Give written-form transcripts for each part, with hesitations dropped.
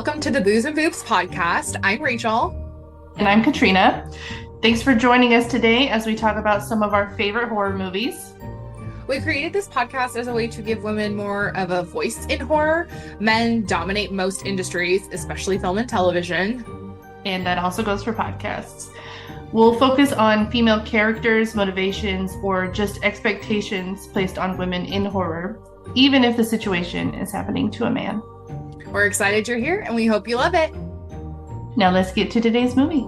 Welcome to the Boos and Boobs podcast. I'm Rachel. And I'm Katrina. Thanks for joining us today as we talk about some of our favorite horror movies. We created this podcast as a way to give women more of a voice in horror. Men dominate most industries, especially film and television. And that also goes for podcasts. We'll focus on female characters, motivations, or just expectations placed on women in horror, even if the situation is happening to a man. We're excited you're here, and we hope you love it. Now let's get to today's movie.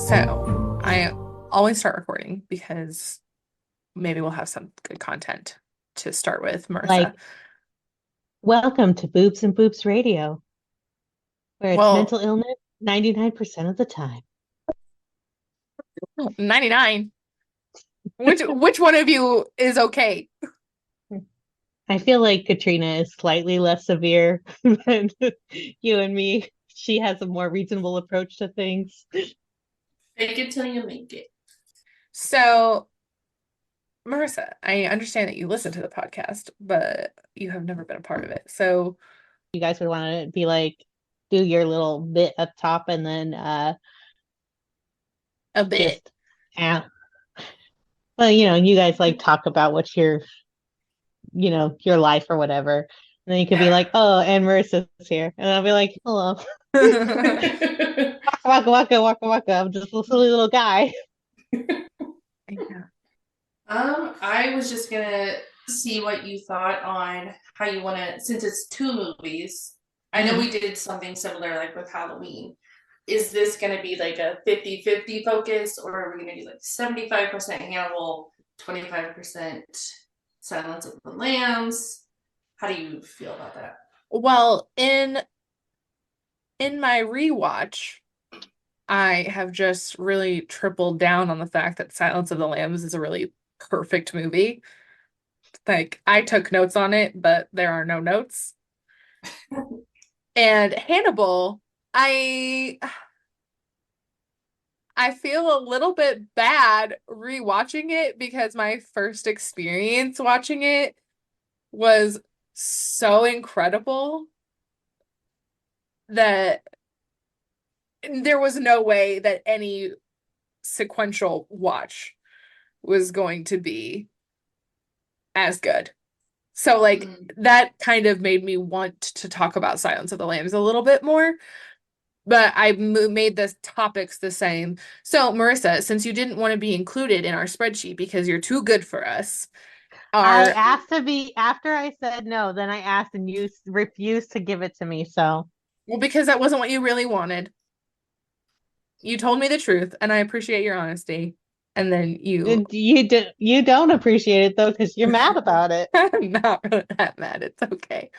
So I always start recording because maybe we'll have some good content to start with, Marissa. Welcome to Boobs and Boobs Radio, where it's mental illness 99% of the time. 99. Which one of you is okay? I feel like Katrina is slightly less severe than you and me. She has a more reasonable approach to things. Fake it till you make it. So, Marissa, I understand that you listen to the podcast, but you have never been a part of it. So you guys would want to be like, do your little bit up top and then a bit. Well, you guys like talk about what's your your life or whatever. And then you could be like, oh, and Marissa's here. And I'll be like, hello. Waka, waka, waka, waka. I'm just a silly little guy. Yeah. I was just gonna see what you thought on how you want to, since it's two movies. I know we did something similar like with Halloween. Is this going to be like a 50-50 focus, or are we going to do like 75% Hannibal, 25% Silence of the Lambs? How do you feel about that? Well, in my rewatch, I have just really tripled down on the fact that Silence of the Lambs is a really perfect movie. Like, I took notes on it, but there are no notes. And Hannibal, I feel a little bit bad rewatching it because my first experience watching it was so incredible that there was no way that any sequential watch was going to be as good. So that kind of made me want to talk about Silence of the Lambs a little bit more, but I made the topics the same. So Marissa, since you didn't want to be included in our spreadsheet because you're too good for us, I asked to be, after I said no, then I asked and you refused to give it to me. So, well, because that wasn't what you really wanted. You told me the truth, and I appreciate your honesty. And then you don't appreciate it though, because you're mad about it. I'm not really that mad. It's okay.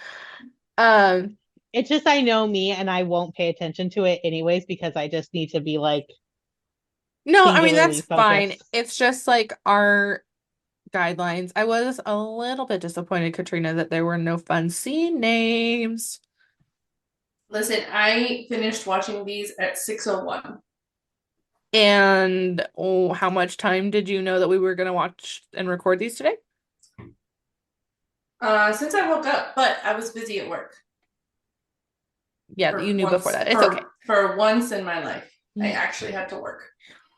It's just I know me, and I won't pay attention to it anyways because I just need to be like. No, I mean that's fine. It's just like our guidelines. I was a little bit disappointed, Katrina, that there were no fun scene names. Listen, I finished watching these at 6:01. And how much time did you know that we were going to watch and record these today? Since I woke up, but I was busy at work. Yeah, you knew before that. It's okay. For once in my life, I actually had to work.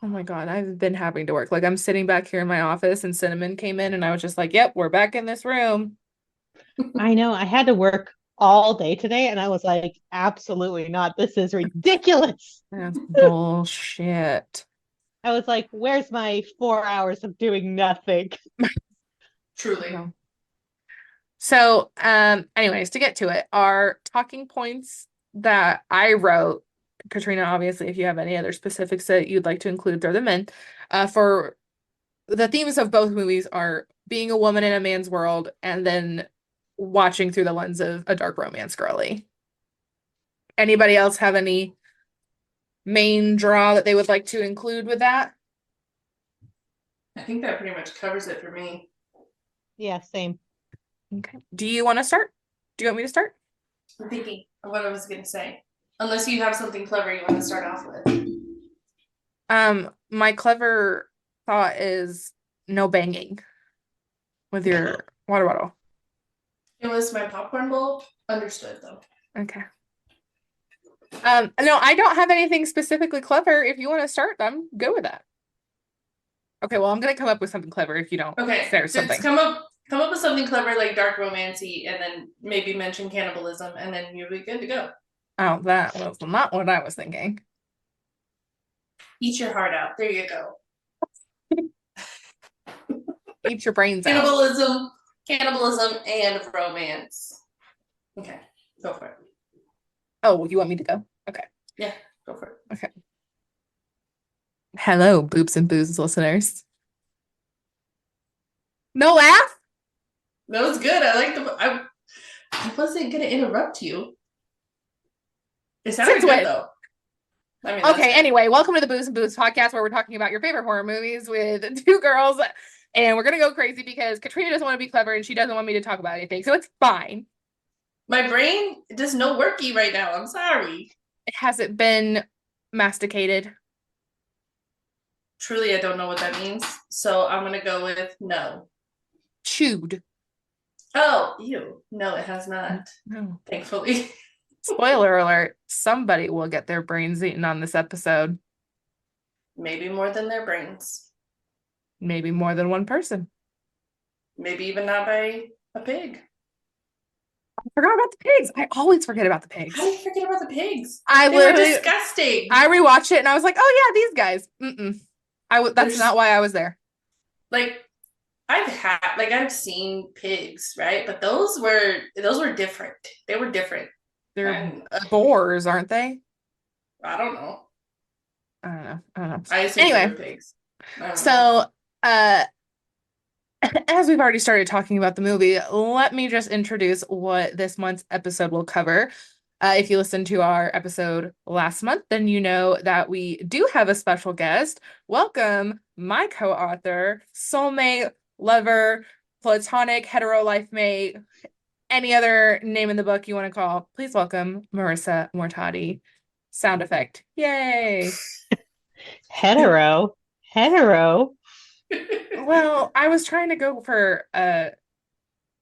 Oh my God, I've been having to work. Like, I'm sitting back here in my office and Cinnamon came in and I was just like, yep, we're back in this room. I know. I had to work all day today and I was like, absolutely not. This is ridiculous. That's bullshit. I was like, where's my 4 hours of doing nothing? Truly. No. So, anyways, to get to it, our talking points that I wrote, Katrina, obviously, if you have any other specifics that you'd like to include, throw them in. For the themes of both movies are being a woman in a man's world and then watching through the lens of a dark romance girly. Anybody else have any main draw that they would like to include with that? I think that pretty much covers it for me. Yeah, same. Okay. Do you want to start? Do you want me to start? I'm thinking of what I was going to say. Unless you have something clever you want to start off with. My clever thought is no banging with your water bottle. It was my popcorn bowl. Understood though. Okay. No, I don't have anything specifically clever. If you want to start them, go with that. Okay, well, I'm gonna come up with something clever if you don't. Okay, There's just something. come up with something clever like dark romancy, and then maybe mention cannibalism, and then you'll be good to go. Oh, that was not what I was thinking. Eat your heart out. There you go. Eat your brains out. Cannibalism, and romance. Okay, go for it. Oh, you want me to go? Okay. Yeah, go for it. Okay. Hello, Boobs and Boobs listeners. No laugh? That was good. I wasn't gonna interrupt you. It sounded Since good when? though. I mean, Okay, anyway, welcome to the Boos and Boobs podcast where we're talking about your favorite horror movies with two girls. And we're gonna go crazy because Katrina doesn't want to be clever and she doesn't want me to talk about anything. So it's fine. my brain does no worky right now. I'm sorry. It hasn't been masticated. Truly, I don't know what that means. So I'm gonna go with no. Chewed. Oh, ew. No, it has not. No. Thankfully. Spoiler alert, somebody will get their brains eaten on this episode. Maybe more than their brains. Maybe more than one person. Maybe even not by a pig. I forgot about the pigs. I always forget about the pigs. How do you forget about the pigs? I They were literally disgusting. I rewatched it and I was like, oh yeah, these guys. That's There's- not why I was there. Like I've seen pigs, right? But those were different. They were different. They're And, boars, aren't they? I don't know. I don't know. I assume they Anyway, were pigs. I don't know. so as we've already started talking about the movie, let me just introduce what this month's episode will cover. If you listened to our episode last month, then you know that we do have a special guest. Welcome, my co-author, soulmate, lover, platonic, hetero life mate, any other name in the book you want to call. Please welcome Marissa Mortati. Sound effect. Yay. Hetero. Well, I was trying to go for a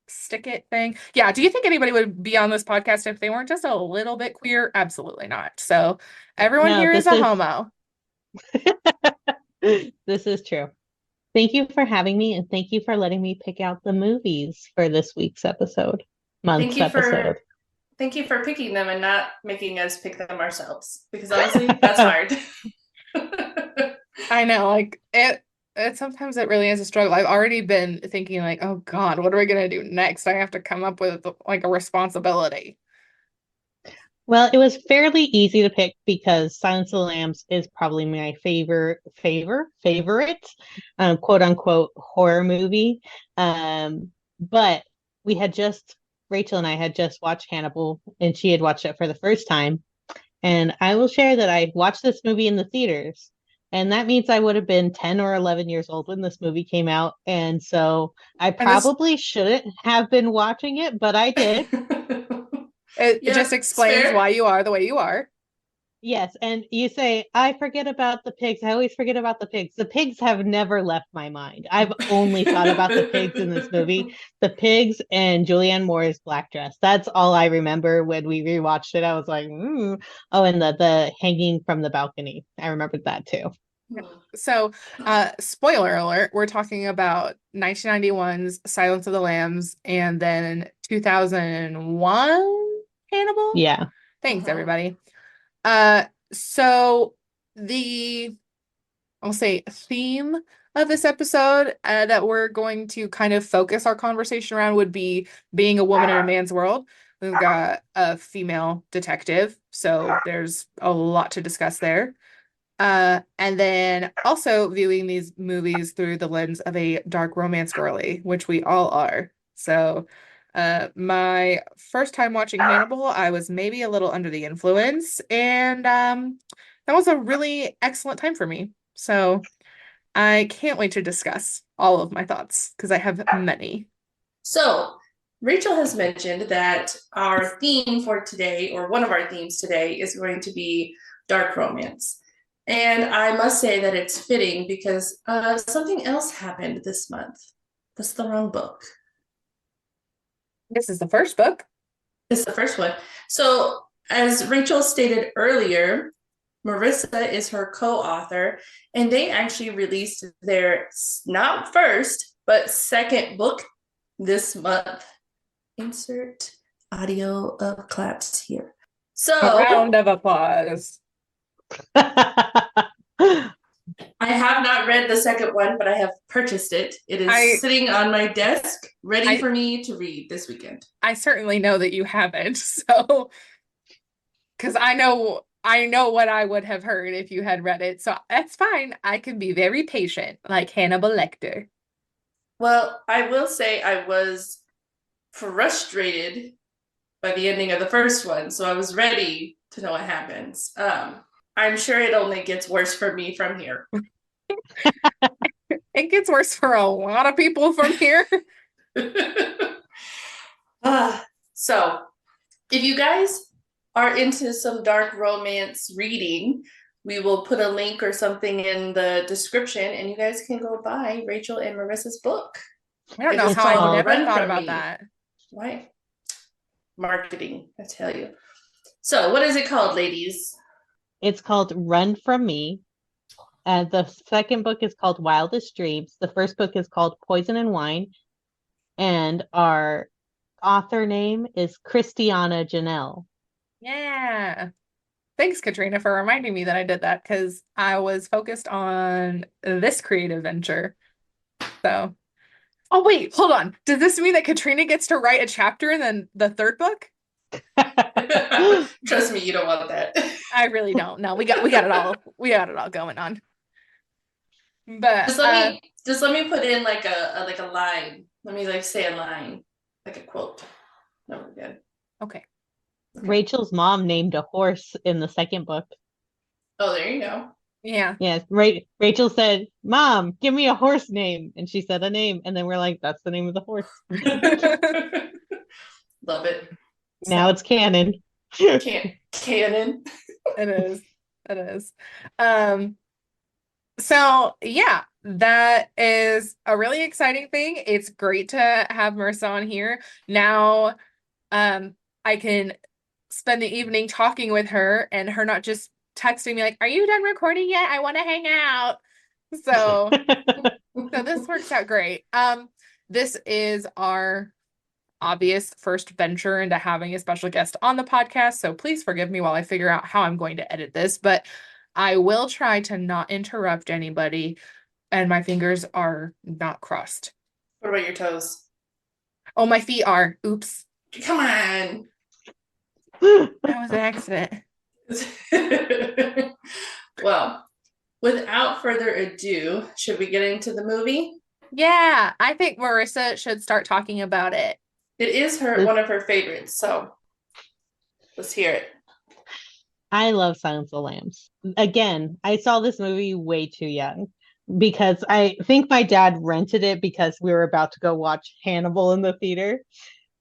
stick it thing. Yeah, do you think anybody would be on this podcast if they weren't just a little bit queer? Absolutely not. So everyone No, here is this a is- homo. This is true. Thank you for having me, and thank you for letting me pick out the movies for this week's episode. Thank you for picking them and not making us pick them ourselves. Because honestly, that's hard. I know, like it sometimes it really is a struggle. I've already been thinking like, oh God, what are we gonna do next? I have to come up with like a responsibility. Well, it was fairly easy to pick because Silence of the Lambs is probably my favorite quote unquote horror movie. But Rachel and I had just watched Hannibal, and she had watched it for the first time. And I will share that I watched this movie in the theaters. And that means I would have been 10 or 11 years old when this movie came out. And so I probably shouldn't have been watching it, but I did. It Yeah, just it's explains fair. why you are the way you are. Yes, and you say, I forget about the pigs. I always forget about the pigs. The pigs have never left my mind. I've only thought about the pigs in this movie. The pigs and Julianne Moore's black dress. That's all I remember when we rewatched it. I was like, Oh, and the hanging from the balcony. I remembered that too. So, spoiler alert, we're talking about 1991's Silence of the Lambs and then 2001 Hannibal. Yeah. Thanks, Uh-huh. everybody. So I'll say theme of this episode that we're going to kind of focus our conversation around would be being a woman in a man's world. We've got a female detective, so there's a lot to discuss there. And then also viewing these movies through the lens of a dark romance girly, which we all are. So, my first time watching Hannibal, I was maybe a little under the influence, and that was a really excellent time for me. So, I can't wait to discuss all of my thoughts because I have many. So, Rachel has mentioned that our theme for today, or one of our themes today, is going to be dark romance. And I must say that it's fitting because something else happened this month. That's the wrong book. This is the first book. It's the first one. So, as Rachel stated earlier, Marissa is her co-author, and they actually released their not first, but second book this month. Insert audio of claps here. A So, round of applause. I have not read the second one, but I have purchased it. It is sitting on my desk, ready for me to read this weekend. I certainly know that you haven't, so because I know what I would have heard if you had read it. So that's fine. I can be very patient, like Hannibal Lecter. Well, I will say I was frustrated by the ending of the first one, so I was ready to know what happens. I'm sure it only gets worse for me from here. It gets worse for a lot of people from here. So, if you guys are into some dark romance reading, we will put a link or something in the description, and you guys can go buy Rachel and Marissa's book. I don't know how I never thought about that. Why? Marketing, I tell you. So, what is it called, ladies? It's called Run From Me. The second book is called Wildest Dreams. The first book is called Poison and Wine. And our author name is Christiana Janelle. Yeah. Thanks, Katrina, for reminding me that I did that because I was focused on this creative venture. So, oh, wait, hold on. Does this mean that Katrina gets to write a chapter in then the third book? Trust me, you don't want that. I really don't. No, we got it all. We got it all going on. But just let me put in like a line. Let me say a line, like a quote. No, we're good. Okay. Rachel's mom named a horse in the second book. Oh, there you go. Yeah. Yes. Rachel said, "Mom, give me a horse name." And she said a name. And then we're like, that's the name of the horse. Love it. Now it's canon. Canon. It is. It is. So yeah, that is a really exciting thing. It's great to have Marissa on here. Now, I can spend the evening talking with her and her not just texting me like, "Are you done recording yet? I want to hang out." So this works out great. This is our obvious first venture into having a special guest on the podcast. So please forgive me while I figure out how I'm going to edit this, but I will try to not interrupt anybody, and my fingers are not crossed. What about your toes? Oh, my feet are. Oops. Come on. That was an accident. Well, without further ado, should we get into the movie? Yeah, I think Marissa should start talking about it. It is one of her favorites, so let's hear it. I love Silence of the Lambs. Again, I saw this movie way too young because I think my dad rented it because we were about to go watch Hannibal in the theater.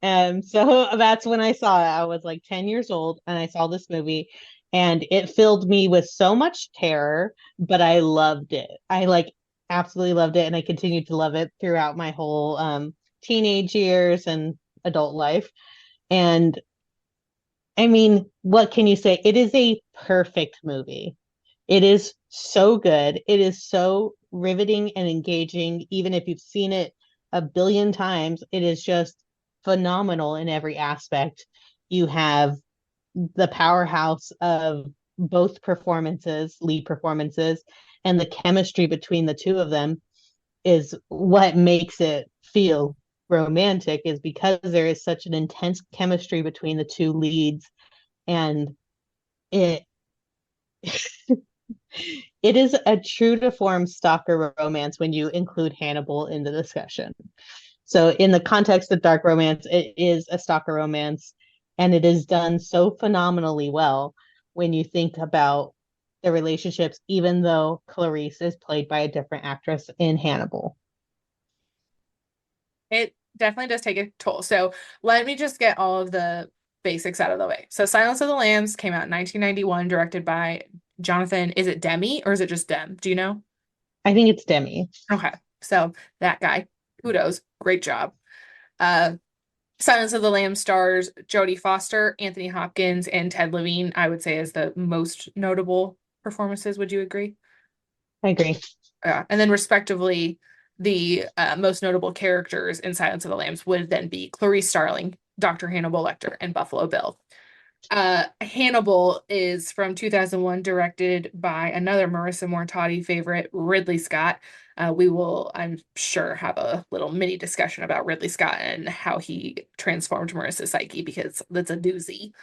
And so that's when I saw it. I was like 10 years old and I saw this movie and it filled me with so much terror, but I loved it. I absolutely loved it. And I continued to love it throughout my whole teenage years and adult life. And I mean, what can you say? It is a perfect movie. It is so good. It is so riveting and engaging. Even if you've seen it a billion times, it is just phenomenal in every aspect. You have the powerhouse of both lead performances, and the chemistry between the two of them is what makes it feel romantic, is because there is such an intense chemistry between the two leads, and it it is a true to form stalker romance when you include Hannibal in the discussion. So in the context of dark romance, it is a stalker romance, and it is done so phenomenally well when you think about the relationships, even though Clarice is played by a different actress in Hannibal. It definitely does take a toll. So let me just get all of the basics out of the way. So Silence of the Lambs came out in 1991, directed by Jonathan, is it Demi or is it just Dem? Do you know? I think it's Demi. Okay. So that guy, kudos, great job. Uh, Silence of the Lambs stars Jodie Foster, Anthony Hopkins, and Ted Levine, I would say, as the most notable performances. Would you agree? I agree. And then respectively, the most notable characters in Silence of the Lambs would then be Clarice Starling, Dr. Hannibal Lecter, and Buffalo Bill. Hannibal is from 2001, directed by another Marissa Mortati favorite, Ridley Scott. We will, I'm sure, have a little mini discussion about Ridley Scott and how he transformed Marissa's psyche because that's a doozy.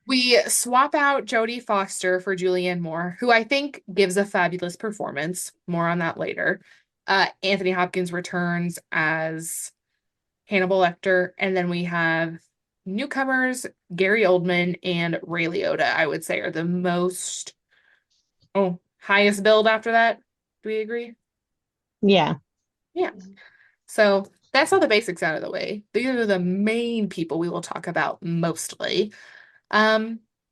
We swap out Jodie Foster for Julianne Moore, who I think gives a fabulous performance. More on that later. Anthony Hopkins returns as Hannibal Lecter, and then we have newcomers Gary Oldman and Ray Liotta, I would say, are the most highest build after that. Do we agree? Yeah. Yeah. So that's all the basics out of the way. These are the main people we will talk about mostly.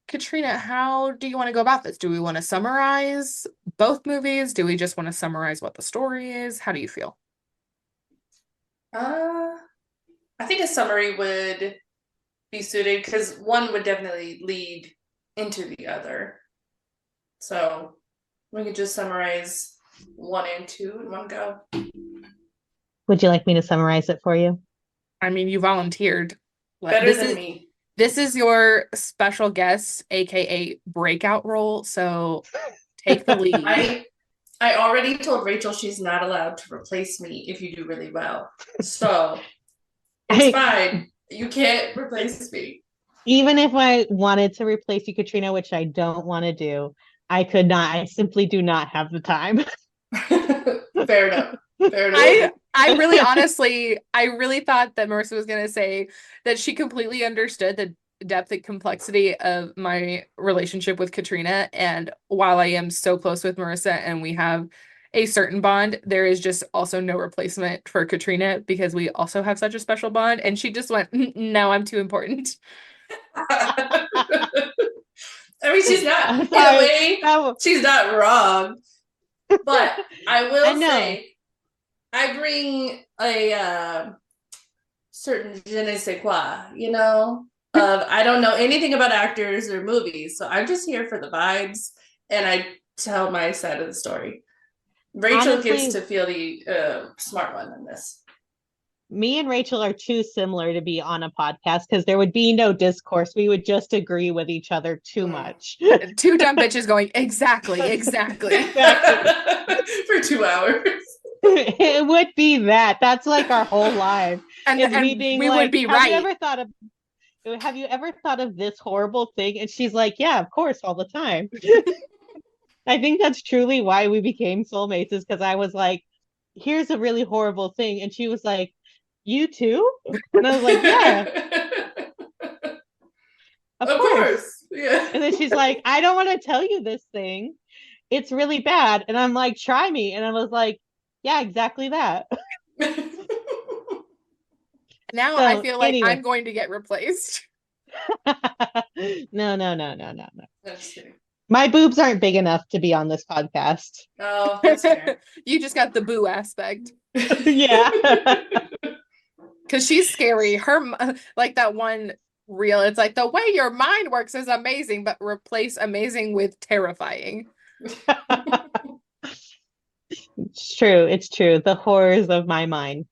Katrina, how do you want to go about this? Do we want to summarize both movies? Do we just want to summarize what the story is? How do you feel? I think a summary would be suited because one would definitely lead into the other. So we could just summarize 1 and 2 in one go. Would you like me to summarize it for you? I mean, you volunteered. Better than me. This is your special guest, aka breakout role. So take the lead. I already told Rachel she's not allowed to replace me if you do really well. So it's fine. You can't replace me. Even if I wanted to replace you, Katrina, which I don't want to do, I could not. I simply do not have the time. Fair enough. Fair enough. I really honestly, I really thought that Marissa was going to say that she completely understood the depth and complexity of my relationship with Katrina. And while I am so close with Marissa and we have a certain bond, there is just also no replacement for Katrina because we also have such a special bond. And she just went, no, I'm too important. I mean, she's not, in a way, she's not wrong. But I will say, I bring a certain je ne sais quoi, you know? I don't know anything about actors or movies, so I'm just here for the vibes, and I tell my side of the story. Rachel gets to feel the smart one in this. Me and Rachel are too similar to be on a podcast because there would be no discourse. We would just agree with each other too much. Two dumb bitches going, exactly. For 2 hours. It would be that. That's like our whole life. And we would be right. Have you ever thought of this horrible thing? And she's like, yeah, of course, all the time. I think that's truly why we became soulmates, is because I was like, here's a really horrible thing. And she was like, you too? And I was like, yeah. Of course. Yeah. And then she's like, I don't want to tell you this thing. It's really bad. And I'm like, try me. And I was like, yeah, exactly that. Now I feel like I'm going to get replaced. No. That's kidding. My boobs aren't big enough to be on this podcast. Oh, that's fair. You just got the boo aspect. Yeah. Because she's scary. Her, like that one reel, it's like the way your mind works is amazing, but replace amazing with terrifying. It's true. The horrors of my mind.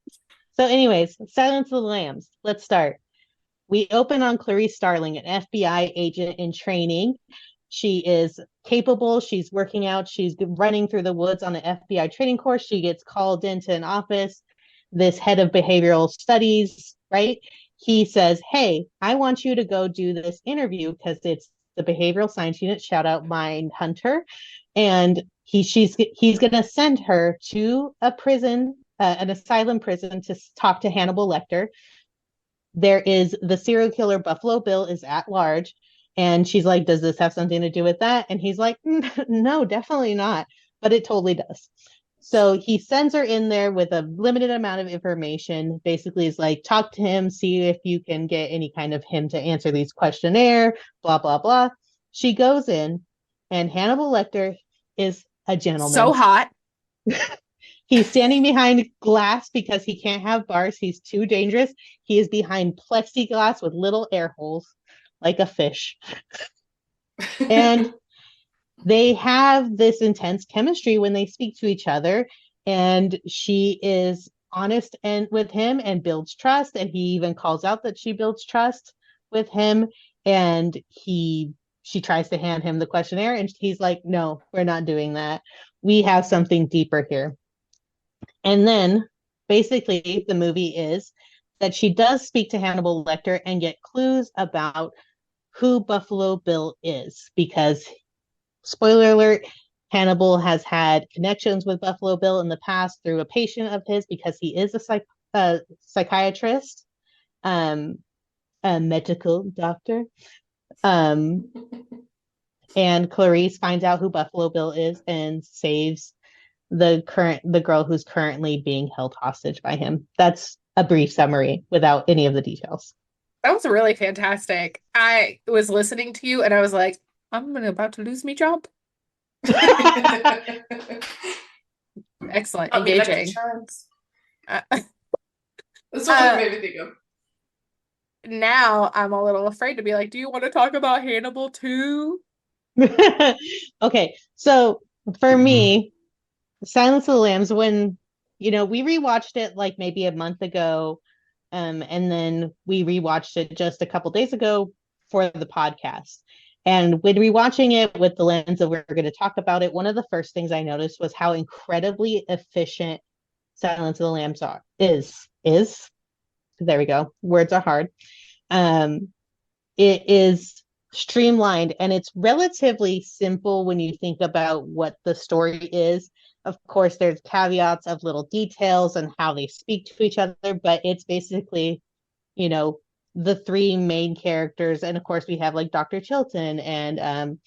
So anyways, Silence of the Lambs. Let's start. We open on Clarice Starling, an FBI agent in training. She is capable. She's working out. She's running through the woods on the FBI training course. She gets called into an office. This head of behavioral studies, right? He says, hey, I want you to go do this interview because it's the behavioral science unit, shout out Mind Hunter. And he's going to send her to a prison, an asylum prison, to talk to Hannibal Lecter. There is the serial killer Buffalo Bill is at large. And she's like, does this have something to do with that? And he's like, no, definitely not. But it totally does. So he sends her in there with a limited amount of information. Basically, is like, talk to him, see if you can get any kind of him to answer these questionnaire, blah, blah, blah. She goes in, and Hannibal Lecter is a So gentleman. hot. He's standing behind glass because he can't have bars. He's too dangerous. He is behind plexiglass with little air holes, like a fish. And they have this intense chemistry when they speak to each other. And she is honest and with him and builds trust. And he even calls out that she builds trust with him. And she tries to hand him the questionnaire, and he's like, no, we're not doing that. We have something deeper here. And then basically the movie is that she does speak to Hannibal Lecter and get clues about who Buffalo Bill is, because spoiler alert, Hannibal has had connections with Buffalo Bill in the past through a patient of his, because he is a psychiatrist, a medical doctor. And Clarice finds out who Buffalo Bill is and saves the girl who's currently being held hostage by him. That's a brief summary without any of the details. That was really fantastic. I was listening to you and I was like, I'm about to lose me job. Excellent. I'll be Lucky Engaging. Charms. Uh, That's what it made me think of. Now I'm a little afraid to be like, do you want to talk about Hannibal too? Okay, so for me, Silence of the Lambs, when we rewatched it like maybe a month ago, and then we rewatched it just a couple days ago for the podcast. And when rewatching it with the lens of we're going to talk about it, one of the first things I noticed was how incredibly efficient Silence of the Lambs is. There we go. Words are hard. It is streamlined, and it's relatively simple when you think about what the story is. Of course, there's caveats of little details and how they speak to each other, but it's basically, the three main characters. And of course, we have like Dr. Chilton and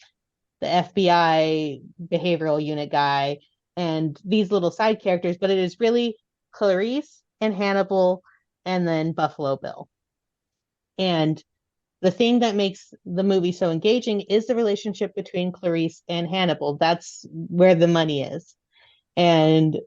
the FBI behavioral unit guy and these little side characters, but it is really Clarice and Hannibal and then Buffalo Bill. And the thing that makes the movie so engaging is the relationship between Clarice and Hannibal. That's where the money is. And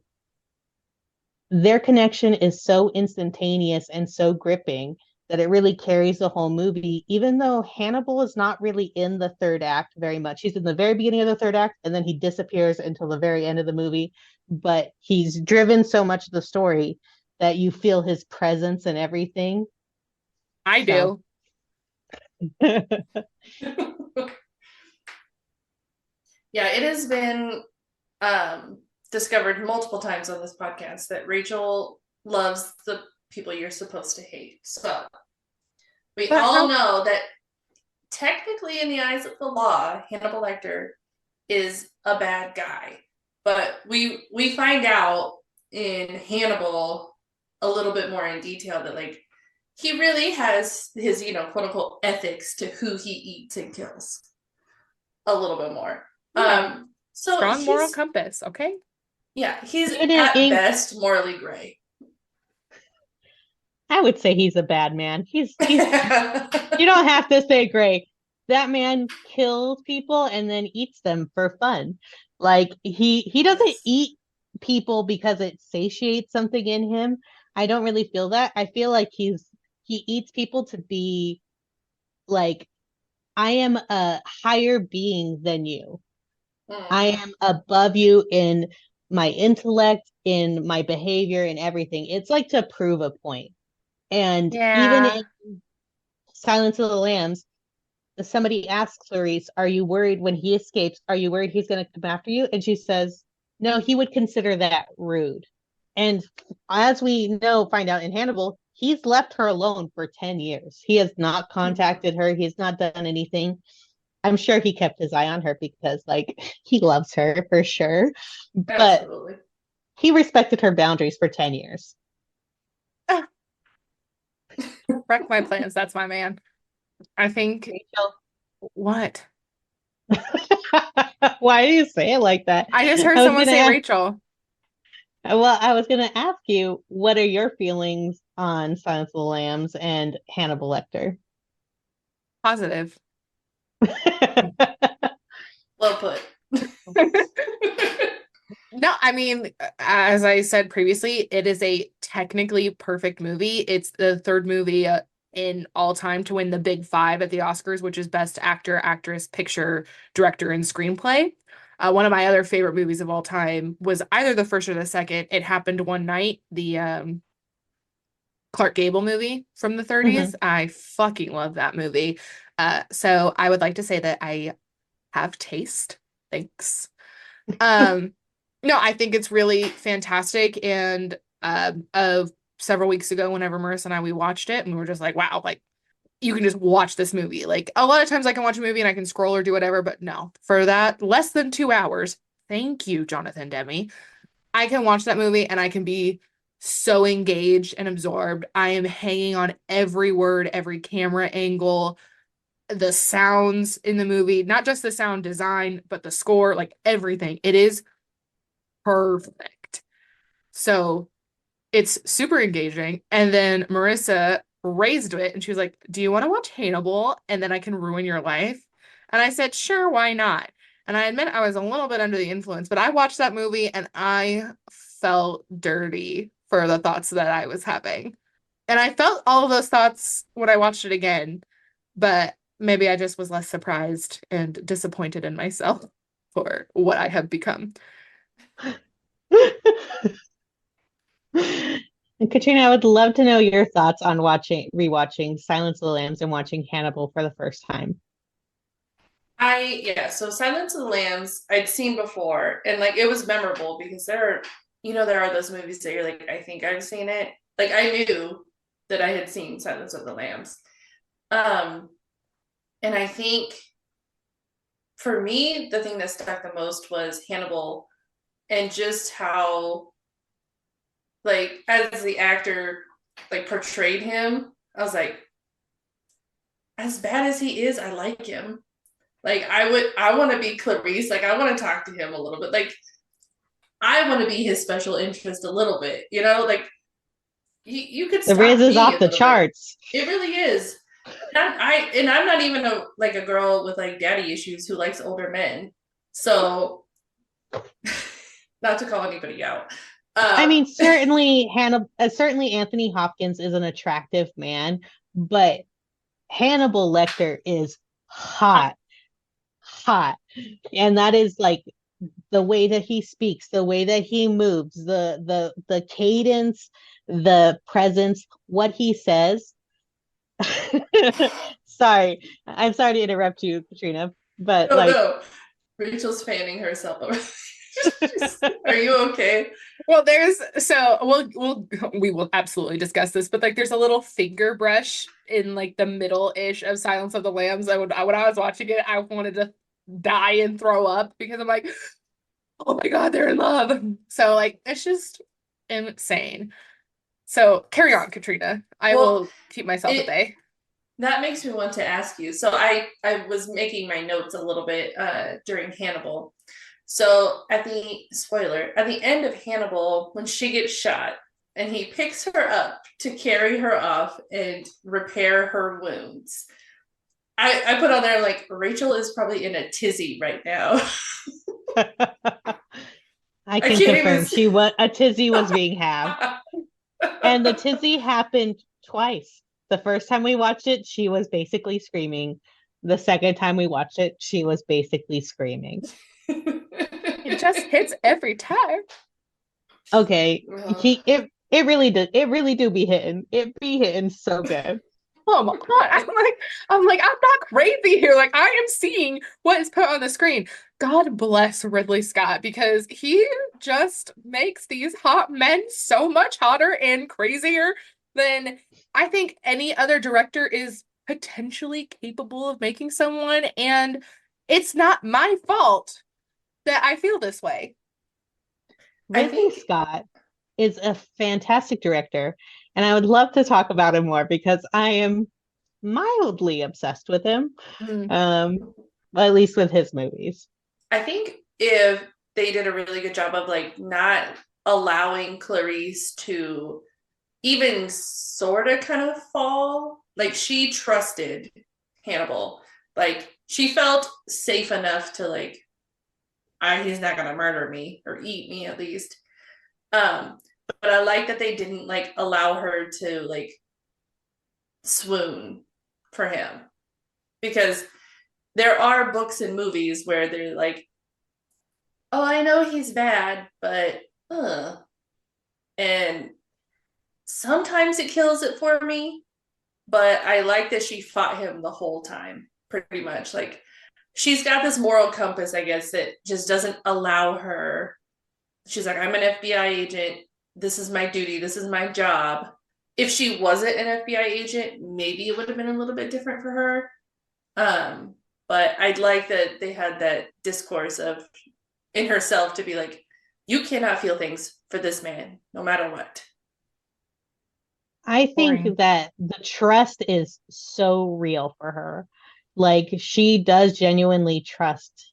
their connection is so instantaneous and so gripping that it really carries the whole movie, even though Hannibal is not really in the third act very much. He's in the very beginning of the third act, and then he disappears until the very end of the movie. But he's driven so much of the story that you feel his presence and everything. I do. Yeah, it has been discovered multiple times on this podcast that Rachel loves the people you're supposed to hate. So we all know that technically in the eyes of the law, Hannibal Lecter is a bad guy. But we find out in Hannibal a little bit more in detail that like he really has his, quote unquote ethics to who he eats and kills a little bit more. Yeah. So strong moral compass, okay? Yeah, he's at best morally gray. I would say he's a bad man. He's you don't have to say gray. That man kills people and then eats them for fun. Like he doesn't eat people because it satiates something in him. I don't really feel that. I feel like he eats people to be like, I am a higher being than you. I am above you in my intellect, in my behavior, in everything. It's like to prove a point. And even in Silence of the Lambs, somebody asks Clarice, are you worried when he escapes? Are you worried he's going to come after you? And she says, no, he would consider that rude. And as we find out in Hannibal, he's left her alone for 10 years. He has not contacted her. He has not done anything. I'm sure he kept his eye on her because, he loves her for sure. Absolutely. But he respected her boundaries for 10 years. Wreck my plans. That's my man. I think. Rachel. What? Why do you say it like that? I just heard someone say Rachel. Well, I was going to ask you, what are your feelings on Silence of the Lambs and Hannibal Lecter? Positive. Well put. No, I mean, as I said previously, it is a technically perfect movie. It's the third movie in all time to win the big five at the Oscars, which is Best Actor, Actress, Picture, Director, and Screenplay. One of my other favorite movies of all time was either the first or the second. It Happened One Night, the Clark Gable movie from the 30s. Mhm. I fucking love that movie. So I would like to say that I have taste. Thanks. Um, no, I think it's really fantastic. And of several weeks ago, whenever Marissa and we watched it, and we were just like, wow, like you can just watch this movie. Like a lot of times I can watch a movie and I can scroll or do whatever, but no, for that less than 2 hours. Thank you, Jonathan Demme. I can watch that movie and I can be so engaged and absorbed. I am hanging on every word, every camera angle, the sounds in the movie, not just the sound design, but the score, like everything. It is perfect. So it's super engaging. And then Marissa raised it and she was like, "Do you want to watch Hannibal? And then I can ruin your life." And I said, "Sure, why not?" And I admit I was a little bit under the influence, but I watched that movie and I felt dirty for the thoughts that I was having. And I felt all of those thoughts when I watched it again, but maybe I just was less surprised and disappointed in myself for what I have become. And Katrina, I would love to know your thoughts on rewatching Silence of the Lambs and watching Hannibal for the first time. So Silence of the Lambs I'd seen before, and like it was memorable because there are those movies that you're like, I think I've seen it. Like I knew that I had seen Silence of the Lambs. Um, and I think for me, the thing that stuck the most was Hannibal and just how, like, as the actor like portrayed him, I was like, as bad as he is, I like him. Like I want to be Clarice. Like I want to talk to him a little bit. Like I want to be his special interest a little bit. Like you could The stop Riz is me off a the little bit. charts. It really is. I'm not even a girl with like daddy issues who likes older men. So not to call anybody out. I Um, mean, certainly Anthony Hopkins is an attractive man, but Hannibal Lecter is hot, hot. And that is like the way that he speaks, the way that he moves, the cadence, the presence, what he says. Sorry. I'm sorry to interrupt you, Katrina, but no, like no. Rachel's fanning herself. Are you okay? Well, we will absolutely discuss this, but like there's a little finger brush in like the middle-ish of Silence of the Lambs. When I was watching it, I wanted to die and throw up because I'm like, oh my God, they're in love. So like it's just insane. So carry on, Katrina. I Well, will keep myself at it bay. that makes me want to ask you. So I was making my notes a little bit during Hannibal. So at the end of Hannibal, when she gets shot and he picks her up to carry her off and repair her wounds, I put on there like Rachel is probably in a tizzy right now. I I can can't even. confirm a tizzy was being had. And the tizzy happened twice. The first time we watched it, she was basically screaming. The second time we watched it, she was basically screaming. It just hits every time. Okay, it really did. It really do be hitting. It be hitting so good. Oh my God. I'm not crazy here. Like I am seeing what is put on the screen. God bless Ridley Scott because he just makes these hot men so much hotter and crazier than I think any other director is potentially capable of making someone. And it's not my fault that I feel this way. I Ridley think Scott is a fantastic director, and I would love to talk about him more because I am mildly obsessed with him. Mm. Well, at least with his movies. I think if they did a really good job of like not allowing Clarice to even sort of kind of fall, like she trusted Hannibal. Like she felt safe enough to like, he's not gonna murder me or eat me at least. But I like that they didn't like allow her to like swoon for him, because there are books and movies where they're like, oh, I know he's bad, but and sometimes it kills it for me. But I like that she fought him the whole time, pretty much. Like, she's got this moral compass, I guess, that just doesn't allow her. She's like, I'm an FBI agent. This is my duty. This is my job. If she wasn't an FBI agent, maybe it would have been a little bit different for her. But I'd like that they had that discourse of in herself to be like, you cannot feel things for this man, no matter what. I think Boring. that the trust is so real for her. Like she does genuinely trust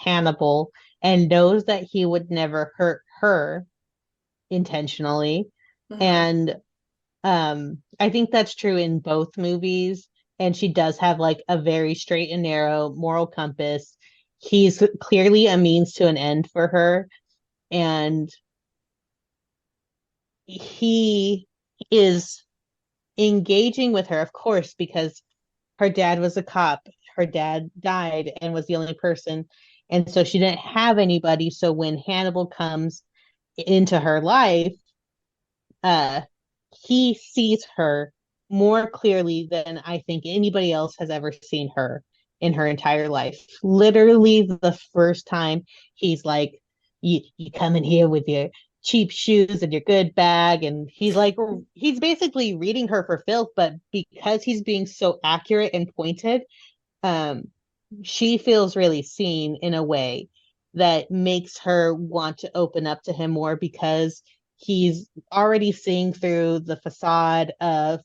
Hannibal and knows that he would never hurt her intentionally. Mm-hmm. And I think that's true in both movies. And she does have like a very straight and narrow moral compass. He's clearly a means to an end for her. And he is engaging with her, of course, because her dad was a cop. Her dad died and was the only person. And so she didn't have anybody. So when Hannibal comes into her life, uh, he sees her more clearly than I think anybody else has ever seen her in her entire life. Literally, the first time he's like, you come in here with your cheap shoes and your good bag. And he's like, he's basically reading her for filth, but because he's being so accurate and pointed, um, she feels really seen in a way that makes her want to open up to him more because he's already seeing through the facade of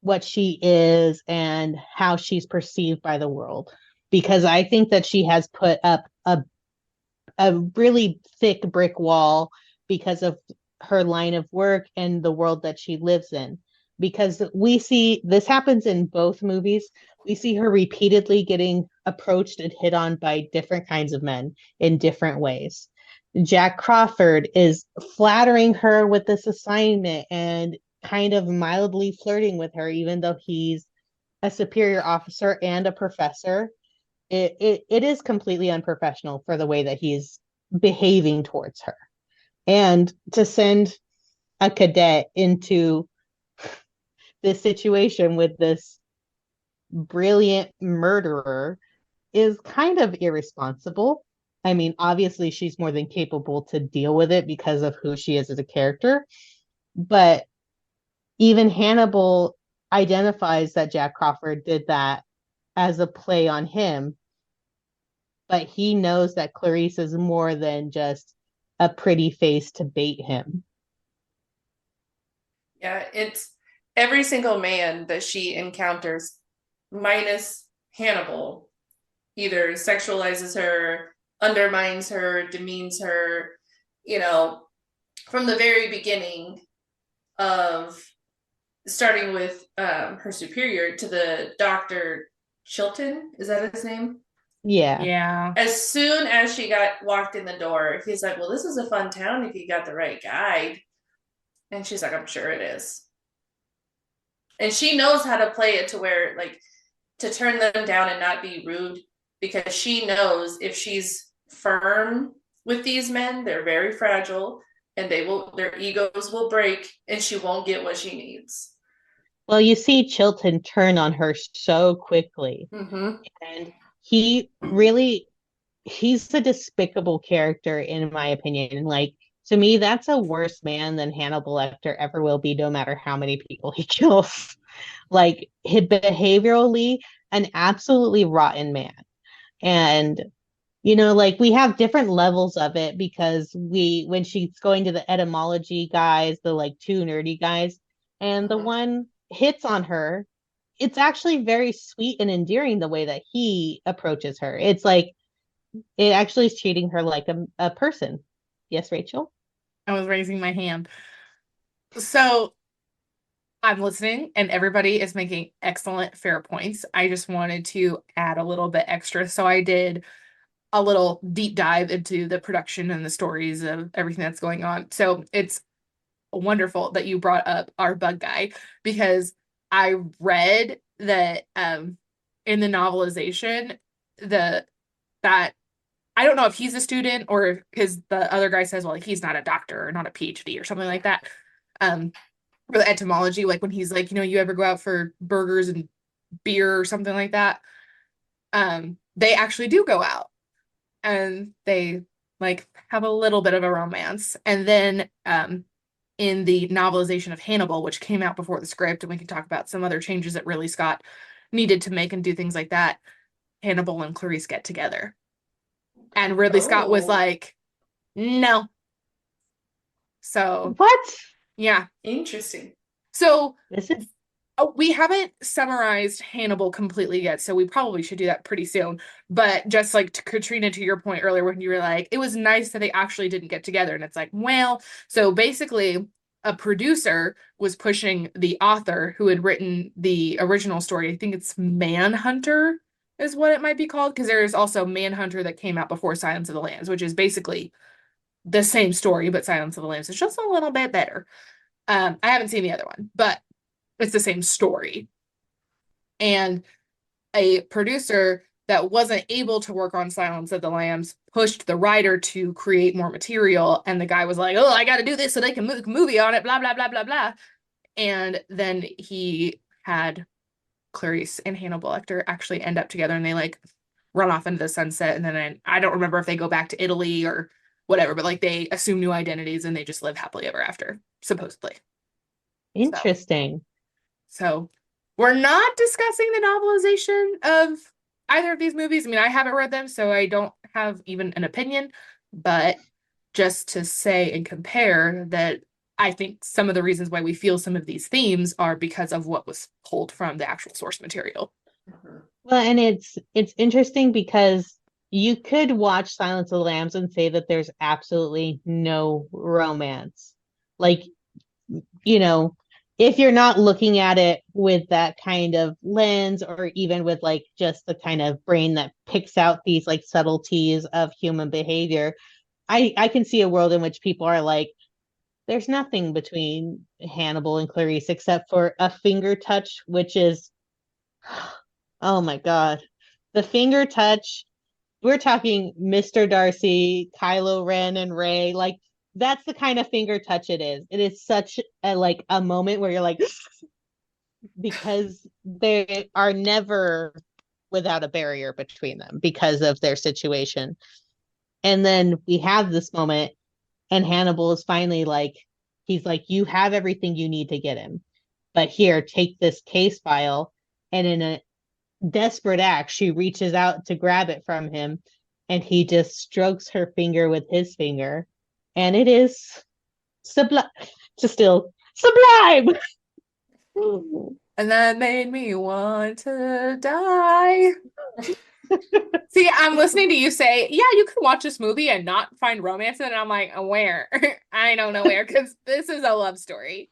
what she is and how she's perceived by the world. Because I think that she has put up a really thick brick wall because of her line of work and the world that she lives in. Because we see this happens in both movies. We see her repeatedly getting approached and hit on by different kinds of men in different ways. Jack Crawford is flattering her with this assignment and kind of mildly flirting with her, even though he's a superior officer and a professor. It is completely unprofessional for the way that he's behaving towards her. And to send a cadet into this situation with this brilliant murderer is kind of irresponsible. I mean, obviously, she's more than capable to deal with it because of who she is as a character. But even Hannibal identifies that Jack Crawford did that as a play on him, but he knows that Clarice is more than just a pretty face to bait him. Yeah, it's every single man that she encounters, minus Hannibal, either sexualizes her, undermines her, demeans her, you know, from the very beginning of starting with her superior to the Dr. Chilton, is that his name? Yeah. Yeah. As soon as she got walked in the door, he's like, well, this is a fun town if you got the right guide. And she's like, I'm sure it is. And she knows how to play it to where, like, to turn them down and not be rude, because she knows if she's firm with these men, they're very fragile and their egos will break and she won't get what she needs. Well, you see Chilton turn on her so quickly. Mm-hmm. And he really, he's a despicable character, in my opinion. Like, to me, that's a worse man than Hannibal Lecter ever will be, no matter how many people he kills. Like, behaviorally, an absolutely rotten man. And like we have different levels of it because when she's going to the etymology guys, the like two nerdy guys, and the Mm-hmm. one hits on her, it's actually very sweet and endearing the way that he approaches her. It's like it actually is treating her like a person. Yes, Rachel? I was raising my hand. So I'm listening and everybody is making excellent fair points. I just wanted to add a little bit extra. So I did a little deep dive into the production and the stories of everything that's going on. So it's wonderful that you brought up our bug guy because I read that in the novelization the that I don't know if he's a student or because the other guy says, well, like, he's not a doctor or not a PhD or something like that. For the etymology, like when he's like, you ever go out for burgers and beer or something like that. They actually do go out and they like have a little bit of a romance. And then in the novelization of Hannibal, which came out before the script, and we can talk about some other changes that Ridley Scott needed to make and do things like that. Hannibal and Clarice get together. And Ridley Scott was like, no. So What? yeah. Interesting. So This is we haven't summarized Hannibal completely yet, so we probably should do that pretty soon. But just like to Katrina, to your point earlier, when you were like, it was nice that they actually didn't get together. And it's like, well, so basically, a producer was pushing the author who had written the original story. I think it's Manhunter is what it might be called, because there's also Manhunter that came out before Silence of the Lambs, which is basically the same story, but Silence of the Lambs is just a little bit better. I haven't seen the other one, but it's the same story. And a producer that wasn't able to work on Silence of the Lambs pushed the writer to create more material. And the guy was like, oh, I got to do this so they can make a movie on it, blah, blah, blah, blah, blah. And then he had Clarice and Hannibal Lecter actually end up together and they like run off into the sunset. And then I don't remember if they go back to Italy or whatever, but like they assume new identities and they just live happily ever after, supposedly. interesting. So we're not discussing the novelization of either of these movies. I mean, I haven't read them, so I don't have even an opinion, but just to say and compare that I think some of the reasons why we feel some of these themes are because of what was pulled from the actual source material. Well, and it's interesting because you could watch Silence of the Lambs and say that there's absolutely no romance. Like, if you're not looking at it with that kind of lens or even with like just the kind of brain that picks out these like subtleties of human behavior, I can see a world in which people are like, there's nothing between Hannibal and Clarice except for a finger touch, which is, oh my God, the finger touch. We're talking Mr. Darcy, Kylo Ren, and Rey. Like, that's the kind of finger touch it is. It is such a moment where you're like, because they are never without a barrier between them because of their situation. And then we have this moment, and Hannibal is finally like, he's like, you have everything you need to get him, but here, take this case file. And in a desperate act, she reaches out to grab it from him, and he just strokes her finger with his finger, and it is sublime, just still sublime. And that made me want to die. See, I'm listening to you say, yeah, you could watch this movie and not find romance in it. And I'm like, where? I don't know where, because this is a love story.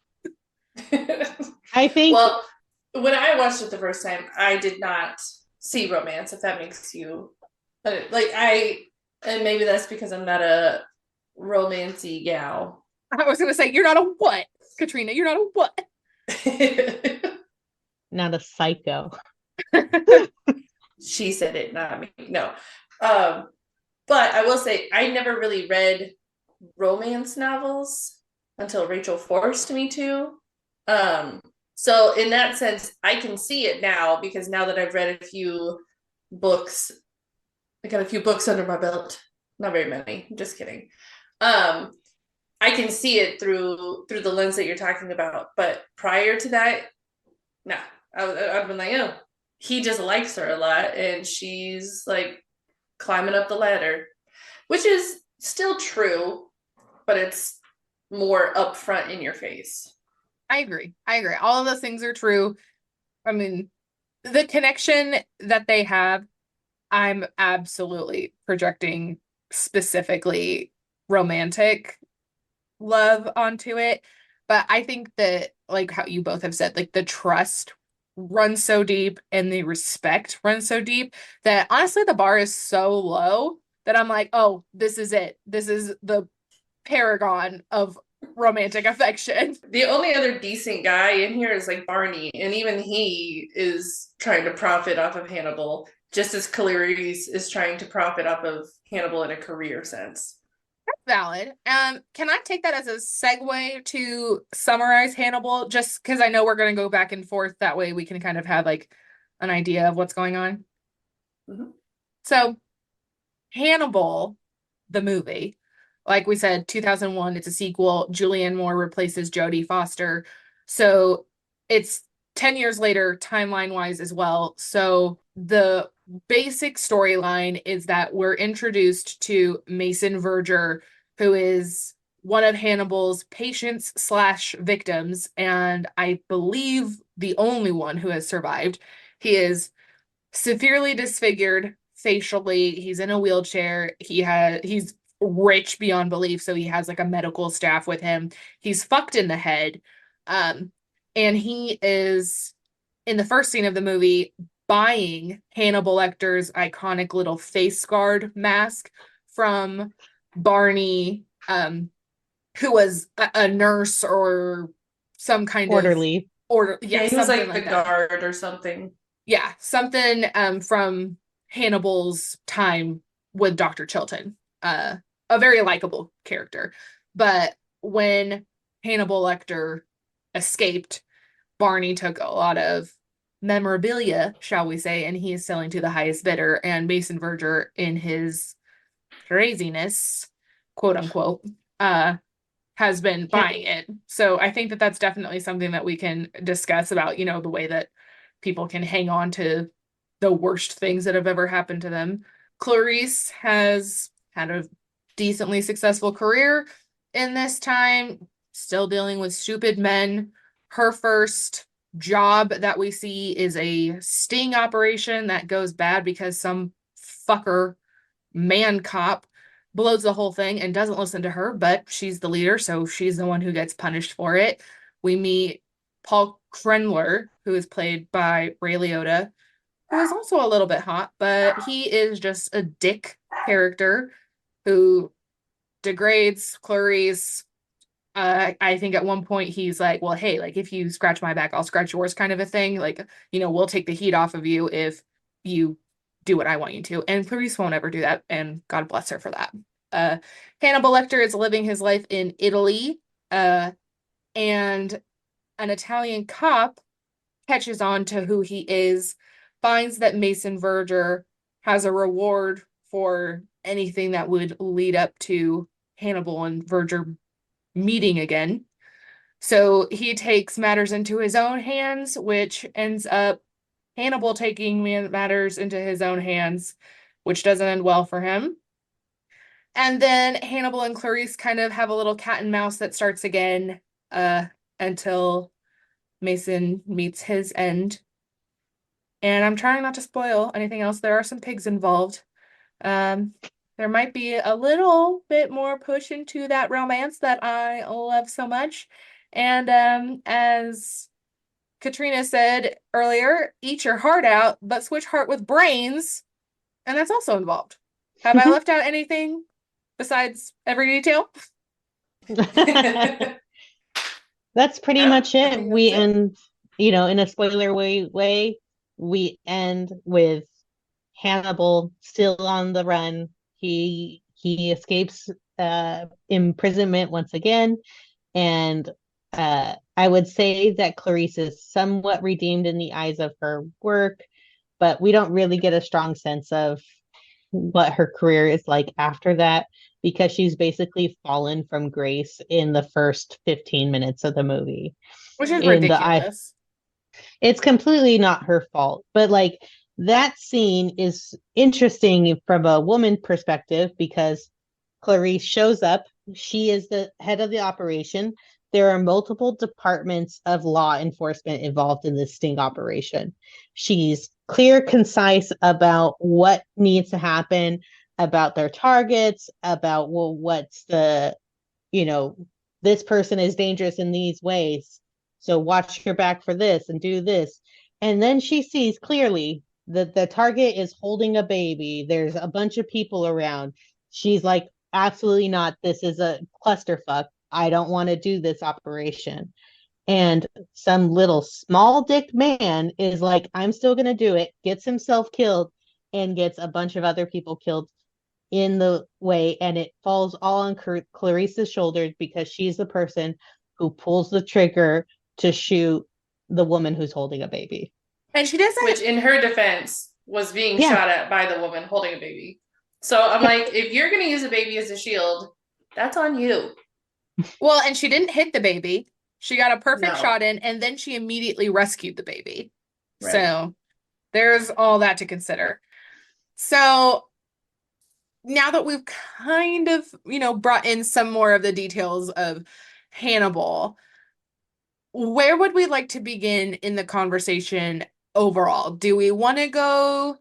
I think, Well, when I watched it the first time, I did not see romance, if that makes you and maybe that's because I'm not a romancy gal. I was gonna say, you're not a what, Katrina? You're not a what? not a psycho. She said it, not me. No. But I will say I never really read romance novels until Rachel forced me to. So in that sense, I can see it now because now that I've read a few books, I got a few books under my belt. Not very many. Just kidding. I can see it through the lens that you're talking about. But prior to that, no, I've been like, oh, he just likes her a lot, and she's like climbing up the ladder, which is still true, but it's more upfront in your face. I agree. All of those things are true. I mean, the connection that they have, I'm absolutely projecting specifically romantic love onto it. But I think that, like how you both have said, like the trust runs so deep and the respect runs so deep that honestly the bar is so low that I'm like, oh, this is it. This is the paragon of romantic affection. The only other decent guy in here is like Barney, and even he is trying to profit off of Hannibal, just as Clarice is trying to profit off of Hannibal in a career sense. Valid. Can I take that as a segue to summarize Hannibal? Just because I know we're going to go back and forth. That way we can kind of have like an idea of what's going on. Mhm. So, Hannibal, the movie, like we said, 2001, it's a sequel. Julianne Moore replaces Jodie Foster. So, it's 10 years later, timeline wise as well. So, the basic storyline is that we're introduced to Mason Verger, who is one of Hannibal's patients slash victims, and I believe the only one who has survived. He is severely disfigured facially. He's in a wheelchair. He's rich beyond belief, so he has like a medical staff with him. He's fucked in the head. Um, and he is in the first scene of the movie buying Hannibal Lecter's iconic little face guard mask from Barney, who was a nurse or some kind of Orderly. order. Yeah, Yeah, he was something like the like that. guard or something. Yeah, something from Hannibal's time with Dr. Chilton. A very likable character. But when Hannibal Lecter escaped, Barney took a lot of memorabilia, shall we say, and he is selling to the highest bidder. And Mason Verger, in his craziness, quote unquote, has been buying it. So I think that that's definitely something that we can discuss about, the way that people can hang on to the worst things that have ever happened to them. Clarice has had a decently successful career in this time, still dealing with stupid men. Her first job that we see is a sting operation that goes bad because some fucker man cop blows the whole thing and doesn't listen to her, but she's the leader, so she's the one who gets punished for it. We meet Paul Krenler, who is played by Ray Liotta, who is also a little bit hot, but he is just a dick character who degrades Clarice. I think at one point he's like, well, hey, like if you scratch my back, I'll scratch yours kind of a thing. Like, we'll take the heat off of you if you do what I want you to. And Clarice won't ever do that. And God bless her for that. Uh, Hannibal Lecter is living his life in Italy. And an Italian cop catches on to who he is, finds that Mason Verger has a reward for anything that would lead up to Hannibal and Verger meeting again. So he takes matters into his own hands, which ends up Hannibal taking matters into his own hands, which doesn't end well for him. And then Hannibal and Clarice kind of have a little cat and mouse that starts again until Mason meets his end. And I'm trying not to spoil anything else. There are some pigs involved. Um, there might be a little bit more push into that romance that I love so much. And as Katrina said earlier, eat your heart out, but switch heart with brains, and that's also involved. Have I left out anything besides every detail? That's pretty Yeah, much I it. think We that's it. end, in a spoiler way, we end with Hannibal still on the run. He escapes imprisonment once again, and I would say that Clarice is somewhat redeemed in the eyes of her work, but we don't really get a strong sense of what her career is like after that because she's basically fallen from grace in the first 15 minutes of the movie. Which is In the eye, ridiculous. it's completely not her fault, but like that scene is interesting from a woman perspective because Clarice shows up. She is the head of the operation. There are multiple departments of law enforcement involved in this sting operation. She's clear, concise about what needs to happen, about their targets, about, well, what's the, you know, this person is dangerous in these ways. So watch your back for this and do this. And then she sees clearly that the target is holding a baby. There's a bunch of people around. She's like, absolutely not. This is a clusterfuck. I don't want to do this operation. And some little small dick man is like, I'm still going to do it, gets himself killed, and gets a bunch of other people killed in the way. And it falls all on Clarice's shoulders because she's the person who pulls the trigger to shoot the woman who's holding a baby. And she doesn't. Which, in her defense, was being Yeah. shot at by the woman holding a baby. So I'm like, if you're going to use a baby as a shield, that's on you. Well, and she didn't hit the baby. She got a perfect No. shot in, and then she immediately rescued the baby. Right. So there's all that to consider. So now that we've kind of, brought in some more of the details of Hannibal, where would we like to begin in the conversation overall? Do we want to go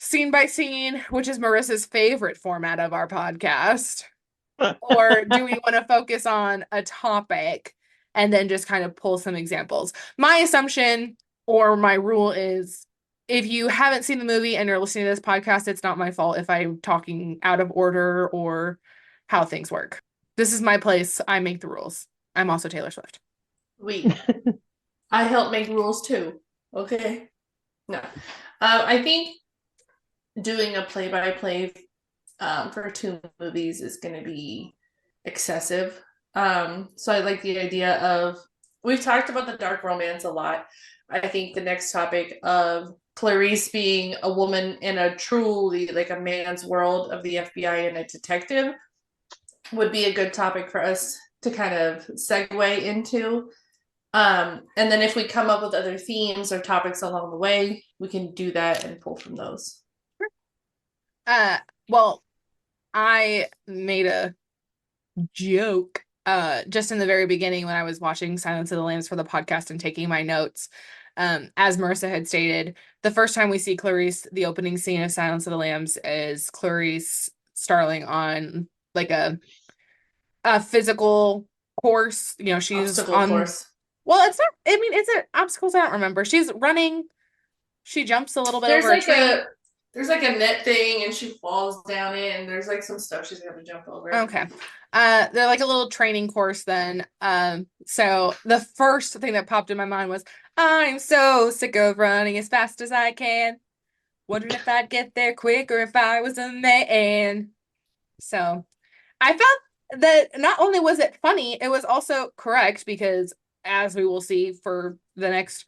scene by scene, which is Marissa's favorite format of our podcast? Or do we want to focus on a topic and then just kind of pull some examples? My assumption or my rule is if you haven't seen the movie and you're listening to this podcast, it's not my fault if I'm talking out of order or how things work. This is my place. I make the rules. I'm also Taylor Swift. I help make rules too. Okay. No. I think doing a play-by-play for 2 movies is going to be excessive. So I like the idea of, we've talked about the dark romance a lot. I think the next topic of Clarice being a woman in a truly like a man's world of the FBI and a detective would be a good topic for us to kind of segue into. And then if we come up with other themes or topics along the way, we can do that and pull from those. Well, I made a joke just in the very beginning when I was watching Silence of the Lambs for the podcast and taking my notes. As Marissa had stated, the first time we see Clarice, the opening scene of Silence of the Lambs is Clarice Starling on like a physical course. She's Obstacle on course. Well, it's not, is it obstacles? I don't remember. She's running. She jumps a little bit over a tree. There's like a net thing and she falls down it and there's like some stuff she's gonna jump over. Okay. They're like a little training course then. So the first thing that popped in my mind was, I'm so sick of running as fast as I can. Wondering if I'd get there quicker if I was a man. So I felt that not only was it funny, it was also correct because as we will see for the next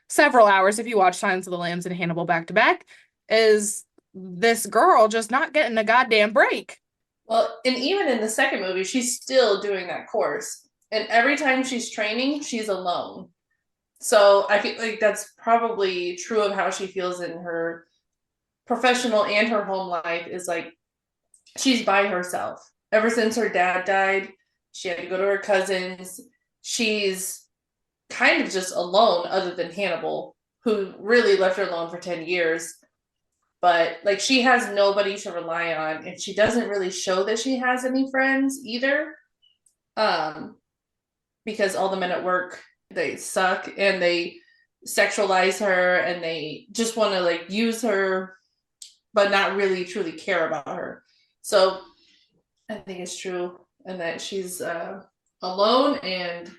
several hours, if you watch Silence of the Lambs and Hannibal back to back, is this girl just not getting a goddamn break. Well, and even in the second movie, she's still doing that course. And every time she's training, she's alone. So I feel like that's probably true of how she feels in her professional and her home life, is like she's by herself. Ever since her dad died, she had to go to her cousins. She's kind of just alone, other than Hannibal, who really left her alone for 10 years. But like she has nobody to rely on, and she doesn't really show that she has any friends either. Because all the men at work, they suck and they sexualize her and they just want to like use her, but not really truly care about her. So I think it's true, and that she's alone, and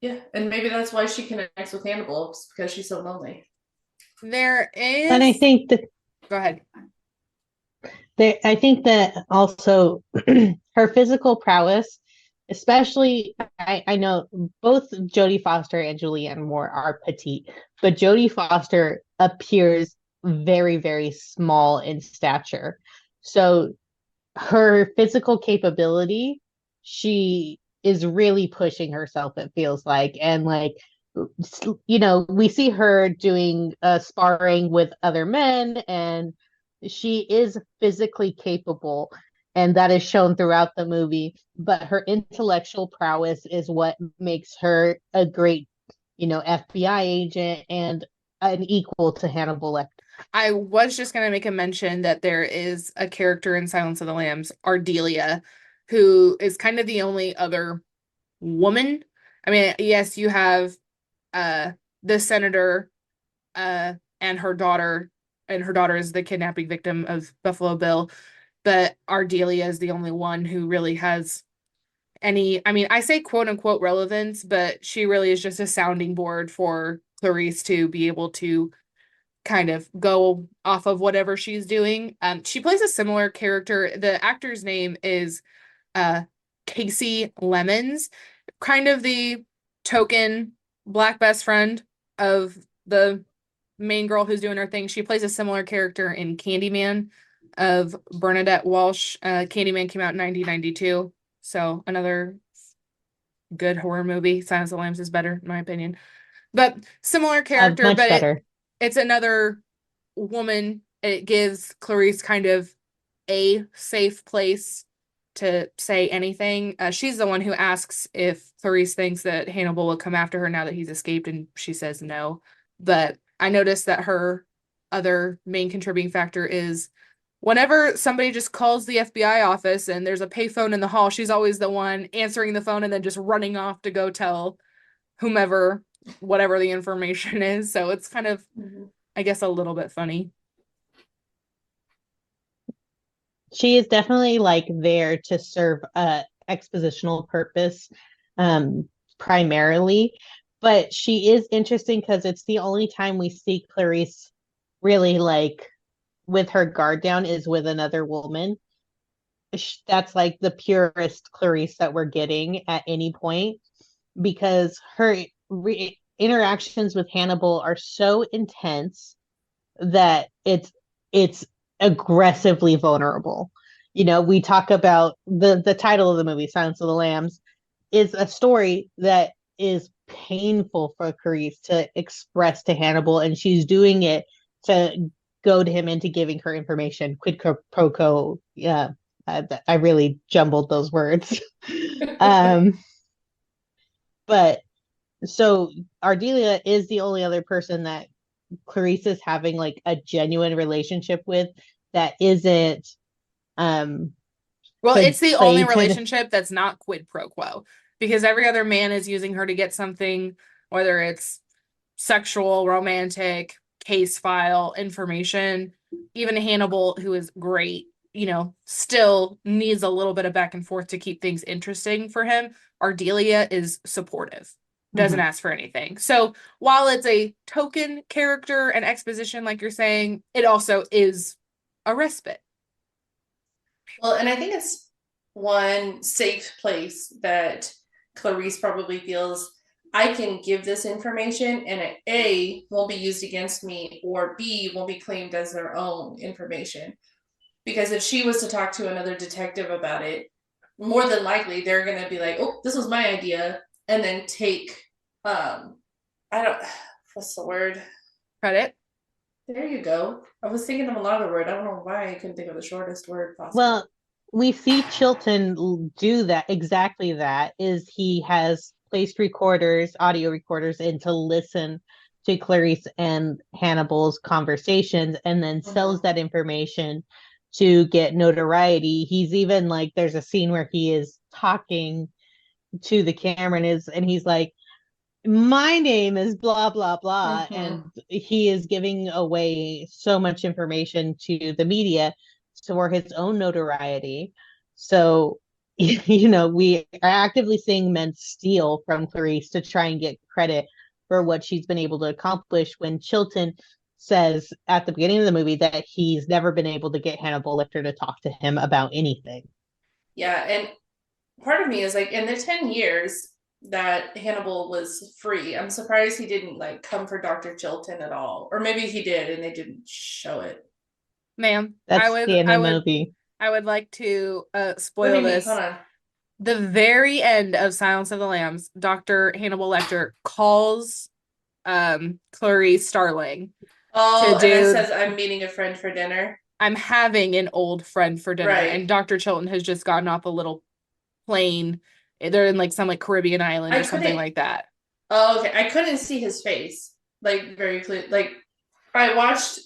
yeah, and maybe that's why she connects with Hannibal, because she's so lonely. There is, and I think that go ahead. I think that also her physical prowess, especially, I know both Jodie Foster and Julianne Moore are petite, but Jodie Foster appears very, very small in stature. So her physical capability, she is really pushing herself, it feels like. And like, we see her doing sparring with other men, and she is physically capable, and that is shown throughout the movie. But her intellectual prowess is what makes her a great, FBI agent and an equal to Hannibal Lecter. I was just going to make a mention that there is a character in Silence of the Lambs, Ardelia, who is kind of the only other woman. I mean, yes, you have the senator and her daughter, and her daughter is the kidnapping victim of Buffalo Bill, but Ardelia is the only one who really has any, I mean, I say quote unquote relevance, but she really is just a sounding board for Clarice to be able to kind of go off of whatever she's doing. She plays a similar character. The actor's name is uh Casey Lemons, kind of the token black best friend of the main girl who's doing her thing. She plays a similar character in Candyman of Bernadette Walsh. Candyman came out in 1992, so another good horror movie. Silence of the Lambs is better, in my opinion. But similar character, Much but better. it's another woman. It gives Clarice kind of a safe place to say anything. She's the one who asks if Clarice thinks that Hannibal will come after her now that he's escaped, and she says no. But I noticed that her other main contributing factor is whenever somebody just calls the FBI office and there's a payphone in the hall, she's always the one answering the phone and then just running off to go tell whomever whatever the information is. So it's kind of, I guess, a little bit funny. She is definitely like there to serve a expositional purpose, primarily, but she is interesting because it's the only time we see Clarice really like with her guard down is with another woman. That's like the purest Clarice that we're getting at any point, because her interactions with Hannibal are so intense that it's aggressively vulnerable. You know, we talk about the title of the movie, Silence of the Lambs, is a story that is painful for Clarice to express to Hannibal, and she's doing it to goad him into giving her information. Quid pro quo. Yeah, I really jumbled those words. But so Ardelia is the only other person that Clarice is having like a genuine relationship with that isn't Well, it's the only played to relationship that's not quid pro quo, because every other man is using her to get something, whether it's sexual, romantic, case file, information. Even Hannibal, who is great, still needs a little bit of back and forth to keep things interesting for him. Ardelia is supportive, doesn't ask for anything. So while it's a token character and exposition, like you're saying, it also is a respite. Well, and I think it's one safe place that Clarice probably feels I can give this information and it A won't be used against me, or B won't be claimed as their own information. Because if she was to talk to another detective about it, more than likely they're gonna be like, oh, this was my idea, and then take I don't what's the word? Credit. There you go. I was thinking of another word. I don't know why I couldn't think of the shortest word possible. Well, we see Chilton do that, exactly that, is he has placed audio recorders in to listen to Clarice and Hannibal's conversations and then sells that information to get notoriety. He's even like, there's a scene where he is talking to the camera and he's like, my name is blah blah blah, and he is giving away so much information to the media for his own notoriety. So we are actively seeing men steal from Clarice to try and get credit for what she's been able to accomplish, when Chilton says at the beginning of the movie that he's never been able to get Hannibal Lecter to talk to him about anything. Yeah, and part of me is like, in the 10 years that Hannibal was free, I'm surprised he didn't like come for Dr. Chilton at all. Or maybe he did and they didn't show it. Ma'am, that's the end of the movie. I would like to spoil this. Hold on. The very end of Silence of the Lambs, Dr. Hannibal Lecter calls Clarice Starling. Oh, and it says, I'm meeting a friend for dinner. I'm having an old friend for dinner. Right. And Dr. Chilton has just gotten off a little plane. They're in like some like Caribbean island or something like that. Oh, okay. I couldn't see his face like very clear. Like, I watched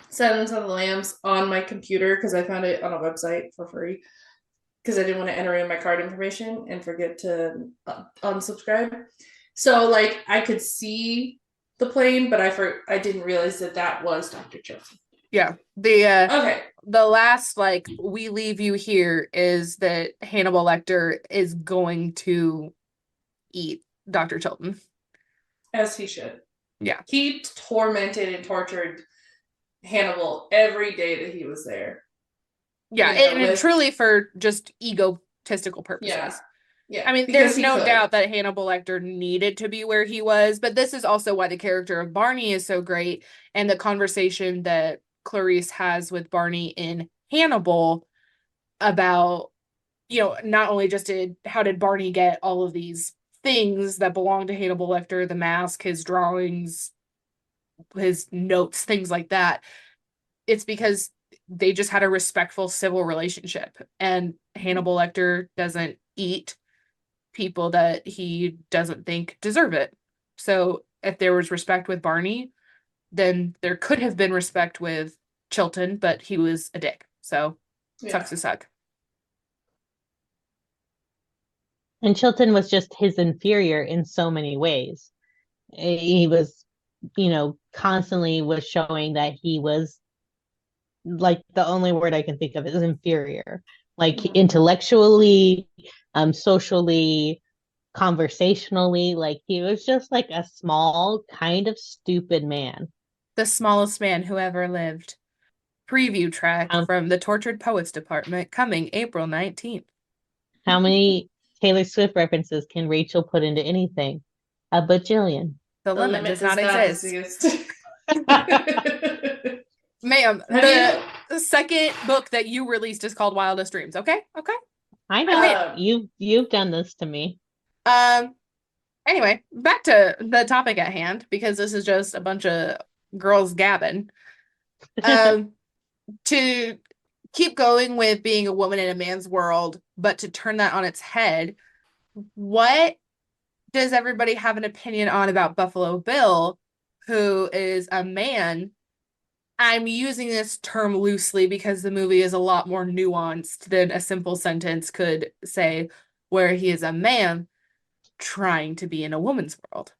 Silence of the Lambs on my computer because I found it on a website for free. because I didn't want to enter in my card information and forget to unsubscribe. So like I could see the plane, but I didn't realize that was Dr. Chilton. Yeah. Okay. The last like we leave you here is that Hannibal Lecter is going to eat Dr. Chilton. As he should. Yeah. He tormented and tortured Hannibal every day that he was there. Yeah, and truly for just egotistical purposes. Yeah. Yeah. I mean, there's no doubt that Hannibal Lecter needed to be where he was, but this is also why the character of Barney is so great, and the conversation that Clarice has with Barney in Hannibal about, not only just how did Barney get all of these things that belong to Hannibal Lecter, the mask, his drawings, his notes, things like that. It's because they just had a respectful civil relationship, and Hannibal Lecter doesn't eat people that he doesn't think deserve it. So if there was respect with Barney, then there could have been respect with Chilton, but he was a dick. So sucks to suck. And Chilton was just his inferior in so many ways. He was, constantly was showing that he was, like, the only word I can think of is inferior. Like intellectually, socially, conversationally, like he was just like a small, kind of stupid man. The smallest man who ever lived. Preview track from the Tortured Poets Department coming April 19th. How many Taylor Swift references can Rachel put into anything? A bajillion. The limit does not exist. Ma'am, the second book that you released is called Wildest Dreams. Okay. I know. You've done this to me. Anyway, back to the topic at hand, because this is just a bunch of girls gabbing. To keep going with being a woman in a man's world, but to turn that on its head, what does everybody have an opinion on about Buffalo Bill, who is a man? I'm using this term loosely because the movie is a lot more nuanced than a simple sentence could say, where he is a man trying to be in a woman's world.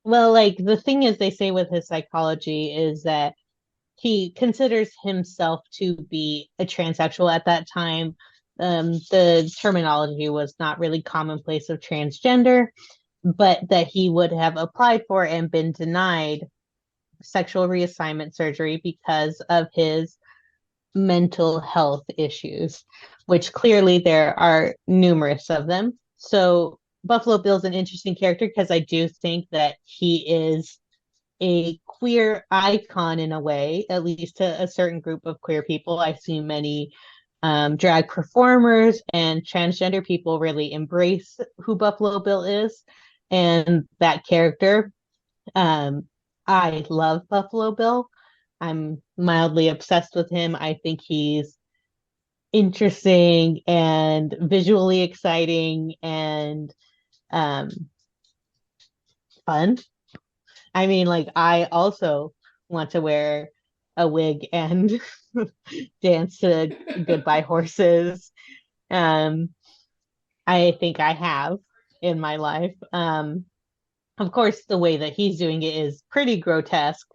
Well, like the thing is, they say with his psychology is that he considers himself to be a transsexual at that time. The terminology was not really commonplace of transgender, but that he would have applied for and been denied sexual reassignment surgery because of his mental health issues, which clearly there are numerous of them. So Buffalo Bill's an interesting character because I do think that he is a queer icon in a way, at least to a certain group of queer people. I see many drag performers and transgender people really embrace who Buffalo Bill is and that character. I love Buffalo Bill. I'm mildly obsessed with him. I think he's interesting and visually exciting and fun. I mean, like, I also want to wear a wig and dance to Goodbye Horses. I think I have in my life. Of course, the way that he's doing it is pretty grotesque,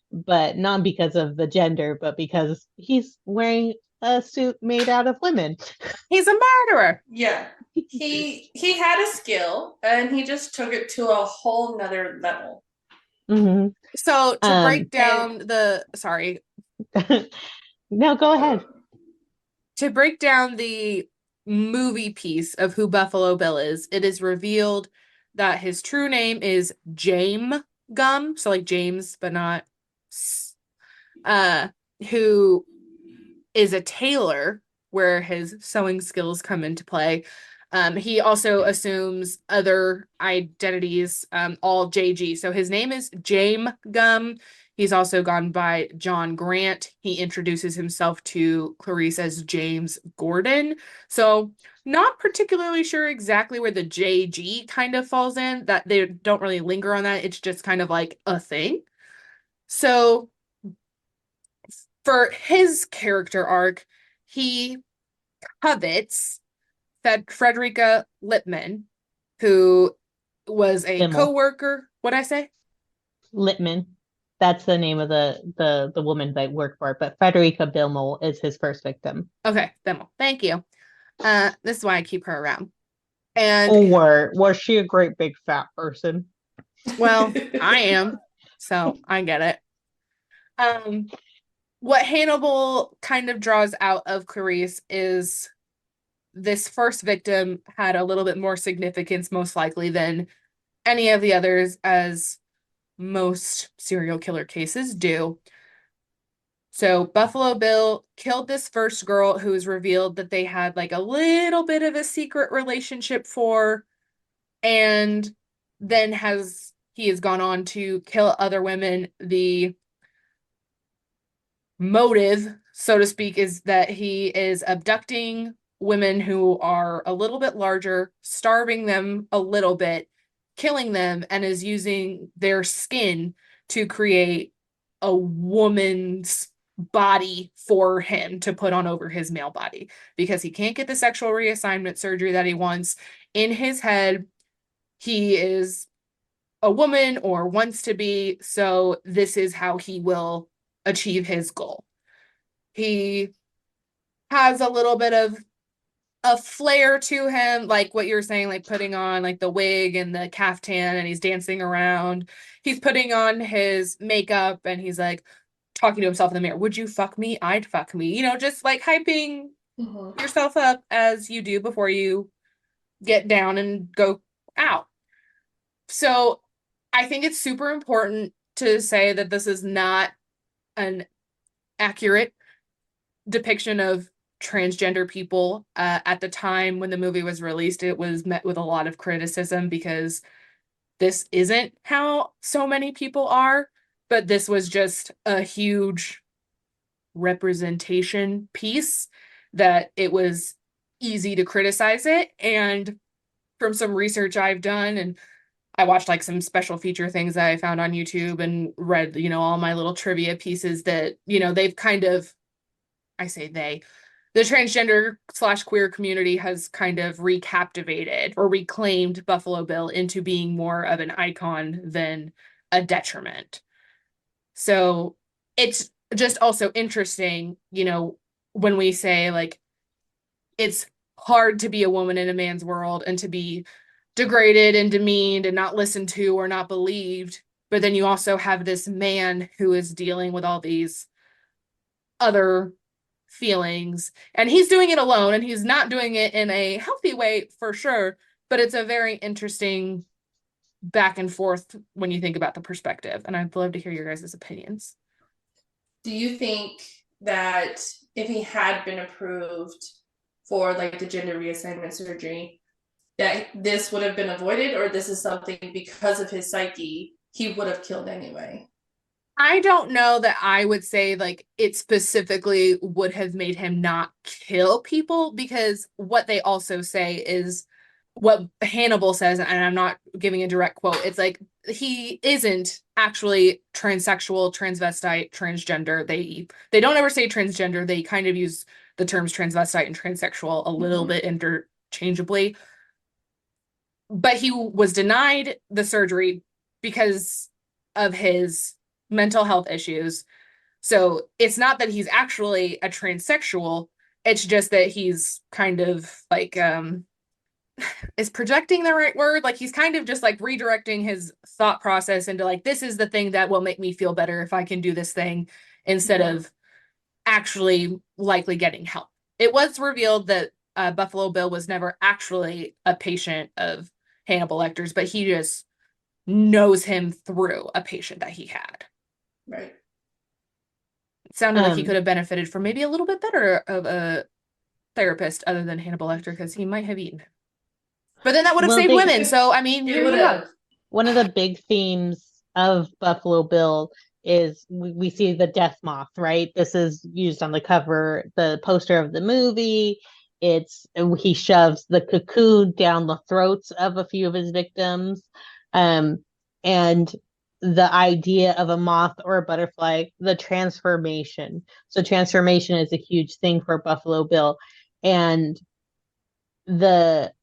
but not because of the gender, but because he's wearing a suit made out of women. He's a murderer. Yeah. He had a skill and he just took it to a whole nother level. Mm-hmm. So to break down sorry. No, go ahead. To break down the movie piece of who Buffalo Bill is, it is revealed that his true name is James Gum, so like James, but not who is a tailor, where his sewing skills come into play. He also assumes other identities, all JG. So his name is James Gum. He's also gone by John Grant. He introduces himself to Clarice as James Gordon. So not particularly sure exactly where the JG kind of falls in, that they don't really linger on that. It's just kind of like a thing. So for his character arc, he covets Frederica Lippman, who was a Bimmel. co-worker. What'd I say? Lippman. That's the name of the woman they work for, but Frederica Bimmel is his first victim. Okay, Bimmel. Thank you. This is why I keep her around. And Or was she a great big fat person? well, I am, so I get it. What Hannibal kind of draws out of Clarice is this first victim had a little bit more significance, most likely, than any of the others, as most serial killer cases do. So Buffalo Bill killed this first girl who was revealed that they had like a little bit of a secret relationship for, and then he has gone on to kill other women. The motive, so to speak, is that he is abducting women who are a little bit larger, starving them a little bit, killing them, and is using their skin to create a woman's body for him to put on over his male body because he can't get the sexual reassignment surgery that he wants. In his head, he is a woman or wants to be, so this is how he will achieve his goal. He has a little bit of a flair to him, like what you're saying, like putting on like the wig and the caftan and he's dancing around. He's putting on his makeup and he's like talking to himself in the mirror. Would you fuck me? I'd fuck me. You know, just like hyping yourself up as you do before you get down and go out. So I think it's super important to say that this is not an accurate depiction of transgender people. At the time when the movie was released, it was met with a lot of criticism because this isn't how so many people are, but this was just a huge representation piece that it was easy to criticize it. And from some research I've done, and I watched like some special feature things that I found on YouTube and read, all my little trivia pieces that, they've kind of, I say they, the transgender / queer community has kind of recaptivated or reclaimed Buffalo Bill into being more of an icon than a detriment. So it's just also interesting, when we say like it's hard to be a woman in a man's world and to be degraded and demeaned and not listened to or not believed. But then you also have this man who is dealing with all these other feelings and he's doing it alone and he's not doing it in a healthy way for sure. But it's a very interesting back and forth when you think about the perspective. And I'd love to hear your guys' opinions. Do you think that if he had been approved for like the gender reassignment surgery, that this would have been avoided, or this is something because of his psyche he would have killed anyway? I don't know that I would say like it specifically would have made him not kill people, because what they also say is what Hannibal says, and I'm not giving a direct quote. It's like he isn't actually transsexual, transvestite, transgender. They don't ever say transgender. They kind of use the terms transvestite and transsexual a little bit interchangeably. But he was denied the surgery because of his mental health issues. So it's not that he's actually a transsexual. It's just that he's kind of like, is projecting the right word? Like he's kind of just like redirecting his thought process into like, this is the thing that will make me feel better if I can do this thing, instead of actually likely getting help. It was revealed that Buffalo Bill was never actually a patient of Hannibal Lecter's, but he just knows him through a patient that he had. Right. It sounded like he could have benefited from maybe a little bit better of a therapist other than Hannibal Lecter, because he might have eaten him. But then that would have saved women. So, I mean, here you go. One of the big themes of Buffalo Bill is we see the death moth, right? This is used on the cover, the poster of the movie. He shoves the cocoon down the throats of a few of his victims. And the idea of a moth or a butterfly, the transformation. So transformation is a huge thing for Buffalo Bill. And the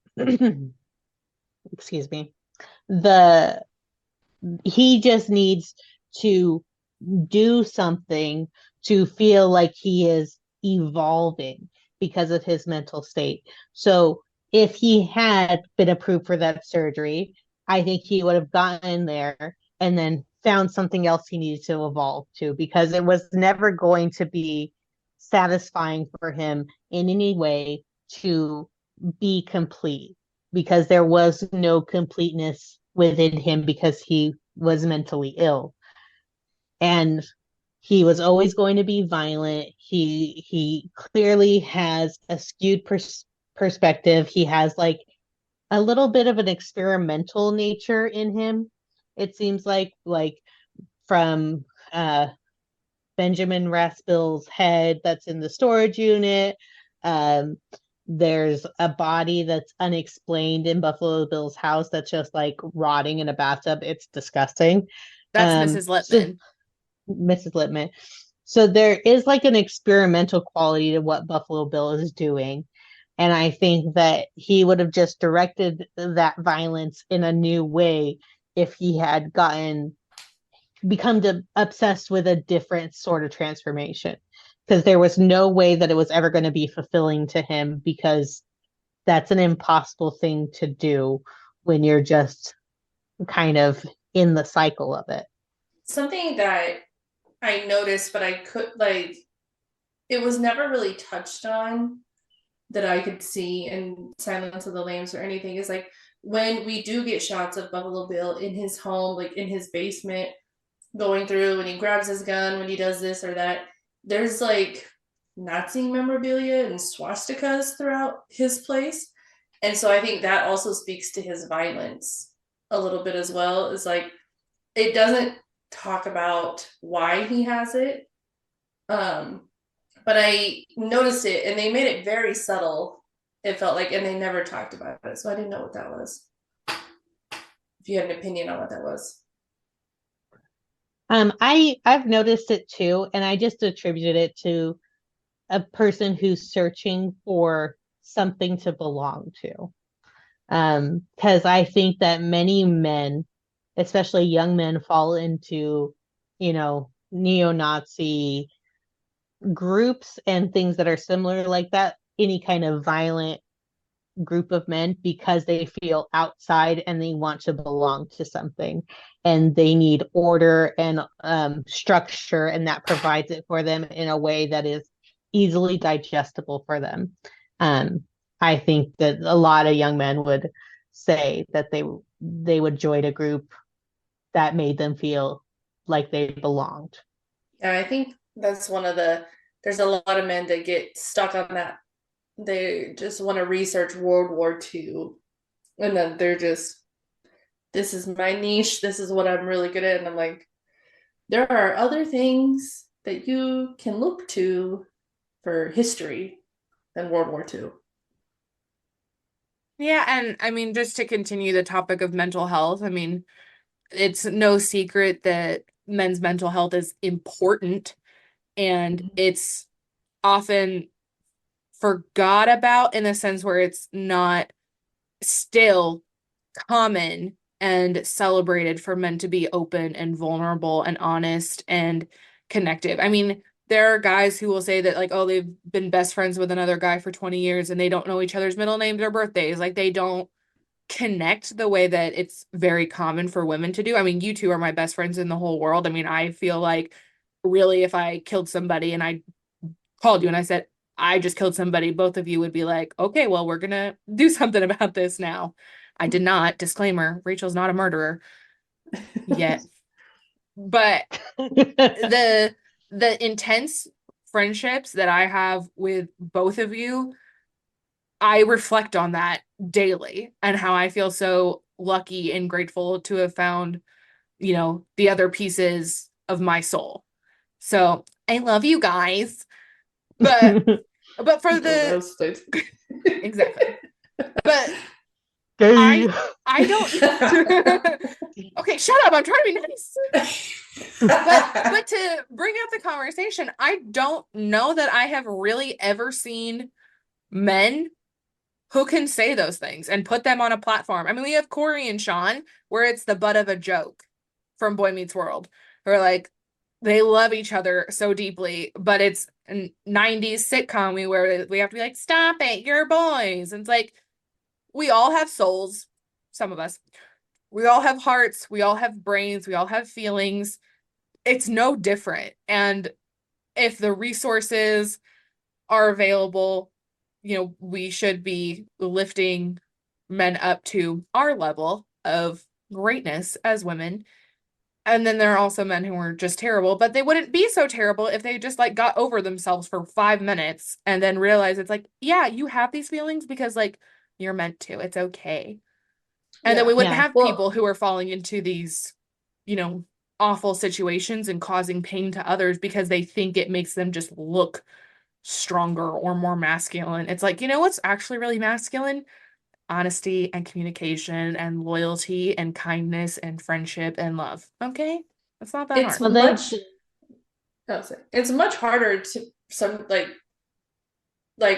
excuse me, the he just needs to do something to feel like he is evolving because of his mental state. So if he had been approved for that surgery, I think he would have gotten there and then found something else he needed to evolve to, because it was never going to be satisfying for him in any way to be complete, because there was no completeness within him because he was mentally ill. And he was always going to be violent. He clearly has a skewed perspective. He has like a little bit of an experimental nature in him. It seems like from Benjamin Raspill's head that's in the storage unit. Um, there's a body that's unexplained in Buffalo Bill's house that's just like rotting in a bathtub. It's disgusting. That's Mrs. So Lippman. Mrs. Lippman. So there is like an experimental quality to what Buffalo Bill is doing. And I think that he would have just directed that violence in a new way if he had become obsessed with a different sort of transformation. Because there was no way that it was ever going to be fulfilling to him, because that's an impossible thing to do when you're just kind of in the cycle of it. Something that I noticed, but I could like, it was never really touched on that I could see in Silence of the Lambs or anything, is like when we do get shots of Buffalo Bill in his home, like in his basement, going through, and he grabs his gun when he does this or that, there's like Nazi memorabilia and swastikas throughout his place. And so I think that also speaks to his violence a little bit as well. Is like, it doesn't talk about why he has it. But I noticed it, and they made it very subtle, it felt like, and they never talked about it. So I didn't know what that was. If you had an opinion on what that was. I've noticed it too, and I just attributed it to a person who's searching for something to belong to. Because I think that many men, especially young men, fall into, neo-Nazi groups and things that are similar like that, any kind of violent group of men, because they feel outside and they want to belong to something, and they need order and structure, and that provides it for them in a way that is easily digestible for them. I think that a lot of young men would say that they would join a group that made them feel like they belonged. Yeah, I think that's one of there's a lot of men that get stuck on that. They just want to research World War II, and then they're just, this is my niche, this is what I'm really good at. And I'm like, there are other things that you can look to for history than World War II. Yeah, and I mean, just to continue the topic of mental health, I mean, it's no secret that men's mental health is important, and it's often forgot about in a sense where it's not still common and celebrated for men to be open and vulnerable and honest and connective. I mean, there are guys who will say that, like, oh, they've been best friends with another guy for 20 years and they don't know each other's middle names or birthdays. Like, they don't connect the way that it's very common for women to do. I mean, you two are my best friends in the whole world. I mean, I feel like really if I killed somebody and I called you and I said, I just killed somebody, both of you would be like, okay, well, we're gonna do something about this now. I did not. Disclaimer, Rachel's not a murderer yet. But the intense friendships that I have with both of you, I reflect on that daily and how I feel so lucky and grateful to have found, the other pieces of my soul. So I love you guys. But for the exactly. But I don't okay, shut up. I'm trying to be nice. But to bring up the conversation, I don't know that I have really ever seen men who can say those things and put them on a platform. I mean, we have Corey and Sean, where it's the butt of a joke from Boy Meets World, who are like, they love each other so deeply, but it's a 90s sitcom where we have to be like, stop it, you're boys. And it's like, we all have souls, some of us. We all have hearts, we all have brains, we all have feelings. It's no different. And if the resources are available, we should be lifting men up to our level of greatness as women. And then there are also men who are just terrible, but they wouldn't be so terrible if they just like got over themselves for 5 minutes and then realize it's like, yeah, you have these feelings because like you're meant to. It's okay. And then we Yeah. wouldn't Yeah. have people who are falling into these, you know, awful situations and causing pain to others because they think it makes them just look stronger or more masculine. It's like, what's actually really masculine? Honesty and communication and loyalty and kindness and friendship and love. Okay? It's not that It's hard. Well, then, much it's much harder to some like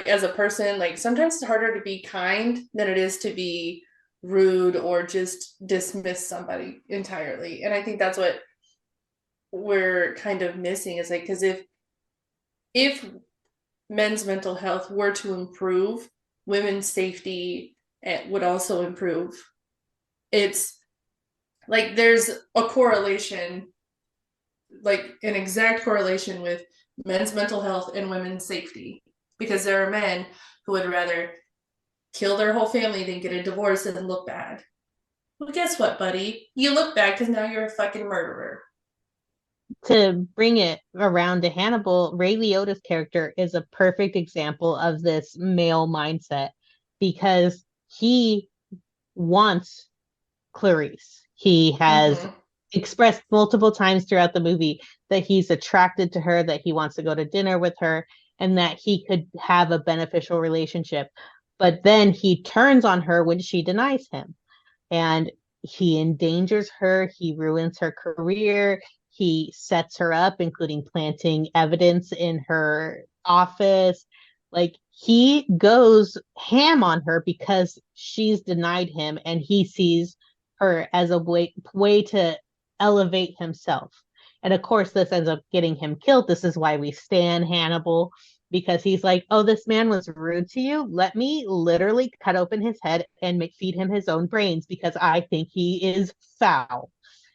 as a person, like sometimes it's harder to be kind than it is to be rude or just dismiss somebody entirely. And I think that's what we're kind of missing is like, because if men's mental health were to improve, women's safety would also improve. It's like there's a correlation, like an exact correlation with men's mental health and women's safety, because there are men who would rather kill their whole family than get a divorce and look bad. Well, guess what, buddy? You look bad because now you're a fucking murderer. to bring it around to Hannibal, Ray Liotta's character is a perfect example of this male mindset because he wants Clarice. He has expressed multiple times throughout the movie that he's attracted to her, that he wants to go to dinner with her, and that he could have a beneficial relationship. But then he turns on her when she denies him. And he endangers her, he ruins her career, he sets her up, including planting evidence in her office. Like he goes ham on her because she's denied him and he sees her as a way to elevate himself. And of course, this ends up getting him killed. This is why we stan Hannibal, because he's like, oh, this man was rude to you. Let me literally cut open his head and feed him his own brains because I think he is foul.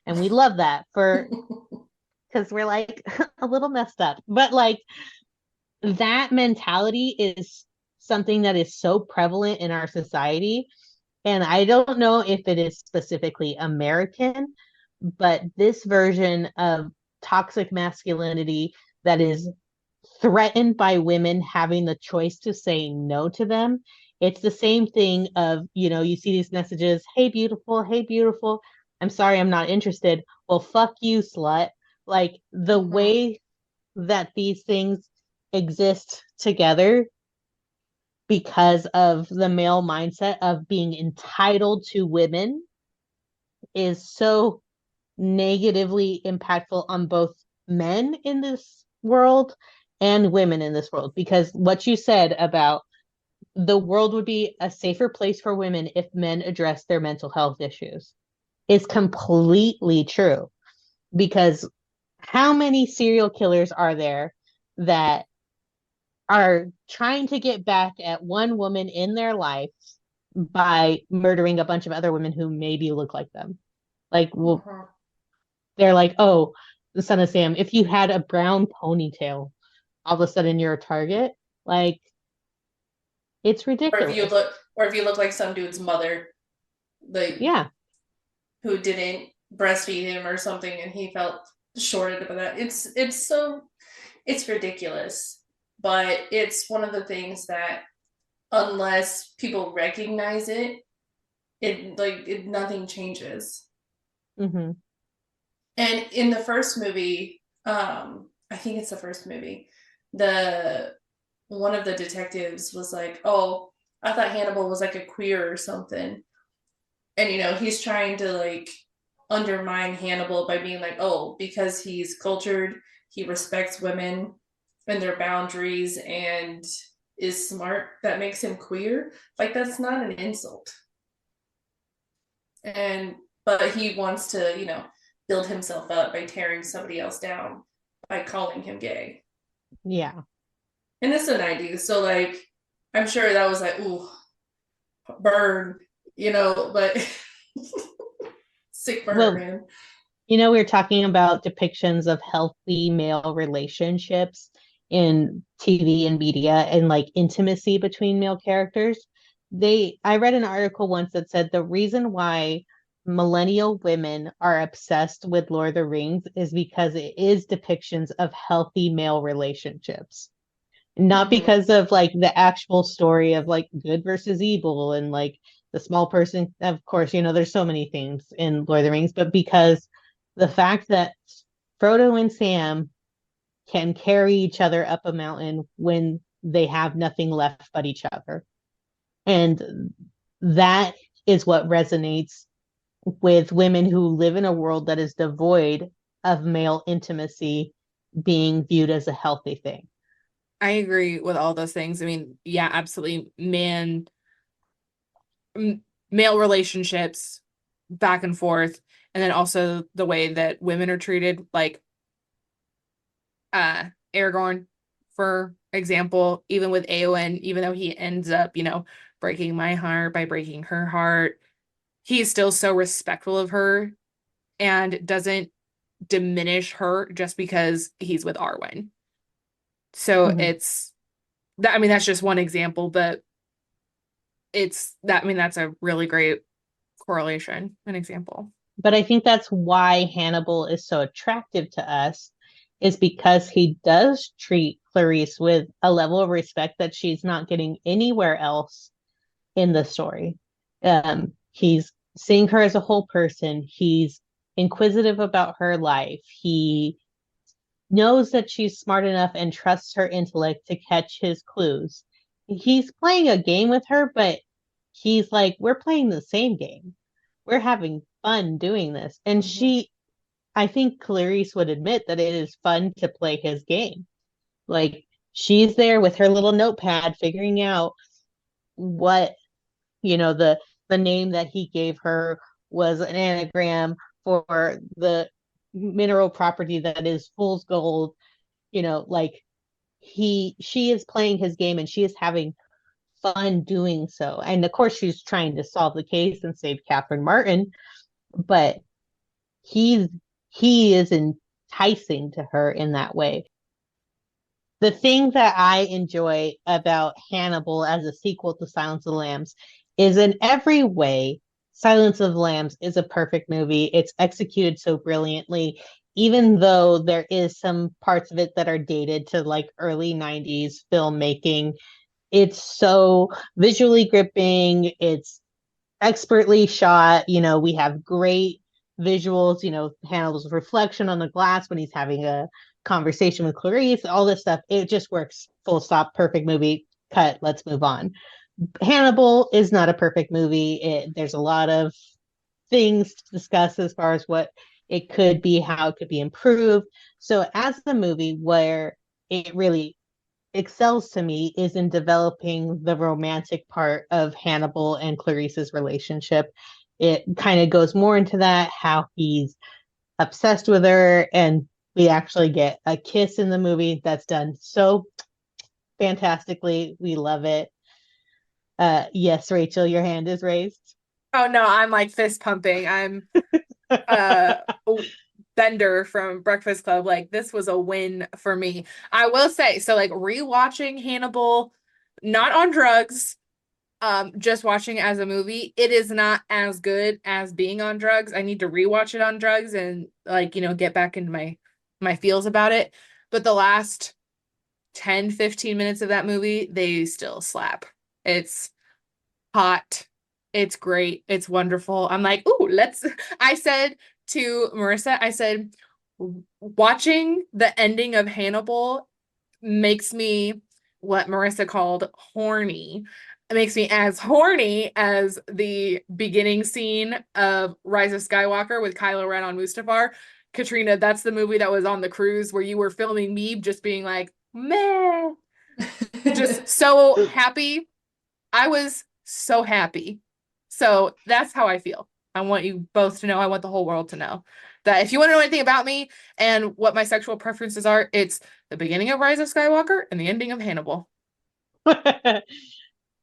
And we love that because we're like a little messed up. But like that mentality is something that is so prevalent in our society. And I don't know if it is specifically American, but this version of toxic masculinity that is threatened by women having the choice to say no to them. It's the same thing of, you see these messages, hey, beautiful, hey, beautiful. I'm sorry, I'm not interested. Well, fuck you, slut. Like the way that these things exist together because of the male mindset of being entitled to women is so negatively impactful on both men in this world and women in this world. Because what you said about the world would be a safer place for women if men address their mental health issues is completely true. Because how many serial killers are there that are trying to get back at one woman in their life by murdering a bunch of other women who maybe look like them? Like, well, they're like, oh, the son of Sam, if you had a brown ponytail, all of a sudden you're a target. Like, it's ridiculous. Or if you look like some dude's mother, like Yeah. who didn't breastfeed him or something, and he felt shorted about that. It's ridiculous, but it's one of the things that unless people recognize it, nothing changes. Mm-hmm. And in the first movie, I think it's the first movie, the one of the detectives was like, oh, I thought Hannibal was like a queer or something. And he's trying to like undermine Hannibal by being like, oh, because he's cultured, he respects women and their boundaries, and is smart that makes him queer, like that's not an insult. And but he wants to, build himself up by tearing somebody else down by calling him gay. Yeah. And it's the 90s, so like I'm sure that was like, ooh, burn, but sick burn, Well, man. we were talking about depictions of healthy male relationships in TV and media and like intimacy between male characters. I read an article once that said the reason why millennial women are obsessed with Lord of the Rings is because it is depictions of healthy male relationships. Not because of like the actual story of like good versus evil and like the small person. Of course, there's so many things in Lord of the Rings, but because the fact that Frodo and Sam can carry each other up a mountain when they have nothing left but each other. And that is what resonates with women who live in a world that is devoid of male intimacy being viewed as a healthy thing. I agree with all those things. I mean, yeah, absolutely. Male relationships back and forth, and then also the way that women are treated, like Aragorn, for example, even with Eowyn, even though he ends up, breaking my heart by breaking her heart, he's still so respectful of her and doesn't diminish her just because he's with Arwen. So Mhm. it's that, I mean, that's just one example, but it's that, I mean, that's a really great correlation, an example. But I think that's why Hannibal is so attractive to us, is because he does treat Clarice with a level of respect that she's not getting anywhere else in the story. He's seeing her as a whole person. He's inquisitive about her life. He knows that she's smart enough and trusts her intellect to catch his clues. He's playing a game with her, but he's like, we're playing the same game. We're having fun doing this. And I think Clarice would admit that it is fun to play his game. Like, she's there with her little notepad figuring out what, the name that he gave her was an anagram for the mineral property that is fool's gold. Like, she is playing his game and she is having fun doing so. And of course, she's trying to solve the case and save Catherine Martin, but he's he is enticing to her in that way. The thing that I enjoy about Hannibal as a sequel to Silence of the Lambs is in every way, Silence of the Lambs is a perfect movie. It's executed so brilliantly, even though there is some parts of it that are dated to like early 90s filmmaking. It's so visually gripping. It's expertly shot. We have great visuals, Hannibal's reflection on the glass when he's having a conversation with Clarice, all this stuff. It just works. Full stop. Perfect movie. Cut. Let's move on. Hannibal is not a perfect movie. There's a lot of things to discuss as far as what it could be, how it could be improved. So as the movie where it really excels to me is in developing the romantic part of Hannibal and Clarice's relationship. It kind of goes more into that, how he's obsessed with her, and we actually get a kiss in the movie that's done so fantastically. We love it. Yes, Rachel, your hand is raised. Oh no, I'm like fist pumping. I'm uh Bender from Breakfast Club. Like, this was a win for me. I will say, so like rewatching Hannibal, not on drugs, just watching it as a movie, it is not as good as being on drugs. I need to rewatch it on drugs and like, get back into my feels about it. But the last 10-15 minutes of that movie, they still slap. It's hot. It's great. It's wonderful. I'm like, ooh, I said to Marissa, I said, watching the ending of Hannibal makes me what Marissa called horny. It makes me as horny as the beginning scene of Rise of Skywalker with Kylo Ren on Mustafar. Katrina, that's the movie that was on the cruise where you were filming me just being like, meh. Just so happy. I was so happy. So that's how I feel. I want you both to know, I want the whole world to know that if you want to know anything about me and what my sexual preferences are, it's the beginning of Rise of Skywalker and the ending of Hannibal.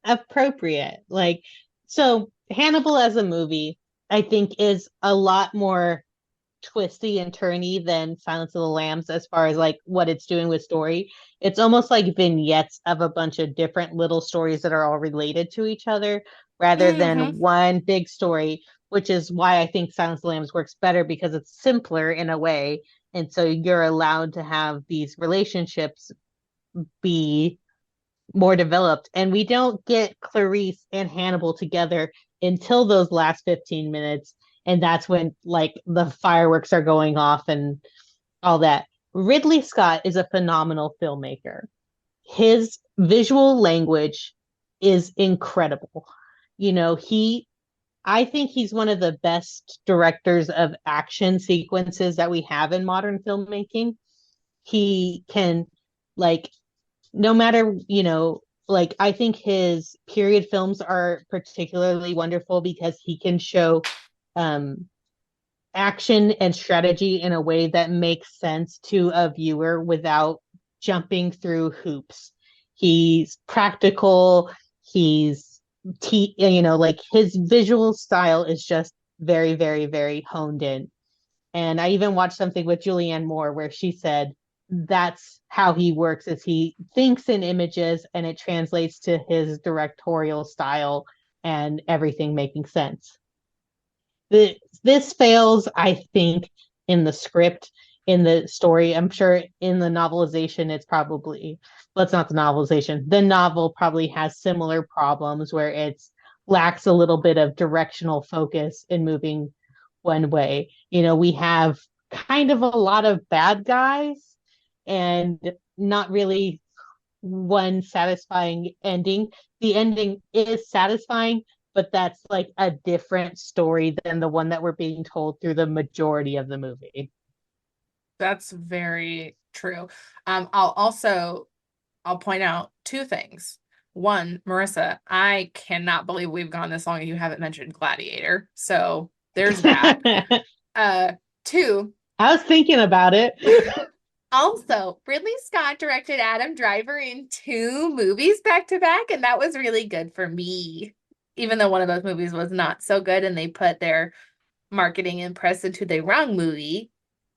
Appropriate. Like, so Hannibal as a movie, I think, is a lot more twisty and turny than Silence of the Lambs as far as like what it's doing with story. It's almost like vignettes of a bunch of different little stories that are all related to each other rather than one big story, which is why I think Silence of the Lambs works better because it's simpler in a way. And so you're allowed to have these relationships be more developed. And we don't get Clarice and Hannibal together until those last 15 minutes. And that's when like the fireworks are going off and all that. Ridley Scott is a phenomenal filmmaker. His visual language is incredible. You know, I think he's one of the best directors of action sequences that we have in modern filmmaking. He can like no matter, like I think his period films are particularly wonderful because he can show um action and strategy in a way that makes sense to a viewer without jumping through hoops. He's practical, like his visual style is just very, very, very honed in. And I even watched something with Julianne Moore where she said that's how he works is he thinks in images and it translates to his directorial style and everything making sense. This fails, I think, in the script, in the story. I'm sure in the novelization, it's probably, well, it's not the novelization. The novel probably has similar problems where it lacks a little bit of directional focus in moving one way. You know, we have kind of a lot of bad guys and not really one satisfying ending. The ending is satisfying, but that's like a different story than the one that we're being told through the majority of the movie. That's very true. I'll point out two things. One, Marissa, I cannot believe we've gone this long and you haven't mentioned Gladiator. So there's that. Two, I was thinking about it. also, Ridley Scott directed Adam Driver in two movies back to back, and that was really good for me. Even though one of those movies was not so good and they put their marketing and press into the wrong movie.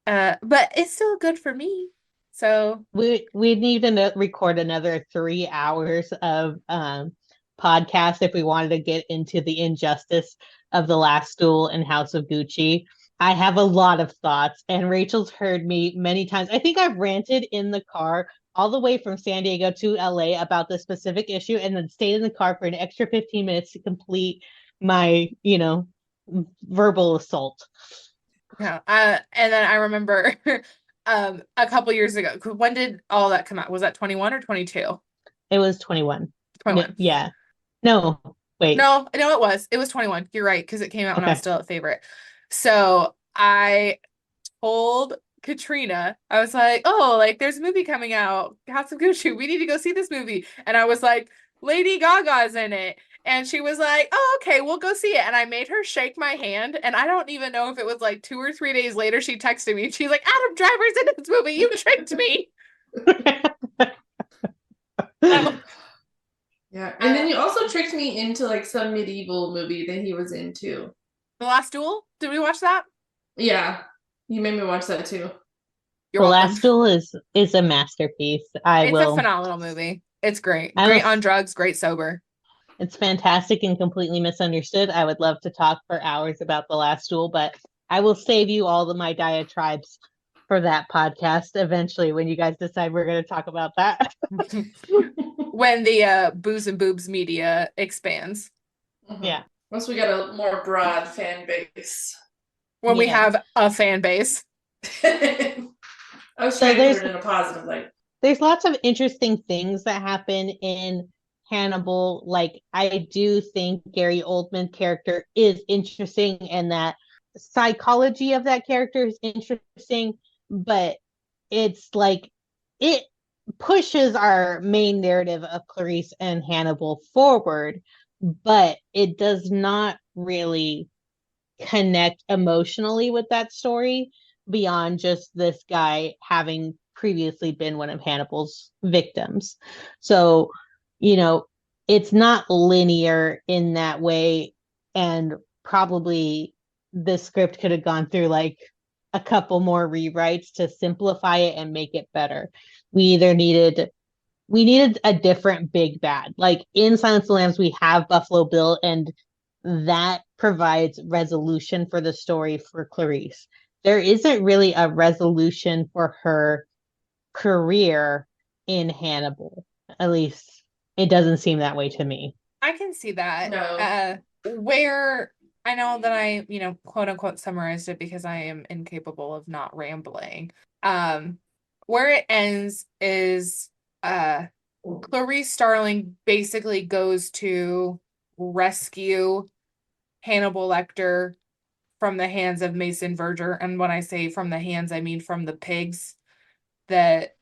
But it's still good for me. So we need to record another 3 hours of podcast if we wanted to get into the injustice of The Last Duel and House of Gucci. I have a lot of thoughts, and Rachel's heard me many times. I think I've ranted in the car all the way from San Diego to LA about this specific issue and then stayed in the car for an extra 15 minutes to complete my, verbal assault. yeah. And then I remember a couple years ago, when did all that come out? Was that 21 or 22? It was 21. 21. Yeah. No, wait. No, it was. It was 21. You're right, because it came out when I was Okay. still a favorite. So I told Katrina, I was like, oh, like there's a movie coming out, House of Gucci. We need to go see this movie. And I was like, Lady Gaga's in it. And she was like, oh, okay, we'll go see it. And I made her shake my hand. And I don't even know if it was like 2 or 3 days later, she texted me. She's like, Adam Driver's in this movie. You tricked me. So, Yeah. And then you also tricked me into like some medieval movie that he was in too. The Last Duel. Did we watch that? Yeah. You made me watch that too. You're The welcome. Last Duel is a masterpiece. It's a phenomenal movie. It's great. Great on drugs, great sober. It's fantastic and completely misunderstood. I would love to talk for hours about The Last Duel, but I will save you all of my diatribes for that podcast eventually when you guys decide we're going to talk about that. When the Boos and Boobs media expands. Yeah. Once we got a more broad fan base. When we have a fan base. I was trying to put it in a positive light. There's lots of interesting things that happen in Hannibal. Like, I do think Gary Oldman's character is interesting and that psychology of that character is interesting, but it's like pushes our main narrative of Clarice and Hannibal forward, but it does not really connect emotionally with that story beyond just this guy having previously been one of Hannibal's victims. So, you know, it's not linear in that way. And probably the script could have gone through like a couple more rewrites to simplify it and make it better. We either needed we needed a different big bad. Like in Silence of the Lambs, we have Buffalo Bill, and that provides resolution for the story for Clarice. There isn't really a resolution for her career in Hannibal. At least it doesn't seem that way to me. I can see that. No. Where I know that I, quote unquote summarized it because I am incapable of not rambling. Um, where it ends is Clarice Starling basically goes to rescue Hannibal Lecter from the hands of Mason Verger. And when I say from the hands, I mean from the pigs that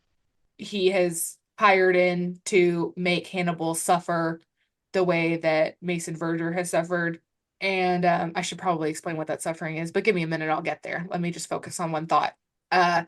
he has hired in to make Hannibal suffer the way that Mason Verger has suffered. And I should probably explain what that suffering is, but give me a minute, I'll get there. Let me just focus on one thought. Uh,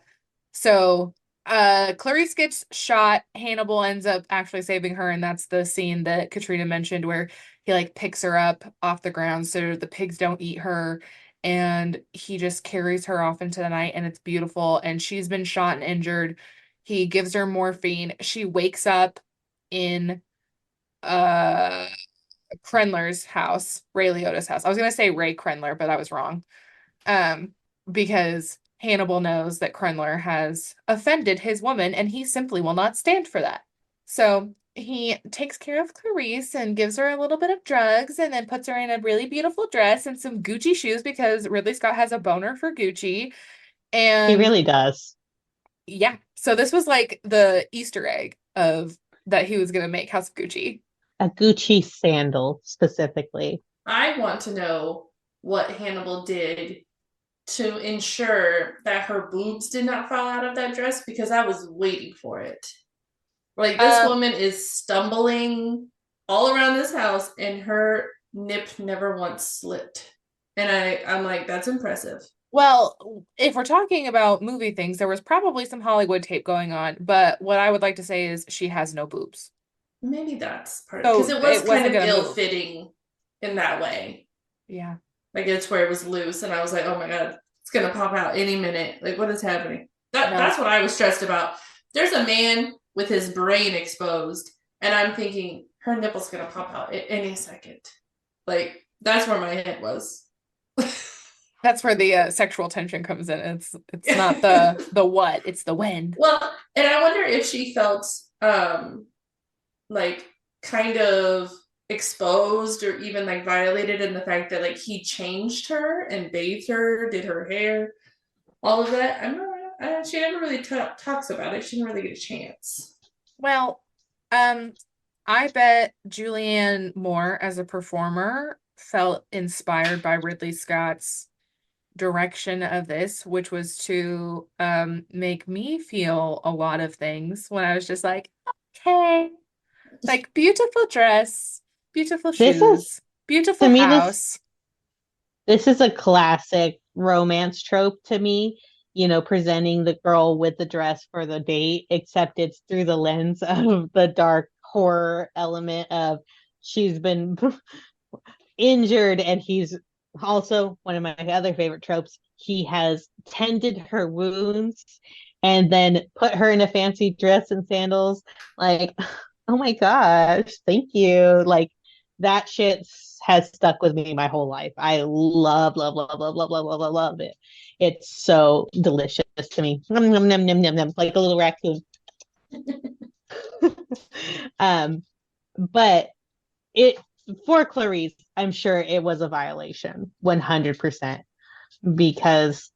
so Clarice gets shot. Hannibal ends up actually saving her, and that's the scene that Katrina mentioned where he like picks her up off the ground so the pigs don't eat her. And he just carries her off into the night, and it's beautiful. And she's been shot and injured. He gives her morphine. She wakes up in uh Krenler's house, Ray Liotta's house. I was gonna say Ray Krenler, but I was wrong. Um, because Hannibal knows that Krenler has offended his woman and he simply will not stand for that. So he takes care of Clarice and gives her a little bit of drugs and then puts her in a really beautiful dress and some Gucci shoes because Ridley Scott has a boner for Gucci. He And really does. yeah, so this was like the Easter egg of that he was gonna make House of Gucci. A Gucci sandal specifically. I want to know what Hannibal did to ensure that her boobs did not fall out of that dress because I was waiting for it. Like this Um, woman is stumbling all around this house and her nip never once slipped. And I'm like, that's impressive. Well, if we're talking about movie things, there was probably some Hollywood tape going on, but what I would like to say is she has no boobs. Maybe that's part of it because So it was it kind wasn't of gonna move. ill-fitting in that way. Yeah. Like it's where it was loose, and I was like, oh my god, it's gonna pop out any minute. Like, what is happening? That's No. what I was stressed about. There's a man with his brain exposed, and I'm thinking her nipple's gonna pop out at any second. Like, that's where my head was. That's where the sexual tension comes in. It's not the what, it's the when. Well, and I wonder if she felt like kind of exposed or even like violated in the fact that like he changed her and bathed her, did her hair, all of that. I'm not. She never really talks about it. She didn't really get a chance. Well, um, I bet Julianne Moore as a performer felt inspired by Ridley Scott's direction of this, which was to make me feel a lot of things when I was just like, okay, like beautiful dress, beautiful This is shoes, beautiful to me this house. this is a classic romance trope to me, presenting the girl with the dress for the date, except it's through the lens of the dark horror element of she's been injured and he's also one of my other favorite tropes. He has tended her wounds and then put her in a fancy dress and sandals. Like, oh my gosh, thank you. Like that shit has stuck with me my whole life. I love, love, love, love, love, love, love, love, love it. It's so delicious to me. Nom, nom, nom, nom, nom, nom, like a little raccoon. um, but it for Clarice, I'm sure it was a violation, 100%, because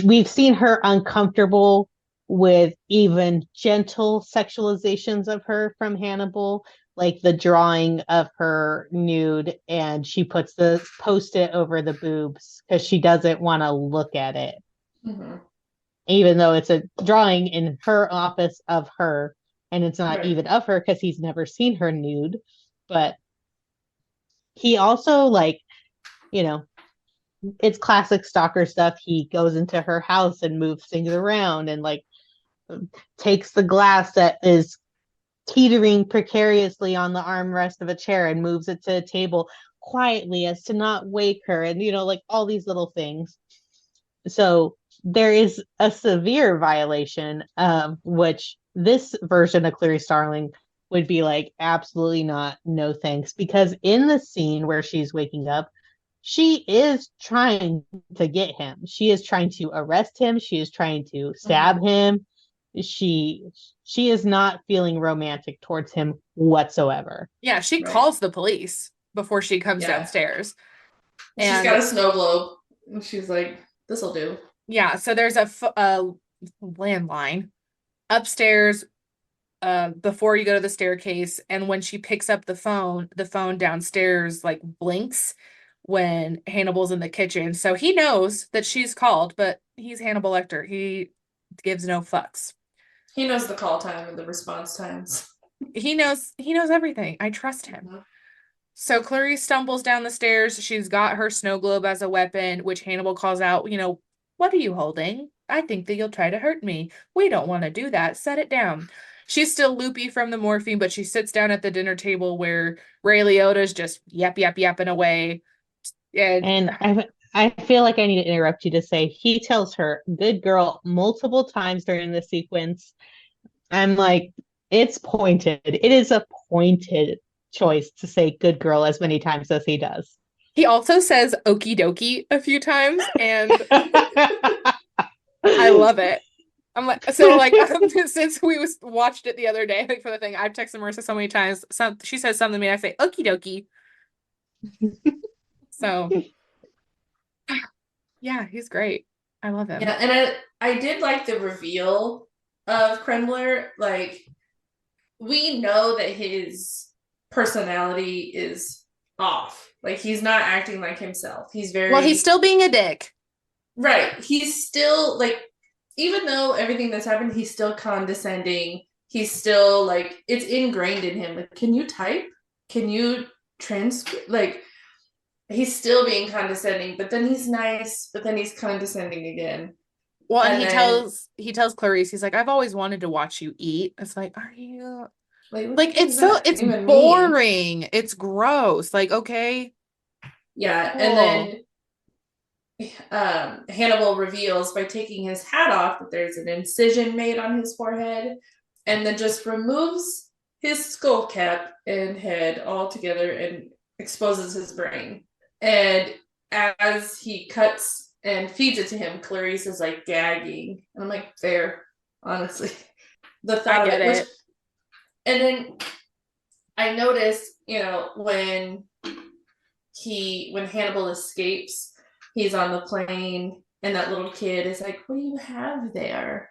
we've seen her uncomfortable with even gentle sexualizations of her from Hannibal, like the drawing of her nude, and she puts the post-it over the boobs because she doesn't want to look at it, Mm-hmm. even though it's a drawing in her office of her. and it's not Right. even of her because he's never seen her nude. But he also, like, you know, it's classic stalker stuff. He goes into her house and moves things around and like takes the glass that is teetering precariously on the armrest of a chair and moves it to a table quietly as to not wake her, and like all these little things. So there is a severe violation, which this version of Clarice Starling would be like, absolutely not, no thanks. Because in the scene where she's waking up, she is trying to get him. She is trying to arrest him. She is trying to stab him. She is not feeling romantic towards him whatsoever. Yeah, she Right. calls the police before she comes Yeah. downstairs. She's got a snow globe, and she's like, "This'll do." Yeah, so there's a landline upstairs before you go to the staircase, and when she picks up the phone downstairs like blinks when Hannibal's in the kitchen. So he knows that she's called, but he's Hannibal Lecter. He gives no fucks. He knows the call time and the response times. He knows everything. I trust him. Mhm. So Clarice stumbles down the stairs. She's got her snow globe as a weapon, which Hannibal calls out, what are you holding? I think that you'll try to hurt me. We don't want to do that. Set it down. She's still loopy from the morphine, but she sits down at the dinner table where Ray Liotta's just yapping away. And I feel like I need to interrupt you to say he tells her "good girl" multiple times during the sequence. I'm like, it's pointed. It is a pointed choice to say "good girl" as many times as he does. He also says okie dokie a few times, and I love it. I'm like, so like since we watched it the other day, like for the thing, I've texted Marissa so many times. She says something to me, I say okie dokie. So yeah, he's great. I love him. Yeah, and I did like the reveal of Kremler. Like, we know that his personality is off. Like, he's not acting like himself. He's very Well, he's still being a dick. right. He's still like, even though everything that's happened, he's still condescending. He's still like, it's ingrained in him. Like, can you type? Can you transcribe? Like, he's still being condescending, but then he's nice, but then he's condescending again. Well, and And he tells Clarice, he's like, I've always wanted to watch you eat. It's like, are you like it's even boring. It's gross. Like, okay. yeah, Cool. and then Hannibal reveals by taking his hat off that there's an incision made on his forehead, and then just removes his skull cap and head all together and exposes his brain. And as he cuts and feeds it to him, Clarice is like gagging. And I'm like, fair, honestly. The thought I get of it. it. And then I noticed, when Hannibal escapes, he's on the plane, and that little kid is like, what do you have there?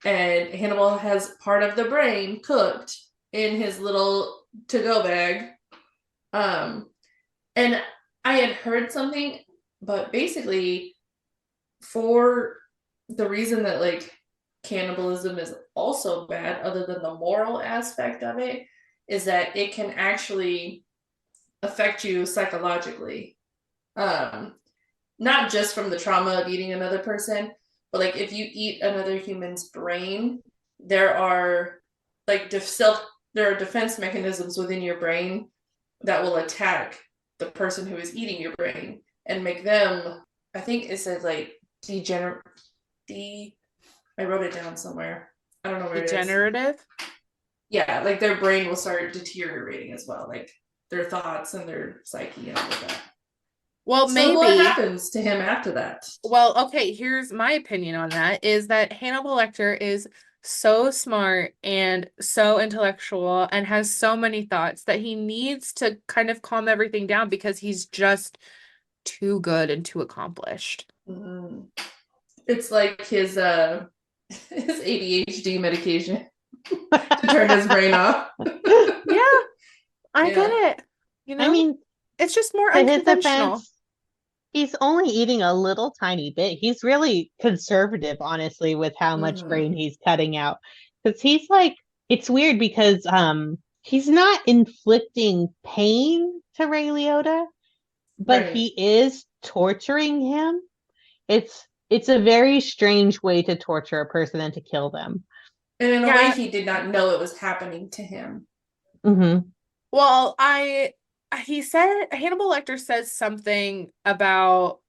And Hannibal has part of the brain cooked in his little to-go bag. And I had heard something, but basically, for the reason that like cannibalism is also bad, other than the moral aspect of it, is that it can actually affect you psychologically. Not just from the trauma of eating another person, but like if you eat another human's brain, there are defense mechanisms within your brain that will attack the person who is eating your brain and make them, I think it says like I wrote it down somewhere. I don't know where Degenerative? it is. Yeah, like their brain will start deteriorating as well, like their thoughts and their psyche and all of that. Well, So maybe what happens to him after that? Well, okay, here's my opinion on that is that Hannibal Lecter is so smart and so intellectual and has so many thoughts that he needs to kind of calm everything down because he's just too good and too accomplished. Mm-hmm. It's like his ADHD medication to turn his brain off. Yeah, I get it. I mean, it's just more to his unconventional. defense, he's only eating a little tiny bit. He's really conservative, honestly, with how much brain he's cutting out. Because he's like it's weird because he's not inflicting pain to Ray Liotta, but Right. he is torturing him. It's a very strange way to torture a person and to kill them. And in a way, Yeah. he did not know it was happening to him. Mm-hmm. Well, he said Hannibal Lecter says something about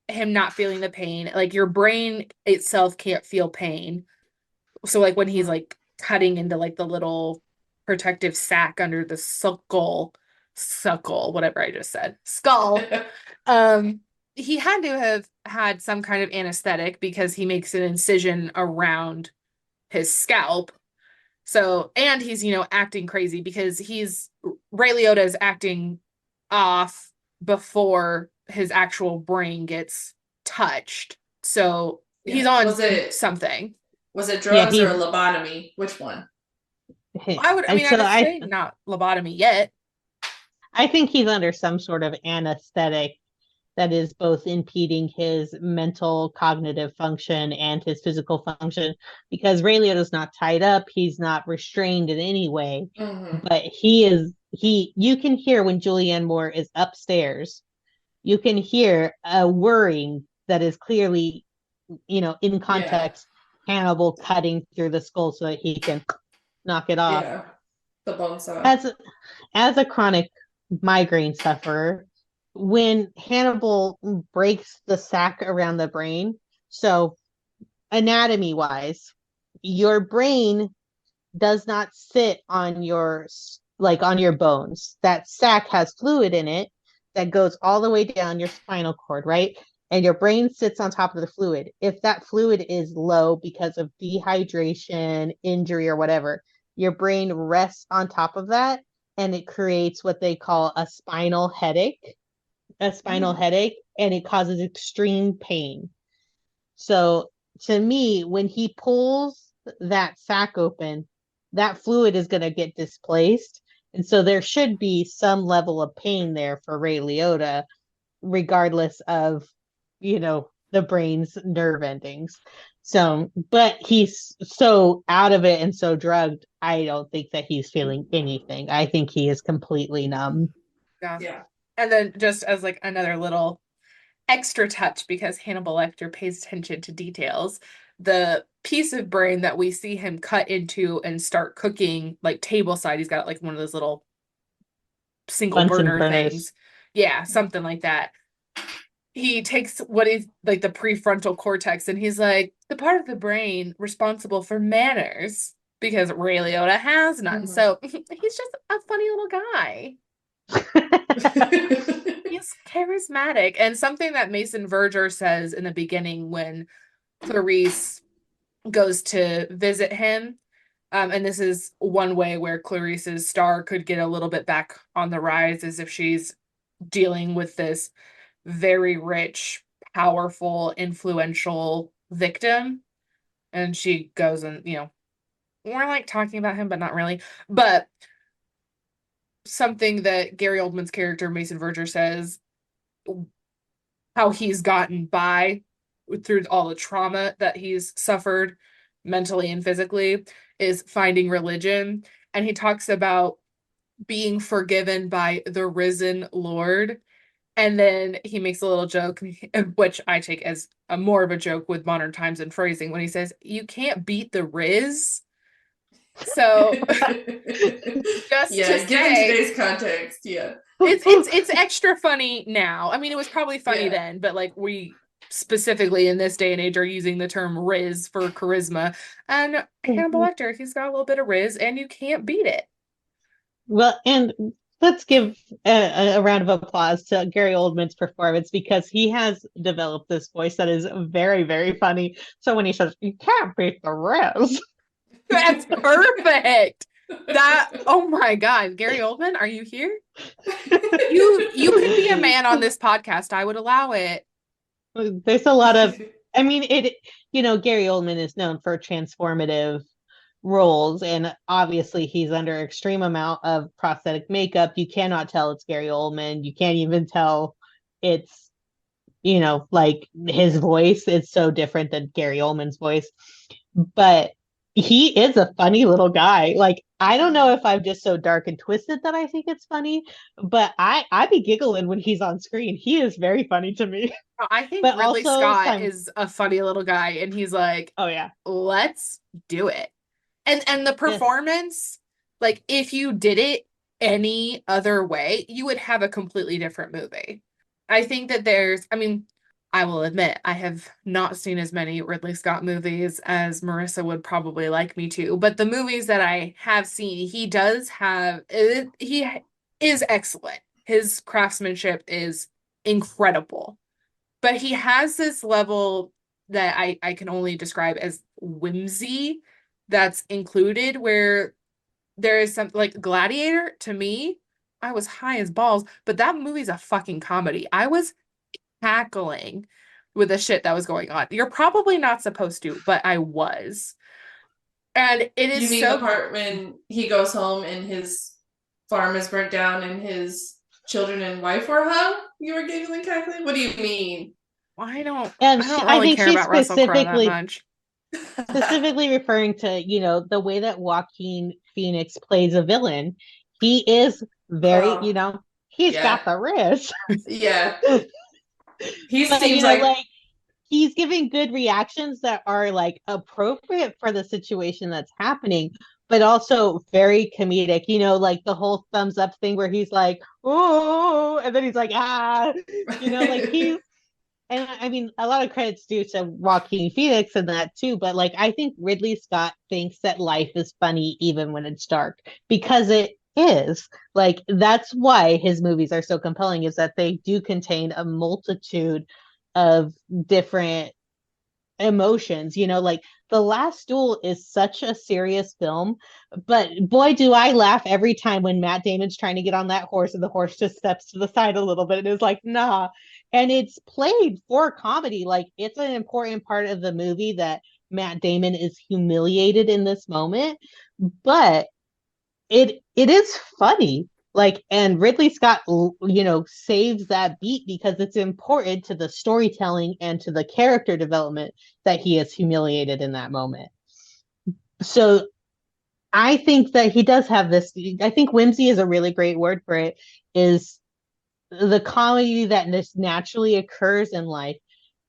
him not feeling the pain. Like your brain itself can't feel pain. So like when he's like cutting into like the little protective sac under the suckle, whatever I just said, skull. Um, he had to have had some kind of anesthetic because he makes an incision around his scalp. So, and he's, acting crazy because Ray Liotta is acting off before his actual brain gets touched. So he's Yeah. on something. Was it Yeah, drugs or a lobotomy? Which one? and so I'd say not lobotomy yet. I think he's under some sort of anesthetic that is both impeding his mental cognitive function and his physical function because Ray Liotta's not tied up, he's not restrained in any way, but you can hear when Julianne Moore is upstairs, you can hear a whirring that is clearly, in context, Hannibal cutting through the skull so that he can knock it off. Yeah. The bone saw. As a chronic migraine sufferer, when Hannibal breaks the sac around the brain, so anatomy wise, your brain does not sit on on your bones. That sac has fluid in it that goes all the way down your spinal cord, right? And your brain sits on top of the fluid. If that fluid is low because of dehydration, injury, or whatever, your brain rests on top of that and it creates what they call a spinal headache, and it causes extreme pain. So to me, when he pulls that sac open, that fluid is going to get displaced. And so there should be some level of pain there for Ray Liotta, regardless of, the brain's nerve endings. So, but he's so out of it and so drugged, I don't think that he's feeling anything. I think he is completely numb. Yeah. And then just as like another little extra touch because Hannibal Lecter pays attention to details, the piece of brain that we see him cut into and start cooking like table side, he's got like one of those little single Bunsen burner burners. things. Yeah, something like that. He takes what is like the prefrontal cortex and he's like, the part of the brain responsible for manners because Ray Liotta has none. So he's just a funny little guy. He's charismatic. And something that Mason Verger says in the beginning when Clarice goes to visit him, and this is one way where Clarice's star could get a little bit back on the rise, is if she's dealing with this very rich, powerful, influential victim. And she goes and, we're like talking about him, but not really. But something that Gary Oldman's character, Mason Verger, says how he's gotten by through all the trauma that he's suffered mentally and physically is finding religion. And he talks about being forgiven by the risen Lord. And then he makes a little joke, which I take as a more of a joke with modern times and phrasing, when he says, you can't beat the Riz. So just given today's context, it's extra funny now. I mean, it was probably funny then, but like we specifically in this day and age are using the term Riz for charisma. And Hannibal Lecter, he's got a little bit of Riz, and you can't beat it. Well, and let's give a round of applause to Gary Oldman's performance because he has developed this voice that is very, very funny. So when he says, you can't beat the Riz. That's perfect. Oh my God, Gary Oldman, are you here? You could be a man on this podcast. I would allow it. There's a lot of, I mean, Gary Oldman is known for transformative roles, and obviously he's under extreme amount of prosthetic makeup. You cannot tell it's Gary Oldman. You can't even tell it's, like his voice is so different than Gary Oldman's voice. But he is a funny little guy. Like, I don't know if I'm just so dark and twisted that I think it's funny, but I be giggling when he's on screen. He is very funny to me. I think But Ridley also Scott some, is a funny little guy, and he's like, oh yeah. let's do it. And the Yes. performance, like if you did it any other way, you would have a completely different movie. I think that I mean, I will admit, I have not seen as many Ridley Scott movies as Marissa would probably like me to, but the movies that I have seen, he does have, he is excellent. His craftsmanship is incredible, but he has this level that I can only describe as whimsy that's included where there is some like Gladiator to me, I was high as balls, but that movie's a fucking comedy. I was cackling with the shit that was going on. You're probably not supposed to, but I was. And it You is mean the so part when he goes home and his farm is burnt down and his children and wife were hung? You were giggling, cackling? What do you mean? I don't I really think care she's about Russell Crowe that much. specifically referring to, the way that Joaquin Phoenix plays a villain. He is very, Oh, he's yeah. got the wrist. Yeah. He But, seems like like he's giving good reactions that are like appropriate for the situation that's happening, but also very comedic. Like the whole thumbs up thing where he's like, oh, and then he's like, ah, like he's, and I mean, a lot of credits due to Joaquin Phoenix and that too, but like I think Ridley Scott thinks that life is funny even when it's dark because it is. Like that's why his movies are so compelling, is that they do contain a multitude of different emotions. Like The Last Duel is such a serious film, but boy, do I laugh every time when Matt Damon's trying to get on that horse and the horse just steps to the side a little bit and is like, nah. And it's played for comedy. Like, it's an important part of the movie that Matt Damon is humiliated in this moment, but it is funny. Like, and Ridley Scott saves that beat because it's important to the storytelling and to the character development that he is humiliated in that moment. So I think that he does have this. I think whimsy is a really great word for it, is the comedy that just naturally occurs in life,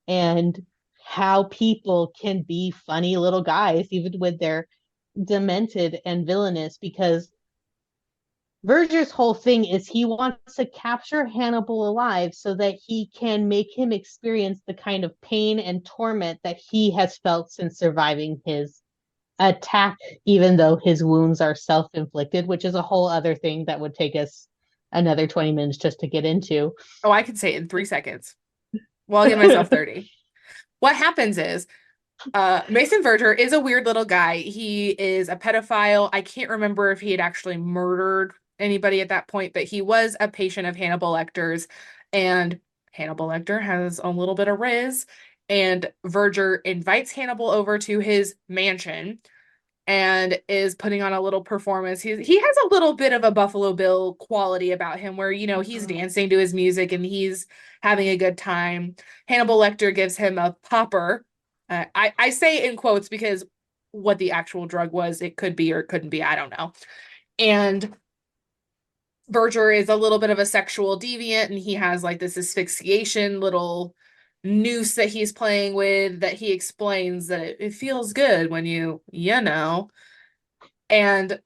and how people can be funny little guys even when they're demented and villainous. Because Verger's whole thing is he wants to capture Hannibal alive so that he can make him experience the kind of pain and torment that he has felt since surviving his attack, even though his wounds are self-inflicted, which is a whole other thing that would take us another 20 minutes just to get into. Oh, I could say it in 3 seconds. Well, I'll give myself 30. What happens is Mason Verger is a weird little guy. He is a pedophile. I can't remember if he had actually murdered anybody at that point, but he was a patient of Hannibal Lecter's, and Hannibal Lecter has a little bit of riz, and Verger invites Hannibal over to his mansion and is putting on a little performance. He has a little bit of a Buffalo Bill quality about him where, he's dancing to his music and he's having a good time. Hannibal Lecter gives him a popper. I say in quotes because what the actual drug was, it could be or it couldn't be. I don't know. And Berger is a little bit of a sexual deviant, and he has like this asphyxiation little noose that he's playing with that he explains that it feels good when you know. And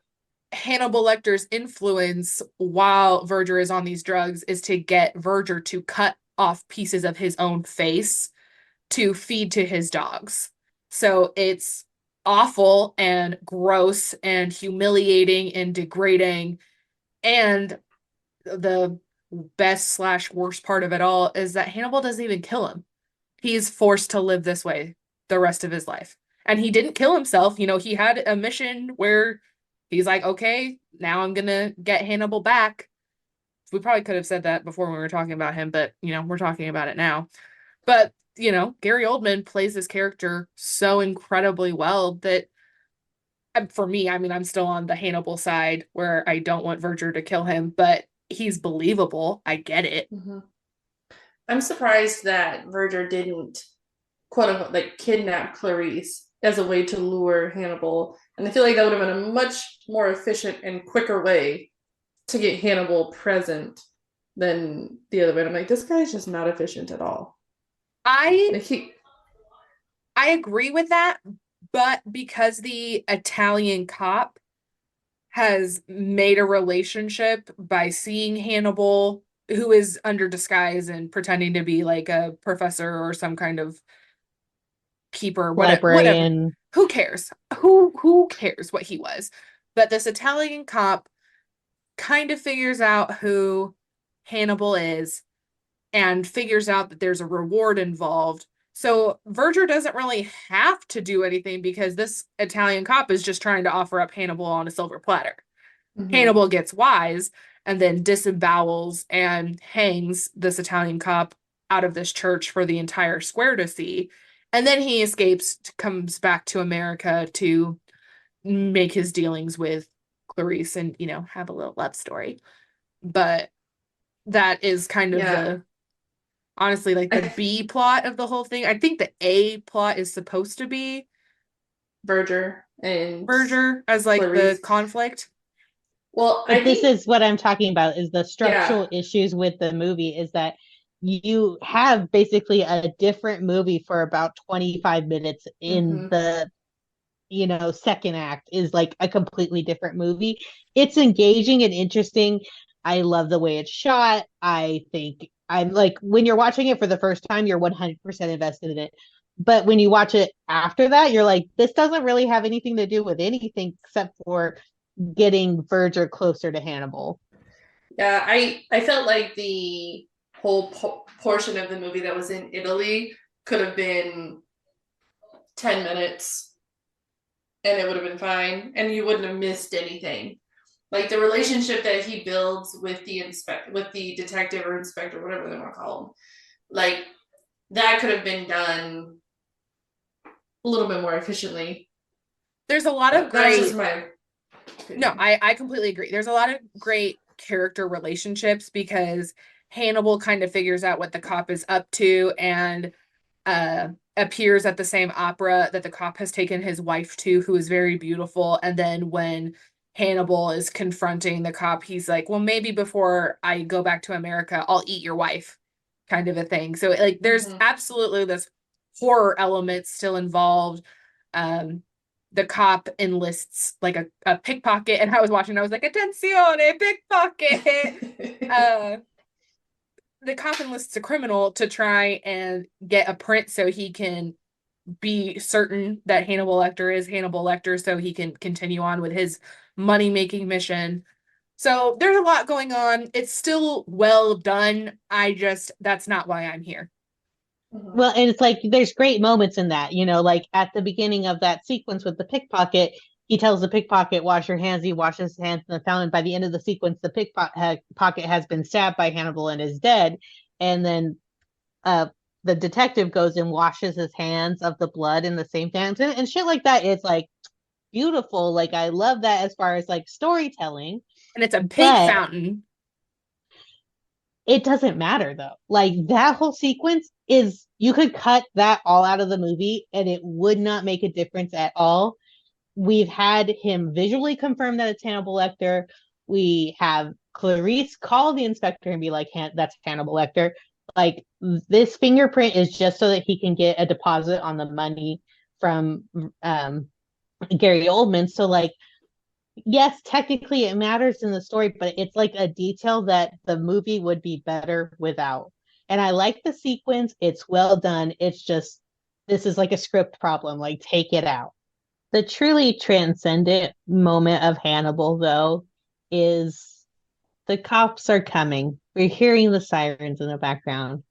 Hannibal Lecter's influence while Verger is on these drugs is to get Verger to cut off pieces of his own face to feed to his dogs. So it's awful and gross and humiliating and degrading. And the best slash worst part of it all is that Hannibal doesn't even kill him. He's forced to live this way the rest of his life. And he didn't kill himself. He had a mission where he's like, okay, now I'm going to get Hannibal back. We probably could have said that before when we were talking about him, but, we're talking about it now. But, Gary Oldman plays this character so incredibly well that for me, I mean, I'm still on the Hannibal side where I don't want Verger to kill him, but he's believable. I get it. Mm-hmm. I'm surprised that Verger didn't, quote unquote, like kidnap Clarice as a way to lure Hannibal. And I feel like that would have been a much more efficient and quicker way to get Hannibal present than the other way. I'm like, this guy's just not efficient at all. I Like I agree with that, but because the Italian cop has made a relationship by seeing Hannibal, who is under disguise and pretending to be like a professor or some kind of keeper, whatever. Librarian. Who cares? Who cares what he was? But this Italian cop kind of figures out who Hannibal is and figures out that there's a reward involved. So Verger doesn't really have to do anything because this Italian cop is just trying to offer up Hannibal on a silver platter. Hannibal gets wise and then disembowels and hangs this Italian cop out of this church for the entire square to see. And then he escapes, comes back to America to make his dealings with Clarice and, have a little love story. But that is kind of yeah. honestly, like the B plot of the whole thing. I think the A plot is supposed to be Verger and Verger as like Clarice. the conflict. Well, But this is what I'm talking about is the structural Yeah. issues with the movie is that you have basically a different movie for about 25 minutes in the second act is like a completely different movie. It's engaging and interesting. I love the way it's shot. I think I'm like when you're watching it for the first time, you're 100% invested in it. But when you watch it after that, you're like, this doesn't really have anything to do with anything except for getting Verger closer to Hannibal. Yeah, I felt like the whole portion of the movie that was in Italy could have been 10 minutes and it would have been fine and you wouldn't have missed anything. Like the relationship that he builds with the detective or inspector, whatever they want to call him, like that could have been done a little bit more efficiently. There's a lot of That's great. just my opinion. No, I completely agree. There's a lot of great character relationships because Hannibal kind of figures out what the cop is up to and appears at the same opera that the cop has taken his wife to, who is very beautiful. And then when Hannibal is confronting the cop, he's like, well, maybe before I go back to America, I'll eat your wife, kind of a thing. So like there's absolutely this horror element still involved. The cop enlists like a pickpocket, and I was watching, I was like, attenzione, pickpocket. The cop enlists a criminal to try and get a print so he can be certain that Hannibal Lecter is Hannibal Lecter so he can continue on with his money-making mission. So there's a lot going on. It's still well done. That's not why I'm here. Well, and it's like there's great moments in that, like at the beginning of that sequence with the pickpocket, he tells the pickpocket, wash your hands. He washes his hands in the fountain. By the end of the sequence, the pickpocket has been stabbed by Hannibal and is dead. And then the detective goes and washes his hands of the blood in the same fountain and shit like that. It's like beautiful. Like I love that as far as like storytelling. And it's a pig fountain. It doesn't matter though. Like that whole sequence is you could cut that all out of the movie and it would not make a difference at all. We've had him visually confirm that it's Hannibal Lecter. We have Clarice call the inspector and be like, that's Hannibal Lecter. Like this fingerprint is just so that he can get a deposit on the money from Gary Oldman. So like, yes, technically it matters in the story, but it's like a detail that the movie would be better without. And I like the sequence. It's well done. It's just, this is like a script problem. Like, take it out. The truly transcendent moment of Hannibal, though, is the cops are coming. We're hearing the sirens in the background.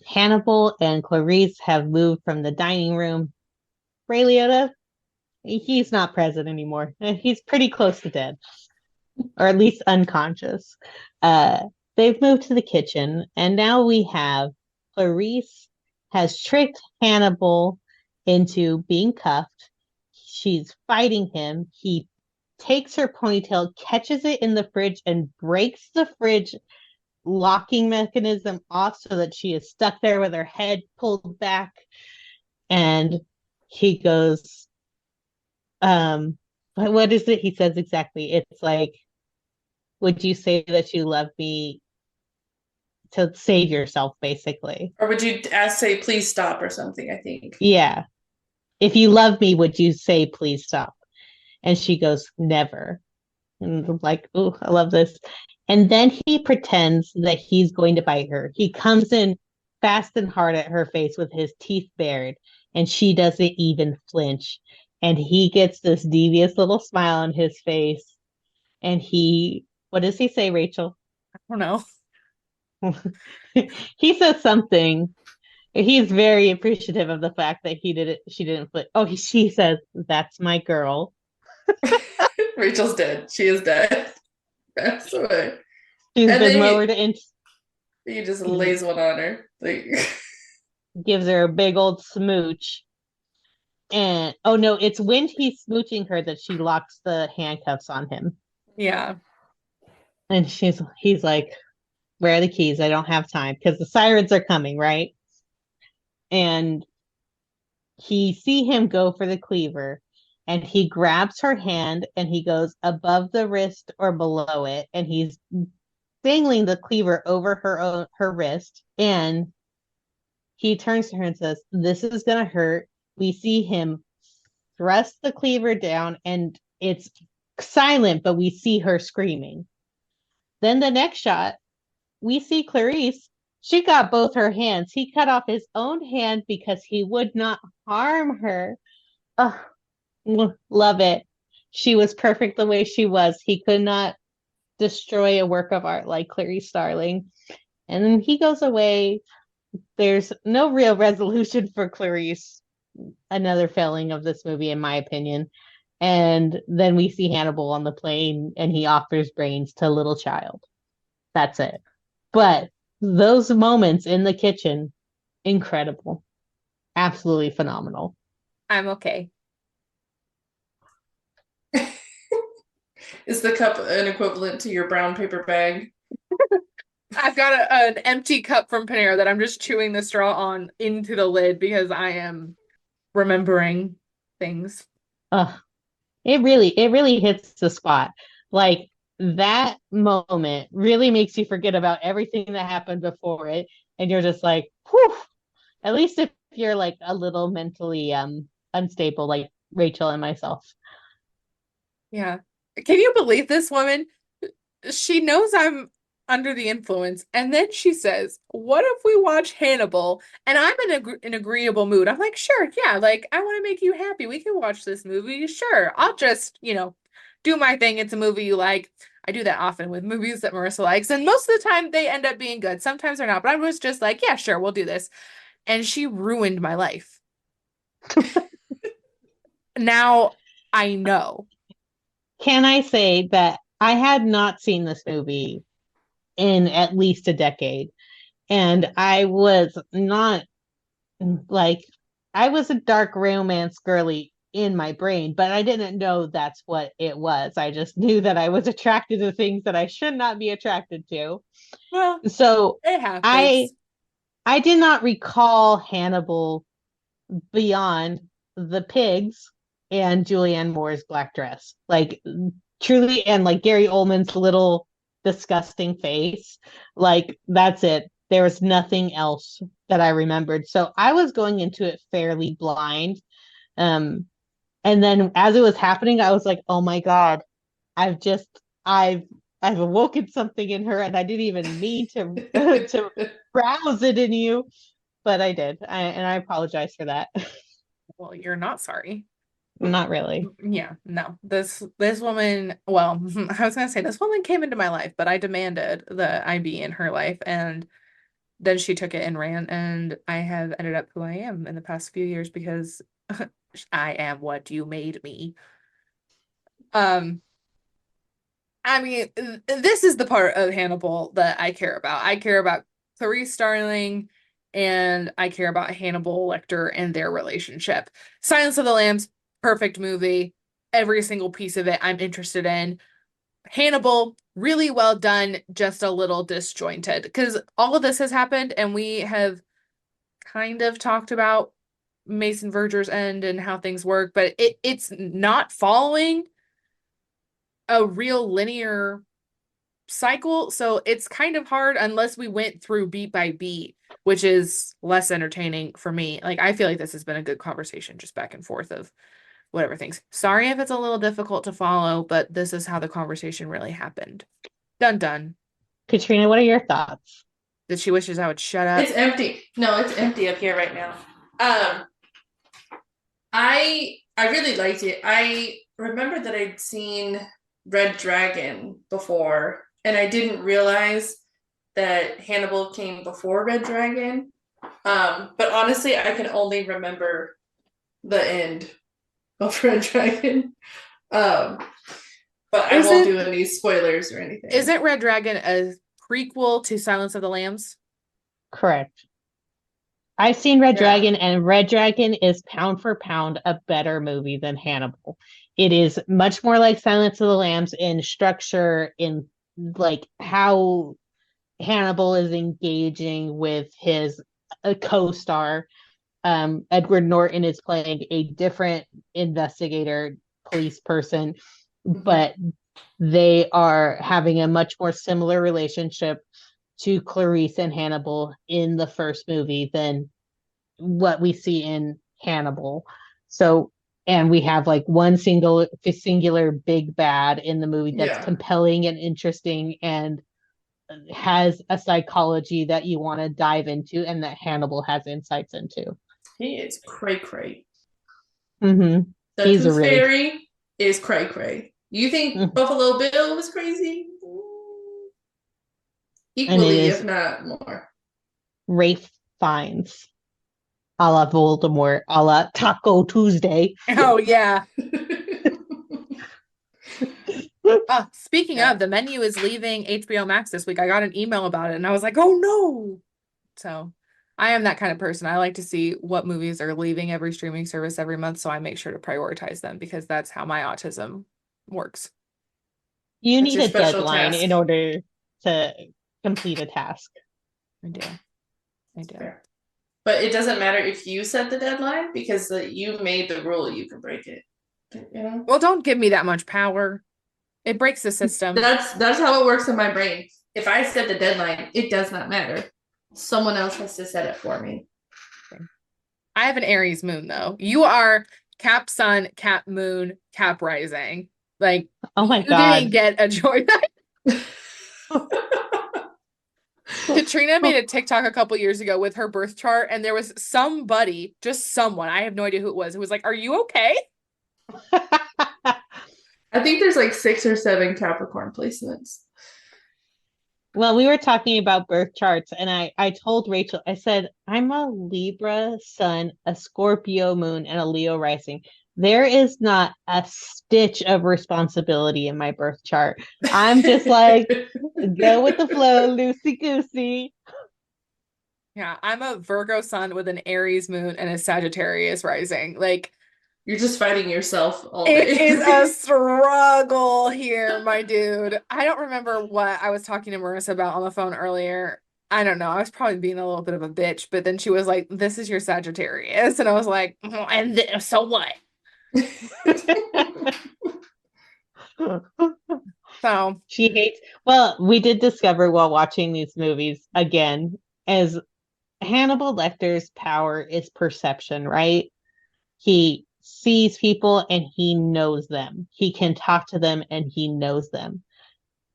Hannibal and Clarice have moved from the dining room. Ray Liotta, he's not present anymore. He's pretty close to dead, or at least unconscious. They've moved to the kitchen, and now we have Clarice has tricked Hannibal into being cuffed. She's fighting him. He takes her ponytail, catches it in the fridge, and breaks the fridge locking mechanism off so that she is stuck there with her head pulled back. And he goes, but what is it he says exactly? It's like, would you say that you love me to save yourself, basically? Or would you say please stop or something, I think. Yeah. If you love me, would you say please stop? And she goes, never. And I'm like, oh, I love this. And then he pretends that he's going to bite her. He comes in fast and hard at her face with his teeth bared, and she doesn't even flinch. And he gets this devious little smile on his face. And what does he say, Rachel? I don't know. He says something. He's very appreciative of the fact that she didn't flinch. Oh, she says, that's my girl. Rachel's dead. She is dead. That's away. She's And been then lowered into he just lays one on her. Like gives her a big old smooch. And oh no, it's when he's smooching her that she locks the handcuffs on him. Yeah. And he's like, where are the keys? I don't have time because the sirens are coming, right? And he see him go for the cleaver and he grabs her hand and he goes above the wrist or below it and he's dangling the cleaver over her wrist and he turns to her and says, this is gonna hurt. We see him thrust the cleaver down and it's silent, but we see her screaming. Then the next shot, we see Clarice. She got both her hands. He cut off his own hand because he would not harm her. Oh, love it. She was perfect the way she was. He could not destroy a work of art like Clarice Starling. And then he goes away. There's no real resolution for Clarice. Another failing of this movie, in my opinion. And then we see Hannibal on the plane and he offers brains to a little child. That's it. But those moments in the kitchen, incredible. Absolutely phenomenal. I'm okay. is the cup an equivalent to your brown paper bag? I've got an empty cup from Panera that I'm just chewing the straw on into the lid because I am remembering things. It really hits the spot. Like that moment really makes you forget about everything that happened before it. And you're just like, whew. At least if you're like a little mentally unstable, like Rachel and myself. Yeah. Can you believe this woman? She knows I'm under the influence, and then she says, "What if we watch Hannibal?" And I'm in an agreeable mood. I'm like, "Sure, yeah, like I want to make you happy. We can watch this movie. Sure, I'll just, do my thing. It's a movie you like." I do that often with movies that Marissa likes, and most of the time they end up being good. Sometimes they're not, but I was just like, "Yeah, sure, we'll do this." And she ruined my life. Now I know. Can I say that I had not seen this movie in at least a decade? And I was not like, I was a dark romance girly in my brain, but I didn't know that's what it was. I just knew that I was attracted to things that I should not be attracted to. Well, So it I happens. I did not recall Hannibal beyond the pigs and Julianne Moore's black dress. Like truly, and like Gary Oldman's little disgusting face. Like that's it. There was nothing else that I remembered. So I was going into it fairly blind. Um, and then as it was happening, I was like, oh my God, I've just I've I've awoken something in her and I didn't even mean to to browse it in you, but I did. And I apologize for that. Well, you're not sorry. Not really. Yeah, no. This woman, well, I was gonna say this woman came into my life, but I demanded that I be in her life, and then she took it and ran, and I have ended up who I am in the past few years because I am what you made me. Um, I mean, this is the part of Hannibal that I care about. I care about Clarice Starling and I care about Hannibal Lecter and their relationship. Silence of the Lambs, perfect movie. Every single piece of it I'm interested in. Hannibal, really well done, just a little disjointed because all of this has happened and we have kind of talked about Mason Verger's end and how things work, but it's not following a real linear cycle, so it's kind of hard unless we went through beat by beat, which is less entertaining for me. Like, I feel like this has been a good conversation, just back and forth of whatever things. Sorry if it's a little difficult to follow, but this is how the conversation really happened. Done done. Katrina, what are your thoughts? That she wishes I would shut up. It's empty. No, it's empty up here right now. I really liked it. I remember that I'd seen Red Dragon before, and I didn't realize that Hannibal came before Red Dragon. But honestly, I can only remember the end of Red Dragon. But I won't do any spoilers or anything. Isn't Red Dragon a prequel to Silence of the Lambs? Correct. I've seen Red Dragon, and Red Dragon is pound for pound a better movie than Hannibal. It is much more like Silence of the Lambs in structure, in like how Hannibal is engaging with his co-star. Edward Norton is playing a different investigator, police person, but they are having a much more similar relationship to Clarice and Hannibal in the first movie than what we see in Hannibal. So, and we have like one singular big bad in the movie that's compelling and interesting and has a psychology that you want to dive into and that Hannibal has insights into. He is cray-cray. Mm-hmm. The Tooth Fairy is cray-cray. You think Buffalo Bill was crazy? Equally, if not more. Rafe Fiennes, a la Voldemort, a la Taco Tuesday. Oh, yeah. Speaking of, the menu is leaving HBO Max this week. I got an email about it, and I was like, oh, no. So I am that kind of person. I like to see what movies are leaving every streaming service every month, so I make sure to prioritize them because that's how my autism works. You need a deadline in order to complete a task. I do. Fair. But it doesn't matter if you set the deadline because you made the rule, you can break it. You know? Well, don't give me that much power. It breaks the system. That's how it works in my brain. If I set the deadline, it does not matter. Someone else has to set it for me. I have an Aries moon, though. You are Cap Sun, Cap Moon, Cap Rising. Like, oh my God. You didn't get a joy. Katrina made a TikTok a couple years ago with her birth chart, and there was somebody, just someone, I have no idea who it was, who was like, are you okay? I think there's like 6 or 7 Capricorn placements. Well, we were talking about birth charts, and I told Rachel, I said, I'm a Libra sun, a Scorpio moon, and a Leo rising. There is not a stitch of responsibility in my birth chart. I'm just like, go with the flow, loosey-goosey. Yeah, I'm a Virgo sun with an Aries moon and a Sagittarius rising. Like, you're just fighting yourself all day. It is a struggle here, my dude. I don't remember what I was talking to Marissa about on the phone earlier. I don't know. I was probably being a little bit of a bitch, but then she was like, this is your Sagittarius. And I was like, so what? So she hates. Well, we did discover while watching these movies again, as Hannibal Lecter's power is perception, right? He sees people and he knows them. He can talk to them and he knows them.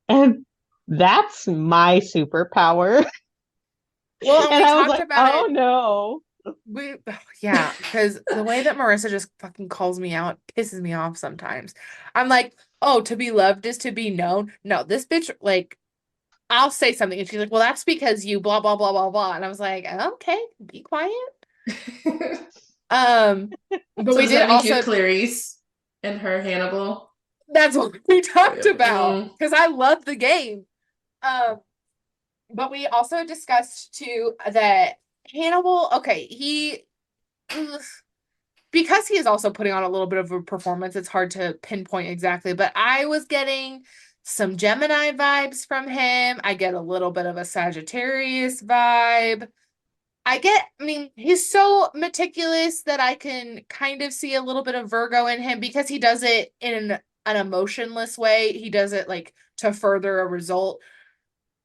And that's my superpower. Well, and I was like, about oh no. Yeah, because the way that Marissa just fucking calls me out pisses me off sometimes. I'm like, oh, to be loved is to be known. No, this bitch, like, I'll say something and she's like, well, that's because you blah, blah, blah, blah, blah. And I was like, okay, be quiet. But so we did also Clarice and her Hannibal. That's what we talked about because I love the game. But we also discussed too that Hannibal, okay, because he is also putting on a little bit of a performance, it's hard to pinpoint exactly, but I was getting some Gemini vibes from him. I get a little bit of a Sagittarius vibe. I mean, he's so meticulous that I can kind of see a little bit of Virgo in him because he does it in an emotionless way. He does it like to further a result.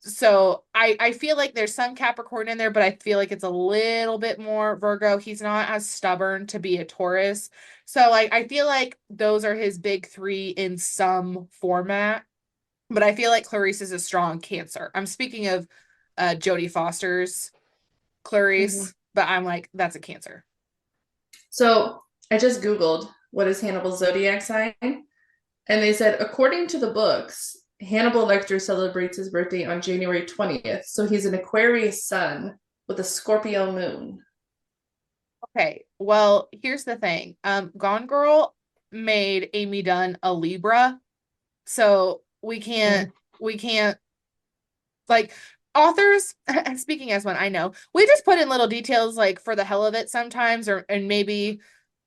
So I feel like there's some Capricorn in there, but I feel like it's a little bit more Virgo. He's not as stubborn to be a Taurus. So like I feel like those are his big three in some format. But I feel like Clarice is a strong Cancer. I'm speaking of Jodie Foster's Clarice, but I'm like, that's a Cancer. So I just Googled what is Hannibal's zodiac sign, and they said, according to the books, Hannibal Lecter celebrates his birthday on January 20th. So he's an Aquarius sun with a Scorpio moon. Okay, well, here's the thing. Gone Girl made Amy Dunn a Libra, so we can't like authors, speaking as one, I know, we just put in little details like for the hell of it sometimes, or and maybe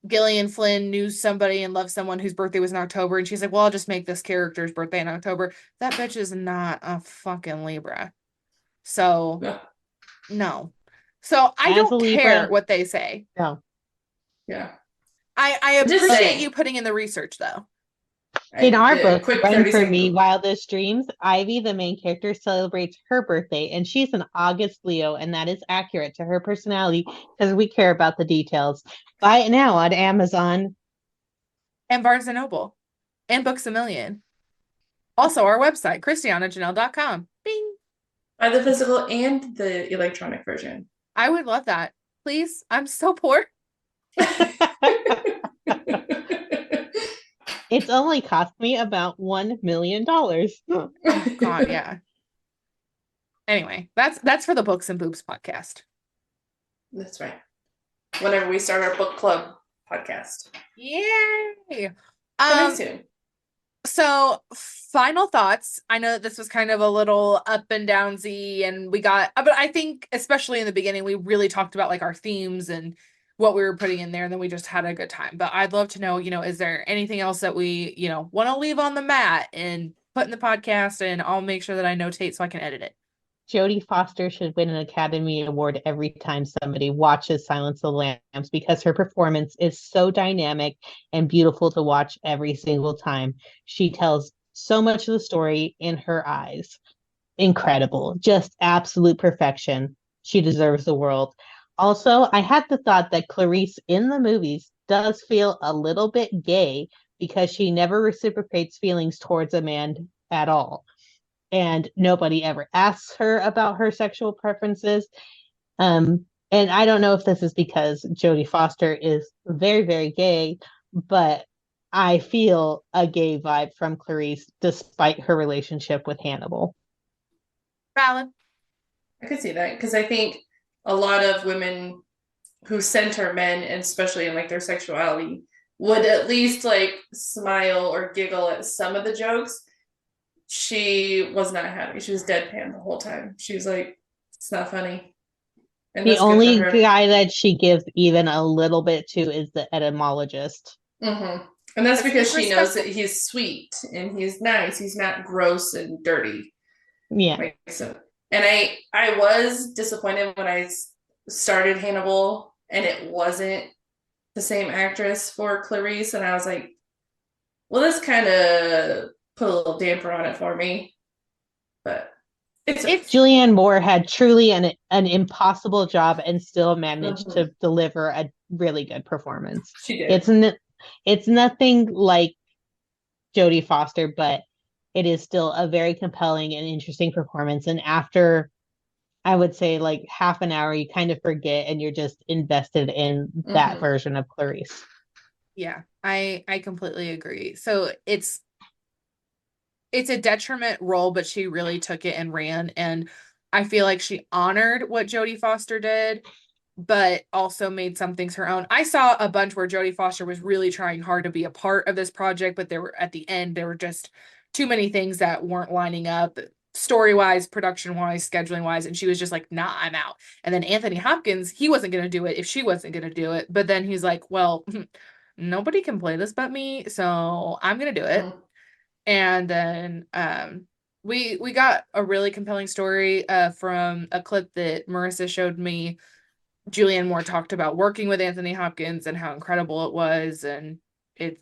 Gillian Flynn knew somebody and loved someone whose birthday was in October, and she's like, well, I'll just make this character's birthday in October. That bitch is not a fucking Libra. So, Yeah. no. So I As a don't care Libra, what they say. no. Yeah. I I'm just appreciate saying. you putting in the research though. In our did a book, quick Run 30 for second Me, Google. Wildest Dreams, Ivy, the main character, celebrates her birthday, and she's an August Leo, and that is accurate to her personality because we care about the details. Buy it now on Amazon. And Barnes and Noble. And Books a Million. Also our website, christianajanelle.com. Bing. Buy the physical and the electronic version. I would love that. Please. I'm so poor. It's only cost me about $1 million. Oh God, yeah. Anyway, that's for the Books and Boobs podcast. That's right. Whenever we start our book club podcast. Yay! Coming soon. So final thoughts. I know that this was kind of a little up and downsy, and we got, but I think especially in the beginning, we really talked about like our themes and what we were putting in there, and then we just had a good time. But I'd love to know, is there anything else that we, want to leave on the mat and put in the podcast, and I'll make sure that I notate so I can edit it. Jodie Foster should win an Academy Award every time somebody watches Silence of the Lambs because her performance is so dynamic and beautiful to watch every single time. She tells so much of the story in her eyes. Incredible. Just absolute perfection. She deserves the world. Also, I had the thought that Clarice in the movies does feel a little bit gay because she never reciprocates feelings towards a man at all, and nobody ever asks her about her sexual preferences. And I don't know if this is because Jodie Foster is very, very gay, but I feel a gay vibe from Clarice despite her relationship with Hannibal. Valid. I could see that because I think a lot of women who center men, and especially in like their sexuality, would at least like smile or giggle at some of the jokes. She was not happy. She was deadpan the whole time. She was like, it's not funny. And The that's good for only her. guy that she gives even a little bit to is the etymologist. Mm-hmm. And that's because He's she knows that respectful. he's sweet and he's nice. He's not gross and dirty. Yeah. Like, so, and I was disappointed when I started Hannibal and it wasn't the same actress for Clarice, and I was like, well, this kind of put a little damper on it for me. But it's Julianne Moore had truly an impossible job and still managed to deliver a really good performance. She did. It's nothing like Jodie Foster, but it is still a very compelling and interesting performance. And after, I would say, like half an hour, you kind of forget and you're just invested in that version of Clarice. Yeah, I completely agree. So it's a detriment role, but she really took it and ran. And I feel like she honored what Jodie Foster did, but also made some things her own. I saw a bunch where Jodie Foster was really trying hard to be a part of this project, but at the end, there were just too many things that weren't lining up story-wise, production-wise, scheduling-wise, and she was just like, nah, I'm out. And then Anthony Hopkins, he wasn't going to do it if she wasn't going to do it. But then he's like, well, nobody can play this but me, so I'm going to do it. And then we got a really compelling story from a clip that Marissa showed me Julianne Moore talked about working with Anthony Hopkins and how incredible it was, and it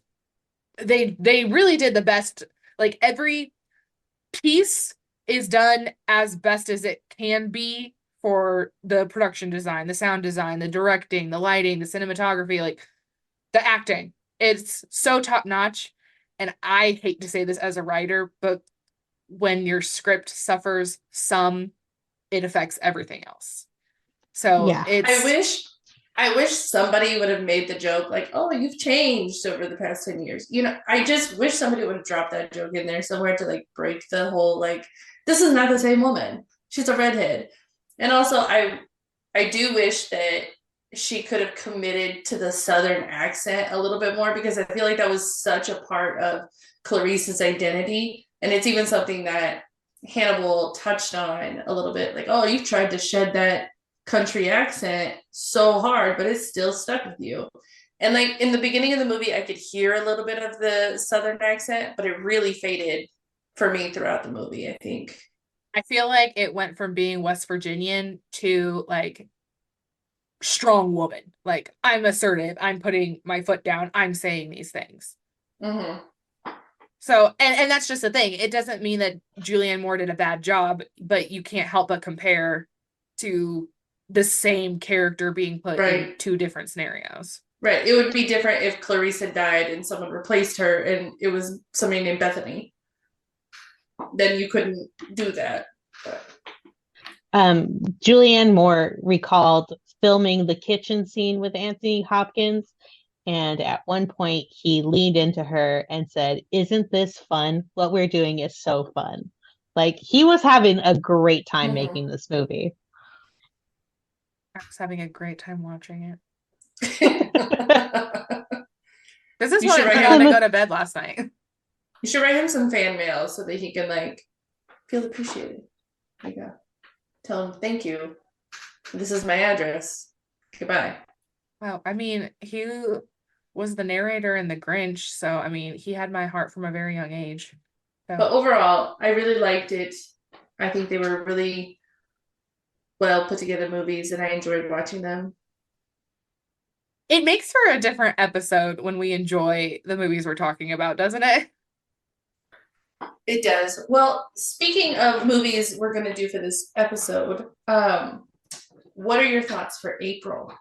they really did the best. Like every piece is done as best as it can be for the production design, the sound design, the directing, the lighting, the cinematography, like the acting. It's so top notch. And I hate to say this as a writer, but when your script suffers some, it affects everything else. So Yeah. I wish somebody would have made the joke like, oh, you've changed over the past 10 years. I just wish somebody would have dropped that joke in there somewhere to like break the whole like, this is not the same woman. She's a redhead. And also I do wish that she could have committed to the Southern accent a little bit more, because I feel like that was such a part of Clarice's identity. And it's even something that Hannibal touched on a little bit, like, oh, you've tried to shed that country accent so hard, but it's still stuck with you. And like in the beginning of the movie, I could hear a little bit of the Southern accent, but it really faded for me throughout the movie, I think. I feel like it went from being West Virginian to like strong woman. Like I'm assertive, I'm putting my foot down, I'm saying these things. Mm-hmm. So, and that's just the thing. It doesn't mean that Julianne Moore did a bad job, but you can't help but compare to the same character being put in Right. two different scenarios. Right. It would be different if Clarice had died and someone replaced her and it was somebody named Bethany. Then you couldn't do that. But Julianne Moore recalled filming the kitchen scene with Anthony Hopkins, and at one point he leaned into her and said, "Isn't this fun? What we're doing is so fun." Like he was having a great time making this movie. I was having a great time watching it. you This is You what should I write put him- on to go to bed last night. should write him some fan mail so that he can like feel appreciated. There you go. Tell him thank you. This is my address. Goodbye. Well, I mean, he was the narrator in The Grinch, so I mean, he had my heart from a very young age. So But overall, I really liked it. I think they were really well put together movies and I enjoyed watching them. it makes for a different episode when we enjoy the movies we're talking about, doesn't it? It does. Well, speaking of movies we're going to do for this episode, what are your thoughts for April?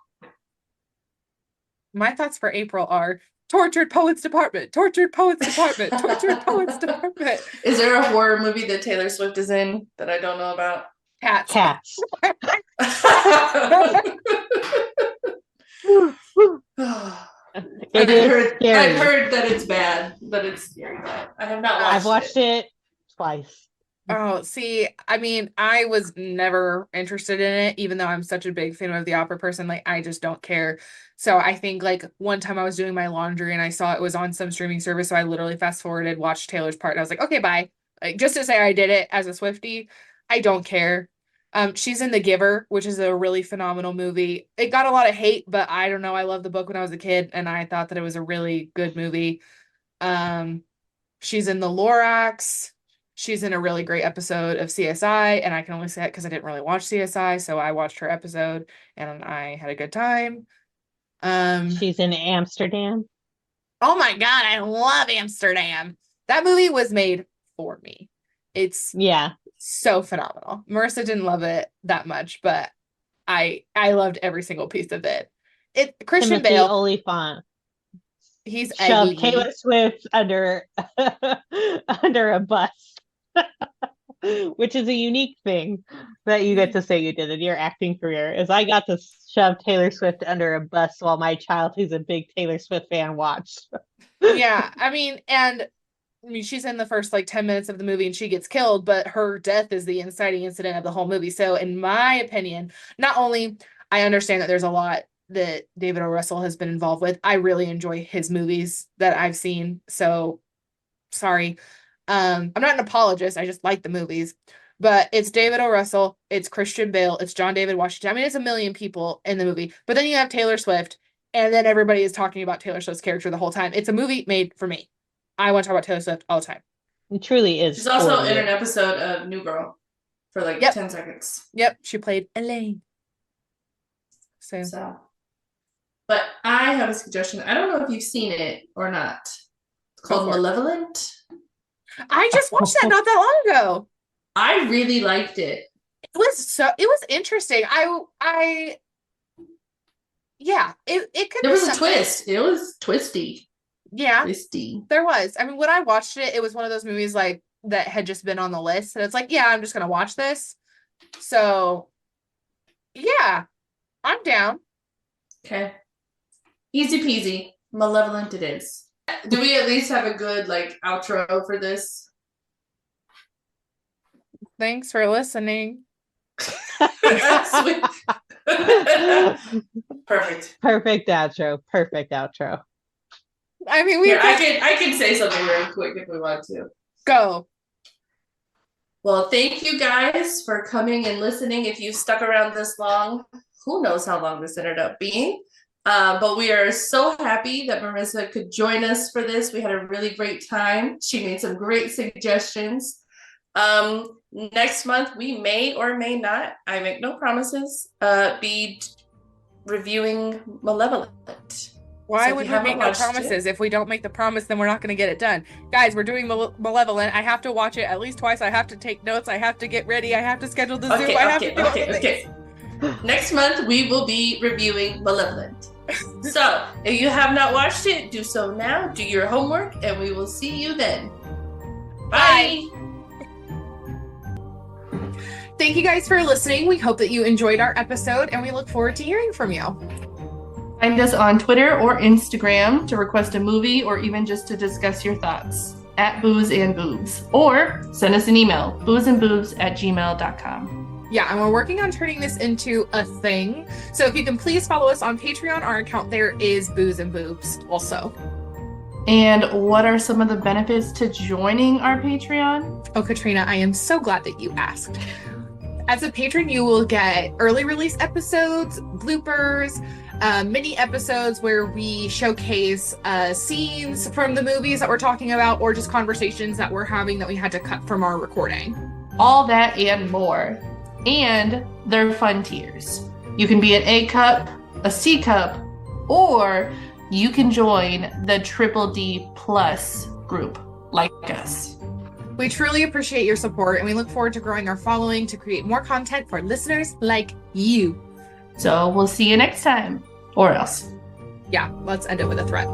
My thoughts for April are Tortured Poets Department, Tortured Poets Department, Tortured Poets Department. Is there a horror movie that Taylor Swift is in that I don't know about? Cats. Cats. I've It is I've scary. heard that it's bad, that it's scary, but I have not watched I've watched it twice. Oh, see, I mean, I was never interested in it, even though I'm such a big fan of the opera person. Like, I just don't care. So I think like one time I was doing my laundry and I saw it was on some streaming service, so I literally fast forwarded, watched Taylor's part, and I was like, okay, bye. Like, just to say I did it as a Swiftie, I don't care. She's in The Giver, which is a really phenomenal movie. It got a lot of hate, but I don't know. I loved the book when I was a kid, and I thought that it was a really good movie. Um, she's in The Lorax. She's in a really great episode of CSI, and I can only say it because I didn't really watch CSI, so I watched her episode and I had a good time. She's in Amsterdam. Oh my God, I love Amsterdam. That movie was made for me. It's Yeah. so phenomenal. Marissa didn't love it that much, but I loved every single piece of it. Christian Timothy Bale, Olyphant he's shoved egging Taylor me. Swift under under a bus. Which is a unique thing that you get to say you did in your acting career, is I got to shove Taylor Swift under a bus while my child, who's a big Taylor Swift fan, watched. Yeah, I mean, she's in the first like 10 minutes of the movie and she gets killed, but her death is the inciting incident of the whole movie. So, in my opinion, not only I understand that there's a lot that David O. Russell has been involved with, I really enjoy his movies that I've seen. So, sorry. I'm not an apologist. I just like the movies. But it's David O. Russell, it's Christian Bale, it's John David Washington. I mean, it's a million people in the movie. But then you have Taylor Swift, and then everybody is talking about Taylor Swift's character the whole time. It's a movie made for me. I want to talk about Taylor Swift all the time. It truly is. She's also for in you. an episode of New Girl for like Yep. 10 seconds. Yep, she played Elaine. Same. So, but I have a suggestion. I don't know if you've seen it or not. It's called Malevolent. I just watched that not that long ago. I really liked it. It was interesting. Yeah, it could There be was a something. twist. It was twisty. Yeah, Twisty. there was. I mean, when I watched it, it was one of those movies like that had just been on the list, and it's like, yeah, I'm just gonna watch this. So, yeah, I'm down. Okay. Easy peasy. Malevolent it is. Do we at least have a good like outro for this? Thanks for listening. Perfect. Perfect outro. Perfect outro. I mean, Here, I can say something real quick if we want to. Go. Well, thank you guys for coming and listening. If you stuck around this long, who knows how long this ended up being. But we are so happy that Marissa could join us for this. We had a really great time. She made some great suggestions. Next month, we may or may not, I make no promises, be reviewing Malevolent. Why So would we make no promises? If we don't make the promise, then we're not going to get it done. Guys, we're doing Malevolent. I have to watch it at least twice. I have to take notes. I have to get ready. I have to schedule the Zoom. I have to do all the things. Next month, we will be reviewing Malevolent. So, if you have not watched it, do so now. Do your homework, and we will see you then. Bye. Thank you guys for listening. We hope that you enjoyed our episode, and we look forward to hearing from you. Find us on Twitter or Instagram to request a movie or even just to discuss your thoughts at Boos and Boobs. Or send us an email, boosandboobs@gmail.com. Yeah, and we're working on turning this into a thing. So if you can please follow us on Patreon, our account there is Boos and Boobs also. And what are some of the benefits to joining our Patreon? Oh, Katrina, I am so glad that you asked. As a patron, you will get early release episodes, bloopers, mini episodes where we showcase scenes from the movies that we're talking about, or just conversations that we're having that we had to cut from our recording. All that and more. And they're fun tiers. You can be an A cup, a C cup, or you can join the Triple D Plus group like us. We truly appreciate your support, and we look forward to growing our following to create more content for listeners like you. So we'll see you next time. Or else. Yeah, let's end it with a threat.